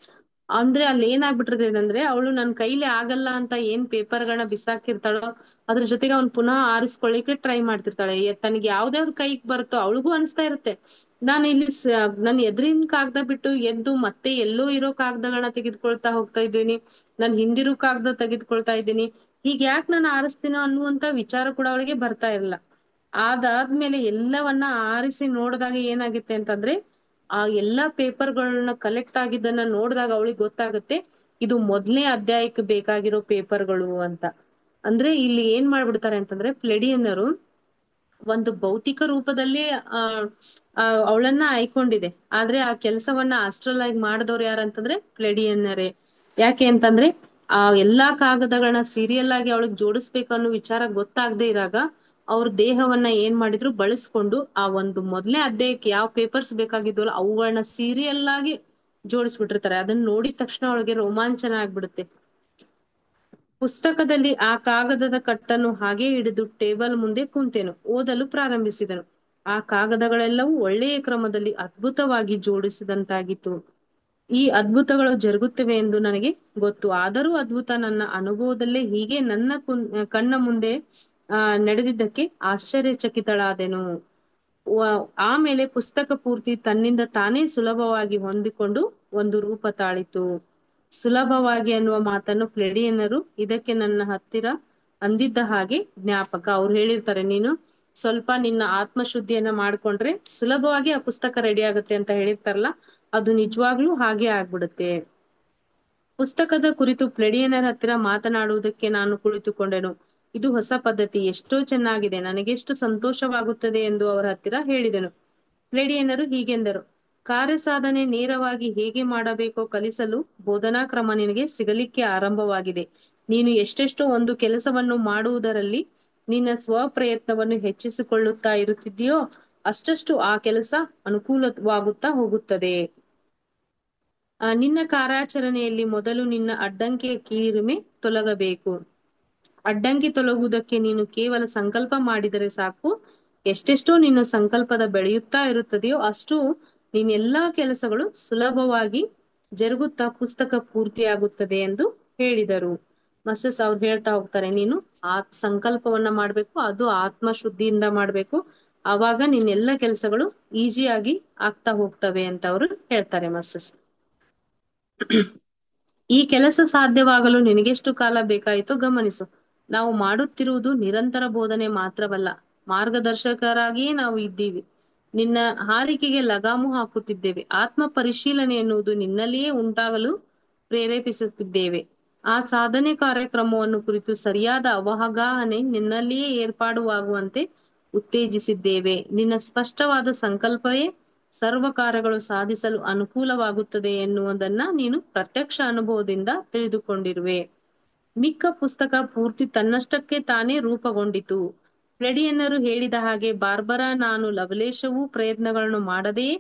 ಅಂದ್ರೆ ಅಲ್ಲಿ ಏನಾಗ್ಬಿಟ್ಟಿರ್ತದೆ ಅಂದ್ರೆ, ಅವಳು ನನ್ ಕೈಲಿ ಆಗಲ್ಲ ಅಂತ ಏನ್ ಪೇಪರ್ಗಳನ್ನ ಬಿಸಾಕಿರ್ತಾಳೋ ಅದ್ರ ಜೊತೆಗೆ ಅವ್ನ್ ಪುನಃ ಆರಿಸ್ಕೊಳ್ಳಿಕ್ಕೆ ಟ್ರೈ ಮಾಡ್ತಿರ್ತಾಳೆ. ತನಗೆ ಯಾವ್ದಾವ್ದು ಕೈಗೆ ಬರುತ್ತೋ ಅವಳಿಗೂ ಅನಿಸ್ತಾ ಇರುತ್ತೆ, ನಾನು ಇಲ್ಲಿ ನನ್ ಎದುರಿನ ಕಾಗದ ಬಿಟ್ಟು ಎದ್ದು ಮತ್ತೆ ಎಲ್ಲೋ ಇರೋ ಕಾಗದಗಳನ್ನ ತೆಗೆದುಕೊಳ್ತಾ ಹೋಗ್ತಾ ಇದ್ದೀನಿ, ನನ್ ಹಿಂದಿರೋ ಕಾಗದ ತೆಗೆದುಕೊಳ್ತಾ ಇದ್ದೀನಿ, ಹೀಗ್ ಯಾಕೆ ನಾನು ಆರಿಸ್ತೀನೋ ಅನ್ನುವಂತ ವಿಚಾರ ಕೂಡ ಅವಳಿಗೆ ಬರ್ತಾ ಇರಲ್ಲ. ಅದಾದ್ಮೇಲೆ ಎಲ್ಲವನ್ನ ಆರಿಸಿ ನೋಡಿದಾಗ ಏನಾಗುತ್ತೆ ಅಂತಂದ್ರೆ, ಆ ಎಲ್ಲಾ ಪೇಪರ್ಗಳನ್ನ ಕಲೆಕ್ಟ್ ಆಗಿದ್ದನ್ನ ನೋಡಿದಾಗ ಅವಳಿಗೆ ಗೊತ್ತಾಗುತ್ತೆ, ಇದು ಮೊದಲನೇ ಅಧ್ಯಾಯಕ್ಕೆ ಬೇಕಾಗಿರೋ ಪೇಪರ್ಗಳು ಅಂತ. ಅಂದ್ರೆ ಇಲ್ಲಿ ಏನ್ ಮಾಡ್ಬಿಡ್ತಾರೆ ಅಂತಂದ್ರೆ, ಪ್ಲೆಡಿಯನ್ನರು ಒಂದು ಭೌತಿಕ ರೂಪದಲ್ಲಿ ಅವಳನ್ನ ಆಯ್ಕೊಂಡಿದೆ, ಆದ್ರೆ ಆ ಕೆಲಸವನ್ನ ಆಸ್ಟ್ರಲ್ ಆಗಿ ಮಾಡಿದವ್ರು ಯಾರಂತಂದ್ರೆ ಪ್ಲೆಡಿಯನ್ನರೇ. ಯಾಕೆ ಅಂತಂದ್ರೆ, ಆ ಎಲ್ಲಾ ಕಾಗದಗಳನ್ನ ಸೀರಿಯಲ್ ಆಗಿ ಅವಳಿಗೆ ಜೋಡಿಸ್ಬೇಕು ಅನ್ನೋ ವಿಚಾರ ಗೊತ್ತಾಗದೆ ಇರಾಗ ಅವ್ರ ದೇಹವನ್ನ ಏನ್ ಮಾಡಿದ್ರು ಬಳಸ್ಕೊಂಡು ಆ ಒಂದು ಮೊದಲನೇ ಅಧ್ಯಾಯಕ್ಕೆ ಯಾವ ಪೇಪರ್ಸ್ ಬೇಕಾಗಿದ್ವಲ್ಲ ಅವುಗಳನ್ನ ಸೀರಿಯಲ್ ಆಗಿ ಜೋಡಿಸ್ಬಿಟ್ಟಿರ್ತಾರೆ. ಅದನ್ನ ನೋಡಿದ ತಕ್ಷಣ ಅವಳಿಗೆ ರೋಮಾಂಚನ ಆಗ್ಬಿಡುತ್ತೆ. ಪುಸ್ತಕದಲ್ಲಿ ಆ ಕಾಗದದ ಕಟ್ಟನ್ನು ಹಾಗೆ ಹಿಡಿದು ಟೇಬಲ್ ಮುಂದೆ ಕುಂತೆನು. ಓದಲು ಪ್ರಾರಂಭಿಸಿದನು. ಆ ಕಾಗದಗಳೆಲ್ಲವೂ ಒಳ್ಳೆಯ ಕ್ರಮದಲ್ಲಿ ಅದ್ಭುತವಾಗಿ ಜೋಡಿಸಿದಂತಾಗಿತ್ತು. ಈ ಅದ್ಭುತಗಳು ಜರುಗುತ್ತವೆ ಎಂದು ನನಗೆ ಗೊತ್ತು, ಆದರೂ ಅದ್ಭುತ ನನ್ನ ಅನುಭವದಲ್ಲೇ ಹೀಗೆ ನನ್ನ ಕಣ್ಣ ಮುಂದೆ ನಡೆದಿದ್ದಕ್ಕೆ ಆಶ್ಚರ್ಯಚಕಿತಳಾದೆನು. ಆಮೇಲೆ ಪುಸ್ತಕ ಪೂರ್ತಿ ತನ್ನಿಂದ ತಾನೇ ಸುಲಭವಾಗಿ ಹೊಂದಿಕೊಂಡು ಒಂದು ರೂಪ ತಾಳಿತು. ಸುಲಭವಾಗಿ ಅನ್ನುವ ಮಾತನ್ನು ಫ್ಲೆಡಿಯನ್ನರು ಇದಕ್ಕೆ ನನ್ನ ಹತ್ತಿರ ಅಂದಿದ್ದ ಹಾಗೆ ಜ್ಞಾಪಕ. ಅವ್ರು ಹೇಳಿರ್ತಾರೆ, ನೀನು ಸ್ವಲ್ಪ ನಿನ್ನ ಆತ್ಮಶುದ್ಧಿಯನ್ನ ಮಾಡ್ಕೊಂಡ್ರೆ ಸುಲಭವಾಗಿ ಆ ಪುಸ್ತಕ ರೆಡಿ ಆಗುತ್ತೆ ಅಂತ ಹೇಳಿರ್ತಾರಲ್ಲ, ಅದು ನಿಜವಾಗ್ಲೂ ಹಾಗೆ ಆಗ್ಬಿಡುತ್ತೆ. ಪುಸ್ತಕದ ಕುರಿತು ಫ್ಲೆಡಿಯನ್ನರ ಹತ್ತಿರ ಮಾತನಾಡುವುದಕ್ಕೆ ನಾನು ಕುಳಿತುಕೊಂಡೆನು. ಇದು ಹೊಸ ಪದ್ಧತಿ, ಎಷ್ಟೋ ಚೆನ್ನಾಗಿದೆ, ನನಗೆಷ್ಟು ಸಂತೋಷವಾಗುತ್ತದೆ ಎಂದು ಅವರ ಹತ್ತಿರ ಹೇಳಿದೆನು. ಫ್ಲೆಡಿಯನ್ನರು ಹೀಗೆಂದರು, ಕಾರ್ಯಸಾಧನೆ ನೇರವಾಗಿ ಹೇಗೆ ಮಾಡಬೇಕೋ ಕಲಿಸಲು ಬೋಧನಾ ಕ್ರಮ ನಿನಗೆ ಸಿಗಲಿಕ್ಕೆ ಆರಂಭವಾಗಿದೆ. ನೀನು ಎಷ್ಟೆಷ್ಟೋ ಒಂದು ಕೆಲಸವನ್ನು ಮಾಡುವುದರಲ್ಲಿ ನಿನ್ನ ಸ್ವಪ್ರಯತ್ನವನ್ನು ಹೆಚ್ಚಿಸಿಕೊಳ್ಳುತ್ತಾ ಇರುತ್ತಿದೆಯೋ ಅಷ್ಟಷ್ಟು ಆ ಕೆಲಸ ಅನುಕೂಲವಾಗುತ್ತಾ ಹೋಗುತ್ತದೆ. ನಿನ್ನ ಕಾರ್ಯಾಚರಣೆಯಲ್ಲಿ ಮೊದಲು ನಿನ್ನ ಅಡ್ಡಂಕಿಯ ಕೀರಿಮೆ ತೊಲಗಬೇಕು. ಅಡ್ಡಂಕಿ ತೊಲಗುವುದಕ್ಕೆ ನೀನು ಕೇವಲ ಸಂಕಲ್ಪ ಮಾಡಿದರೆ ಸಾಕು. ಎಷ್ಟೆಷ್ಟೋ ನಿನ್ನ ಸಂಕಲ್ಪದ ಬೆಳೆಯುತ್ತಾ ಇರುತ್ತದೆಯೋ ಅಷ್ಟು ನಿನ್ನೆಲ್ಲಾ ಕೆಲಸಗಳು ಸುಲಭವಾಗಿ ಜರುಗುತ್ತಾ ಪುಸ್ತಕ ಪೂರ್ತಿಯಾಗುತ್ತದೆ ಎಂದು ಹೇಳಿದರು. ಮಾಸ್ಟರ್ಸ್ ಅವ್ರು ಹೇಳ್ತಾ ಹೋಗ್ತಾರೆ, ನೀನು ಸಂಕಲ್ಪವನ್ನ ಮಾಡ್ಬೇಕು, ಅದು ಆತ್ಮ ಶುದ್ಧಿಯಿಂದ ಮಾಡ್ಬೇಕು, ಆವಾಗ ನಿನ್ನೆಲ್ಲ ಕೆಲಸಗಳು ಈಸಿಯಾಗಿ ಆಗ್ತಾ ಹೋಗ್ತವೆ ಅಂತ ಅವರು ಹೇಳ್ತಾರೆ ಮಾಸ್ಟರ್ಸ್. ಈ ಕೆಲಸ ಸಾಧ್ಯವಾಗಲು ನಿನಗೆಷ್ಟು ಕಾಲ ಬೇಕಾಯಿತೋ ಗಮನಿಸು. ನಾವು ಮಾಡುತ್ತಿರುವುದು ನಿರಂತರ ಬೋಧನೆ ಮಾತ್ರವಲ್ಲ, ಮಾರ್ಗದರ್ಶಕರಾಗಿಯೇ ನಾವು ಇದ್ದೀವಿ. ನಿನ್ನ ಹಾರಿಕೆಗೆ ಲಗಾಮು ಹಾಕುತ್ತಿದ್ದೇವೆ. ಆತ್ಮ ಪರಿಶೀಲನೆ ಎನ್ನುವುದು ನಿನ್ನಲ್ಲಿಯೇ ಉಂಟಾಗಲು ಪ್ರೇರೇಪಿಸುತ್ತಿದ್ದೇವೆ. ಆ ಸಾಧನೆ ಕಾರ್ಯಕ್ರಮವನ್ನು ಕುರಿತು ಸರಿಯಾದ ಅವಗಾಹನೆ ನಿನ್ನಲ್ಲಿಯೇ ಏರ್ಪಾಡುವಾಗುವಂತೆ ಉತ್ತೇಜಿಸಿದ್ದೇವೆ. ನಿನ್ನ ಸ್ಪಷ್ಟವಾದ ಸಂಕಲ್ಪವೇ ಸರ್ವ ಕಾರ್ಯಗಳು ಸಾಧಿಸಲು ಅನುಕೂಲವಾಗುತ್ತದೆ ಎನ್ನುವುದನ್ನ ನೀನು ಪ್ರತ್ಯಕ್ಷ ಅನುಭವದಿಂದ ತಿಳಿದುಕೊಂಡಿರುವೆ. ಮಿಕ್ಕ ಪುಸ್ತಕ ಪೂರ್ತಿ ತನ್ನಷ್ಟಕ್ಕೆ ತಾನೇ ರೂಪುಗೊಂಡಿತು. ಫ್ಲೆಡಿಯನ್ನರು ಹೇಳಿದ ಹಾಗೆ ಬಾರ್ಬರಾ ನಾನು ಲವಲೇಶವೂ ಪ್ರಯತ್ನಗಳನ್ನು ಮಾಡದೆಯೇ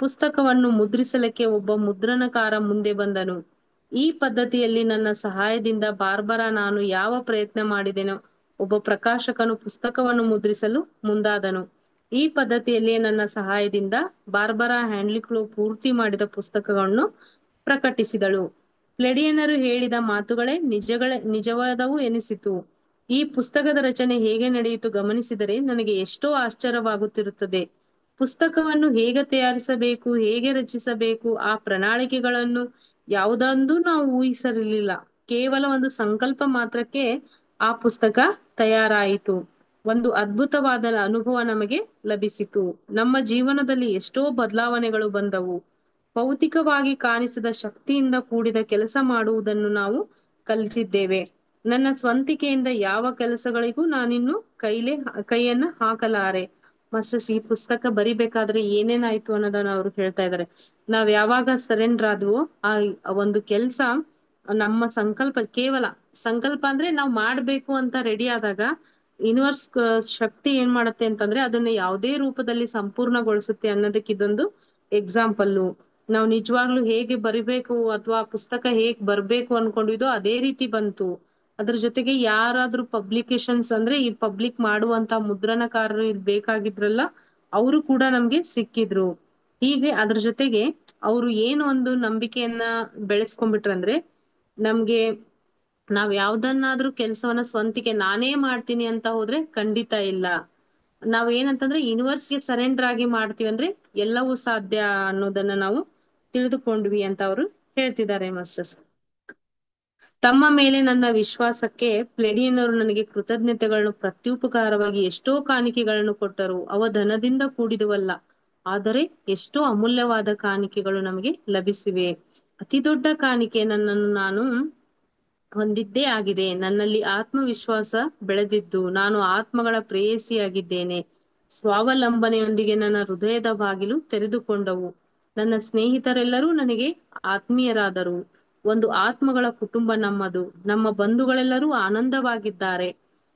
ಪುಸ್ತಕವನ್ನು ಮುದ್ರಿಸಲಿಕ್ಕೆ ಒಬ್ಬ ಮುದ್ರಣಕಾರ ಮುಂದೆ ಬಂದನು. ಈ ಪದ್ಧತಿಯಲ್ಲಿ ನನ್ನ ಸಹಾಯದಿಂದ ಬಾರ್ಬರಾ ನಾನು ಯಾವ ಪ್ರಯತ್ನ ಮಾಡಿದೆನೋ ಒಬ್ಬ ಪ್ರಕಾಶಕನು ಪುಸ್ತಕವನ್ನು ಮುದ್ರಿಸಲು ಮುಂದಾದನು. ಈ ಪದ್ಧತಿಯಲ್ಲಿಯೇ ನನ್ನ ಸಹಾಯದಿಂದ ಬಾರ್ಬರಾ ಹ್ಯಾಂಡ್ಲಿಕ್ಲೋ ಪೂರ್ತಿ ಮಾಡಿದ ಪುಸ್ತಕಗಳನ್ನು ಪ್ರಕಟಿಸಿದಳು. ಫ್ಲೆಡಿಯನ್ನರು ಹೇಳಿದ ಮಾತುಗಳೇ ನಿಜವಾದವು ಎನಿಸಿತು. ಈ ಪುಸ್ತಕದ ರಚನೆ ಹೇಗೆ ನಡೆಯಿತು ಗಮನಿಸಿದರೆ ನನಗೆ ಎಷ್ಟೋ ಆಶ್ಚರ್ಯವಾಗುತ್ತಿರುತ್ತದೆ. ಪುಸ್ತಕವನ್ನು ಹೇಗೆ ತಯಾರಿಸಬೇಕು, ಹೇಗೆ ರಚಿಸಬೇಕು, ಆ ಪ್ರಣಾಳಿಕೆಗಳನ್ನು ಯಾವುದೊಂದು ನಾವು ಊಹಿಸಿರಲಿಲ್ಲ. ಕೇವಲ ಒಂದು ಸಂಕಲ್ಪ ಮಾತ್ರಕ್ಕೆ ಆ ಪುಸ್ತಕ ತಯಾರಾಯಿತು. ಒಂದು ಅದ್ಭುತವಾದ ಅನುಭವ ನಮಗೆ ಲಭಿಸಿತು. ನಮ್ಮ ಜೀವನದಲ್ಲಿ ಎಷ್ಟೋ ಬದಲಾವಣೆಗಳು ಬಂದವು. ಭೌತಿಕವಾಗಿ ಕಾಣಿಸಿದ ಶಕ್ತಿಯಿಂದ ಕೂಡಿದ ಕೆಲಸ ಮಾಡುವುದನ್ನು ನಾವು ಕಲಿತಿದ್ದೇವೆ. ನನ್ನ ಸ್ವಂತಿಕೆಯಿಂದ ಯಾವ ಕೆಲಸಗಳಿಗೂ ನಾನಿನ್ನು ಕೈಯನ್ನ ಹಾಕಲಾರೆ. ಮಾಸ್ಟರ್ಸ್, ಈ ಪುಸ್ತಕ ಬರಿಬೇಕಾದ್ರೆ ಏನೇನಾಯ್ತು ಅನ್ನೋದನ್ನ ಅವ್ರು ಹೇಳ್ತಾ ಇದಾರೆ. ನಾವ್ ಯಾವಾಗ ಸರೆಂಡರ್ ಆದ್ವೋ ಆ ಒಂದು ಕೆಲ್ಸ ನಮ್ಮ ಸಂಕಲ್ಪ, ಕೇವಲ ಸಂಕಲ್ಪ ಅಂದ್ರೆ ನಾವ್ ಮಾಡ್ಬೇಕು ಅಂತ ರೆಡಿ ಆದಾಗ ಯೂನಿವರ್ಸ್ ಶಕ್ತಿ ಏನ್ ಮಾಡುತ್ತೆ ಅಂತಂದ್ರೆ ಅದನ್ನ ಯಾವುದೇ ರೂಪದಲ್ಲಿ ಸಂಪೂರ್ಣಗೊಳಿಸುತ್ತೆ ಅನ್ನೋದಕ್ಕೆ ಇದೊಂದು ಎಕ್ಸಾಂಪಲ್. ನಾವು ನಿಜವಾಗ್ಲೂ ಹೇಗೆ ಬರಿಬೇಕು ಅಥವಾ ಪುಸ್ತಕ ಹೇಗ್ ಬರ್ಬೇಕು ಅನ್ಕೊಂಡಿದ್ವೋ ಅದೇ ರೀತಿ ಬಂತು. ಅದ್ರ ಜೊತೆಗೆ ಯಾರಾದ್ರೂ ಪಬ್ಲಿಕೇಶನ್ಸ್ ಅಂದ್ರೆ ಈ ಪಬ್ಲಿಕ್ ಮಾಡುವಂತ ಮುದ್ರಣಕಾರರು ಇದ್ ಬೇಕಾಗಿದ್ರಲ್ಲ, ಅವರು ಕೂಡ ನಮ್ಗೆ ಸಿಕ್ಕಿದ್ರು. ಹೀಗೆ ಅದ್ರ ಜೊತೆಗೆ ಅವರು ಏನು ಒಂದು ನಂಬಿಕೆಯನ್ನ ಬೆಳೆಸ್ಕೊಂಡ್ಬಿಟ್ರಂದ್ರೆ ನಮ್ಗೆ ನಾವ್ ಯಾವ್ದನ್ನಾದ್ರೂ ಕೆಲ್ಸವನ್ನ ಸ್ವಂತಿಕೆ ನಾನೇ ಮಾಡ್ತೀನಿ ಅಂತ ಹೋದ್ರೆ ಖಂಡಿತ ಇಲ್ಲ. ನಾವ್ ಏನಂತಂದ್ರೆ ಯೂನಿವರ್ಸ್ಗೆ ಸರೆಂಡರ್ ಆಗಿ ಮಾಡ್ತೀವಿ ಅಂದ್ರೆ ಎಲ್ಲವೂ ಸಾಧ್ಯ ಅನ್ನೋದನ್ನ ನಾವು ತಿಳಿದುಕೊಂಡ್ವಿ ಅಂತ ಅವರು ಹೇಳ್ತಿದ್ದಾರೆ ಮಾಸ್ಟರ್ಸ್. ತಮ್ಮ ಮೇಲೆ ನನ್ನ ವಿಶ್ವಾಸಕ್ಕೆ ಫ್ಲೆಡಿಯನ್ನರು ನನಗೆ ಕೃತಜ್ಞತೆಗಳನ್ನು ಪ್ರತ್ಯುಪಕಾರವಾಗಿ ಎಷ್ಟೋ ಕಾಣಿಕೆಗಳನ್ನು ಕೊಟ್ಟರು. ಅವ ಧನದಿಂದ ಕೂಡಿದವಲ್ಲ, ಆದರೆ ಎಷ್ಟೋ ಅಮೂಲ್ಯವಾದ ಕಾಣಿಕೆಗಳು ನಮಗೆ ಲಭಿಸಿವೆ. ಅತಿ ದೊಡ್ಡ ಕಾಣಿಕೆ ನನ್ನನ್ನು ನಾನು ಹೊಂದಿದ್ದೇ ಆಗಿದೆ. ನನ್ನಲ್ಲಿ ಆತ್ಮವಿಶ್ವಾಸ ಬೆಳೆದಿದ್ದು, ನಾನು ಆತ್ಮಗಳ ಪ್ರೇಯಸಿಯಾಗಿದ್ದೇನೆ. ಸ್ವಾವಲಂಬನೆಯೊಂದಿಗೆ ನನ್ನ ಹೃದಯದ ಬಾಗಿಲು ತೆರೆದುಕೊಂಡವು. ನನ್ನ ಸ್ನೇಹಿತರೆಲ್ಲರೂ ನನಗೆ ಆತ್ಮೀಯರಾದರು. ಒಂದು ಆತ್ಮಗಳ ಕುಟುಂಬ ನಮ್ಮದು. ನಮ್ಮ ಬಂಧುಗಳೆಲ್ಲರೂ ಆನಂದವಾಗಿದ್ದಾರೆ.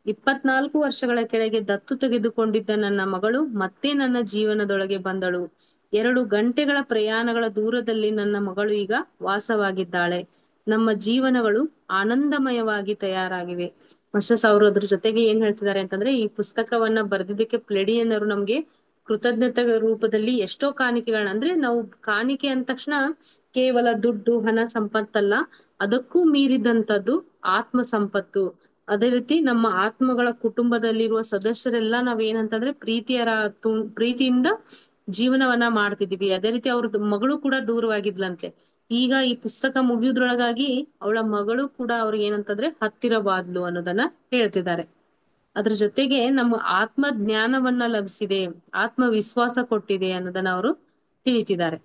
24 ವರ್ಷಗಳ ಕೆಳಗೆ ದತ್ತು ತೆಗೆದುಕೊಂಡಿದ್ದ ನನ್ನ ಮಗಳು ಮತ್ತೆ ನನ್ನ ಜೀವನದೊಳಗೆ ಬಂದಳು. 2 ಗಂಟೆಗಳ ಪ್ರಯಾಣಗಳ ದೂರದಲ್ಲಿ ನನ್ನ ಮಗಳು ಈಗ ವಾಸವಾಗಿದ್ದಾಳೆ. ನಮ್ಮ ಜೀವನಗಳು ಆನಂದಮಯವಾಗಿ ತಯಾರಾಗಿವೆ. ಮಾಸ್ಟರ್ಸ್ ಅವರು ಅದ್ರ ಜೊತೆಗೆ ಏನ್ ಹೇಳ್ತಿದ್ದಾರೆ ಅಂತಂದ್ರೆ, ಈ ಪುಸ್ತಕವನ್ನ ಬರೆದಿದ್ದಕ್ಕೆ ಪ್ಲೆಡಿಯನ್ನರು ನಮ್ಗೆ ಕೃತಜ್ಞತೆ ರೂಪದಲ್ಲಿ ಎಷ್ಟೋ ಕಾಣಿಕೆಗಳನ್ನ, ಅಂದ್ರೆ ನಾವು ಕಾಣಿಕೆ ಅಂದ ತಕ್ಷಣ ಕೇವಲ ದುಡ್ಡು ಹಣ ಸಂಪತ್ತಲ್ಲ, ಅದಕ್ಕೂ ಮೀರಿದಂತದ್ದು ಆತ್ಮ ಸಂಪತ್ತು. ಅದೇ ರೀತಿ ನಮ್ಮ ಆತ್ಮಗಳ ಕುಟುಂಬದಲ್ಲಿರುವ ಸದಸ್ಯರೆಲ್ಲ ನಾವೇನಂತಂದ್ರೆ ಪ್ರೀತಿಯಿಂದ ಜೀವನವನ್ನ ಮಾಡ್ತಿದೀವಿ. ಅದೇ ರೀತಿ ಅವ್ರದ್ದು ಮಗಳು ಕೂಡ ದೂರವಾಗಿದ್ಲಂತೆ. ಈಗ ಈ ಪುಸ್ತಕ ಮುಗಿಯುದ್ರೊಳಗಾಗಿ ಅವಳ ಮಗಳು ಕೂಡ ಅವ್ರಿಗೆ ಏನಂತಂದ್ರೆ ಹತ್ತಿರವಾದ್ಲು ಅನ್ನೋದನ್ನ ಹೇಳ್ತಿದ್ದಾರೆ. ಅದ್ರ ಜೊತೆಗೆ ನಮ್ಮ ಆತ್ಮ ಜ್ಞಾನವನ್ನ ಲಭಿಸಿದೆ, ಆತ್ಮವಿಶ್ವಾಸ ಕೊಟ್ಟಿದೆ ಅನ್ನೋದನ್ನ ಅವರು ತಿಳಿತಿದ್ದಾರೆ.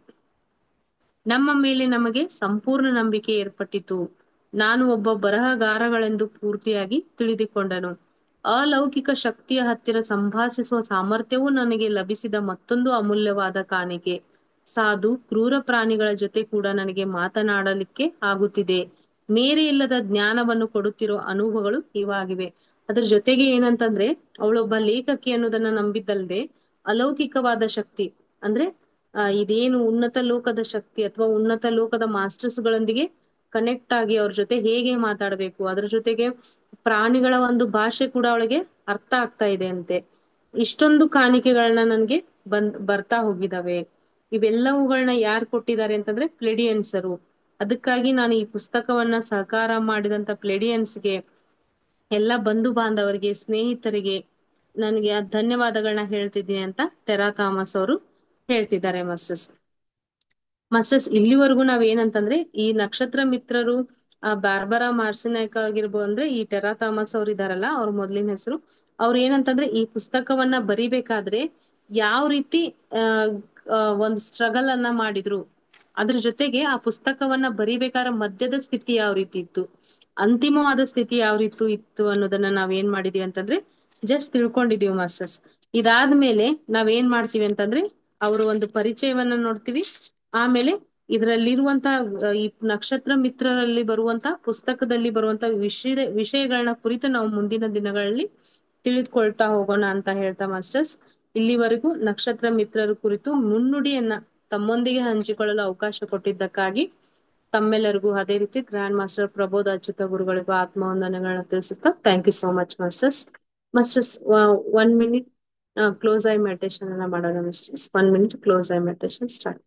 ನಮ್ಮ ಮೇಲೆ ನಮಗೆ ಸಂಪೂರ್ಣ ನಂಬಿಕೆ ಏರ್ಪಟ್ಟಿತು. ನಾನು ಒಬ್ಬ ಬರಹಗಾರಗಳೆಂದು ಪೂರ್ತಿಯಾಗಿ ತಿಳಿದುಕೊಂಡನು. ಅಲೌಕಿಕ ಶಕ್ತಿಯ ಹತ್ತಿರ ಸಂಭಾಷಿಸುವ ಸಾಮರ್ಥ್ಯವೂ ನನಗೆ ಲಭಿಸಿದ ಮತ್ತೊಂದು ಅಮೂಲ್ಯವಾದ ಕಾಣಿಕೆ. ಸಾಧು ಕ್ರೂರ ಪ್ರಾಣಿಗಳ ಜೊತೆ ಕೂಡ ನನಗೆ ಮಾತನಾಡಲಿಕ್ಕೆ ಆಗುತ್ತಿದೆ. ಮೇರೆ ಇಲ್ಲದ ಜ್ಞಾನವನ್ನು ಕೊಡುತ್ತಿರೋ ಅನುಭವಗಳು ಇವಾಗಿವೆ. ಅದ್ರ ಜೊತೆಗೆ ಏನಂತಂದ್ರೆ, ಅವಳೊಬ್ಬ ಲೇಖಕಿ ಅನ್ನೋದನ್ನ ನಂಬಿದ್ದಲ್ದೆ ಅಲೌಕಿಕವಾದ ಶಕ್ತಿ ಅಂದ್ರೆ ಇದೇನು ಉನ್ನತ ಲೋಕದ ಶಕ್ತಿ ಅಥವಾ ಉನ್ನತ ಲೋಕದ ಮಾಸ್ಟರ್ಸ್ ಗಳೊಂದಿಗೆ ಕನೆಕ್ಟ್ ಆಗಿ ಅವ್ರ ಜೊತೆ ಹೇಗೆ ಮಾತಾಡ್ಬೇಕು, ಅದ್ರ ಜೊತೆಗೆ ಪ್ರಾಣಿಗಳ ಒಂದು ಭಾಷೆ ಕೂಡ ಅವಳಿಗೆ ಅರ್ಥ ಆಗ್ತಾ ಇದೆ ಅಂತೆ. ಇಷ್ಟೊಂದು ಕಾಣಿಕೆಗಳನ್ನ ನನ್ಗೆ ಬರ್ತಾ ಹೋಗಿದಾವೆ. ಇವೆಲ್ಲವುಗಳನ್ನ ಯಾರು ಕೊಟ್ಟಿದ್ದಾರೆ ಅಂತಂದ್ರೆ ಪ್ಲೆಡಿಯನ್ಸರು. ಅದಕ್ಕಾಗಿ ನಾನು ಈ ಪುಸ್ತಕವನ್ನ ಸಹಕಾರ ಮಾಡಿದಂತ ಪ್ಲೆಡಿಯನ್ಸ್ಗೆ, ಎಲ್ಲ ಬಂಧು ಬಾಂಧವರಿಗೆ, ಸ್ನೇಹಿತರಿಗೆ ನನಗೆ ಧನ್ಯವಾದಗಳನ್ನ ಹೇಳ್ತಿದ್ದೀನಿ ಅಂತ ಟೆರಾ ಥಾಮಸ್ ಅವರು ಹೇಳ್ತಿದ್ದಾರೆ. ಮಾಸ್ಟರ್ಸ್ ಇಲ್ಲಿವರೆಗೂ ನಾವ್ ಏನಂತಂದ್ರೆ, ಈ ನಕ್ಷತ್ರ ಮಿತ್ರರು ಬಾರ್ಬರಾ ಮಾರ್ಸಿನಾಯ್ಕ ಆಗಿರ್ಬೋದು, ಅಂದ್ರೆ ಈ ಟೆರಾ ಥಾಮಸ್ ಅವ್ರು ಇದಾರಲ್ಲ, ಅವ್ರ ಮೊದ್ಲಿನ ಹೆಸರು, ಅವ್ರು ಏನಂತಂದ್ರೆ ಈ ಪುಸ್ತಕವನ್ನ ಬರಿಬೇಕಾದ್ರೆ ಯಾವ ರೀತಿ ಒಂದ್ ಸ್ಟ್ರಗಲ್ ಅನ್ನ ಮಾಡಿದ್ರು, ಅದ್ರ ಜೊತೆಗೆ ಆ ಪುಸ್ತಕವನ್ನ ಬರಿಬೇಕಾದ್ರೆ ಮಧ್ಯದ ಸ್ಥಿತಿ ಯಾವ ರೀತಿ ಇತ್ತು, ಅಂತಿಮವಾದ ಸ್ಥಿತಿ ಯಾವ ರೀತಿ ಇತ್ತು ಅನ್ನೋದನ್ನ ನಾವ್ ಏನ್ ಮಾಡಿದೀವಿ ಅಂತಂದ್ರೆ ಜಸ್ಟ್ ತಿಳ್ಕೊಂಡಿದೀವಿ ಮಾಸ್ಟರ್ಸ್. ಇದಾದ್ಮೇಲೆ ನಾವ್ ಏನ್ ಮಾಡ್ತೀವಿ ಅಂತಂದ್ರೆ, ಅವರು ಒಂದು ಪರಿಚಯವನ್ನ ನೋಡ್ತೀವಿ. ಆಮೇಲೆ ಇದರಲ್ಲಿರುವಂತ ಈ ನಕ್ಷತ್ರ ಮಿತ್ರರಲ್ಲಿ ಬರುವಂತ ಪುಸ್ತಕದಲ್ಲಿ ಬರುವಂತ ವಿಷಯಗಳನ್ನ ಕುರಿತು ನಾವು ಮುಂದಿನ ದಿನಗಳಲ್ಲಿ ತಿಳಿದುಕೊಳ್ತಾ ಹೋಗೋಣ ಅಂತ ಹೇಳ್ತಾ ಮಾಸ್ಟರ್ಸ್, ಇಲ್ಲಿವರೆಗೂ ನಕ್ಷತ್ರ ಮಿತ್ರರ ಕುರಿತು ಮುನ್ನುಡಿಯನ್ನ ತಮ್ಮೊಂದಿಗೆ ಹಂಚಿಕೊಳ್ಳಲು ಅವಕಾಶ ಕೊಟ್ಟಿದ್ದಕ್ಕಾಗಿ ತಮ್ಮೆಲ್ಲರಿಗೂ, ಅದೇ ರೀತಿ ಗ್ರ್ಯಾಂಡ್ ಮಾಸ್ಟರ್ ಪ್ರಬೋಧ ಅಚ್ಯುತ ಗುರುಗಳಿಗೂ ಆತ್ಮವಂದನೆಗಳನ್ನ ತಿಳಿಸುತ್ತಾ thank you so much masters. Masters 1 minute close eye meditation ಅನ್ನ ಮಾಡೋಣ masters. 1 minute close eye meditation start.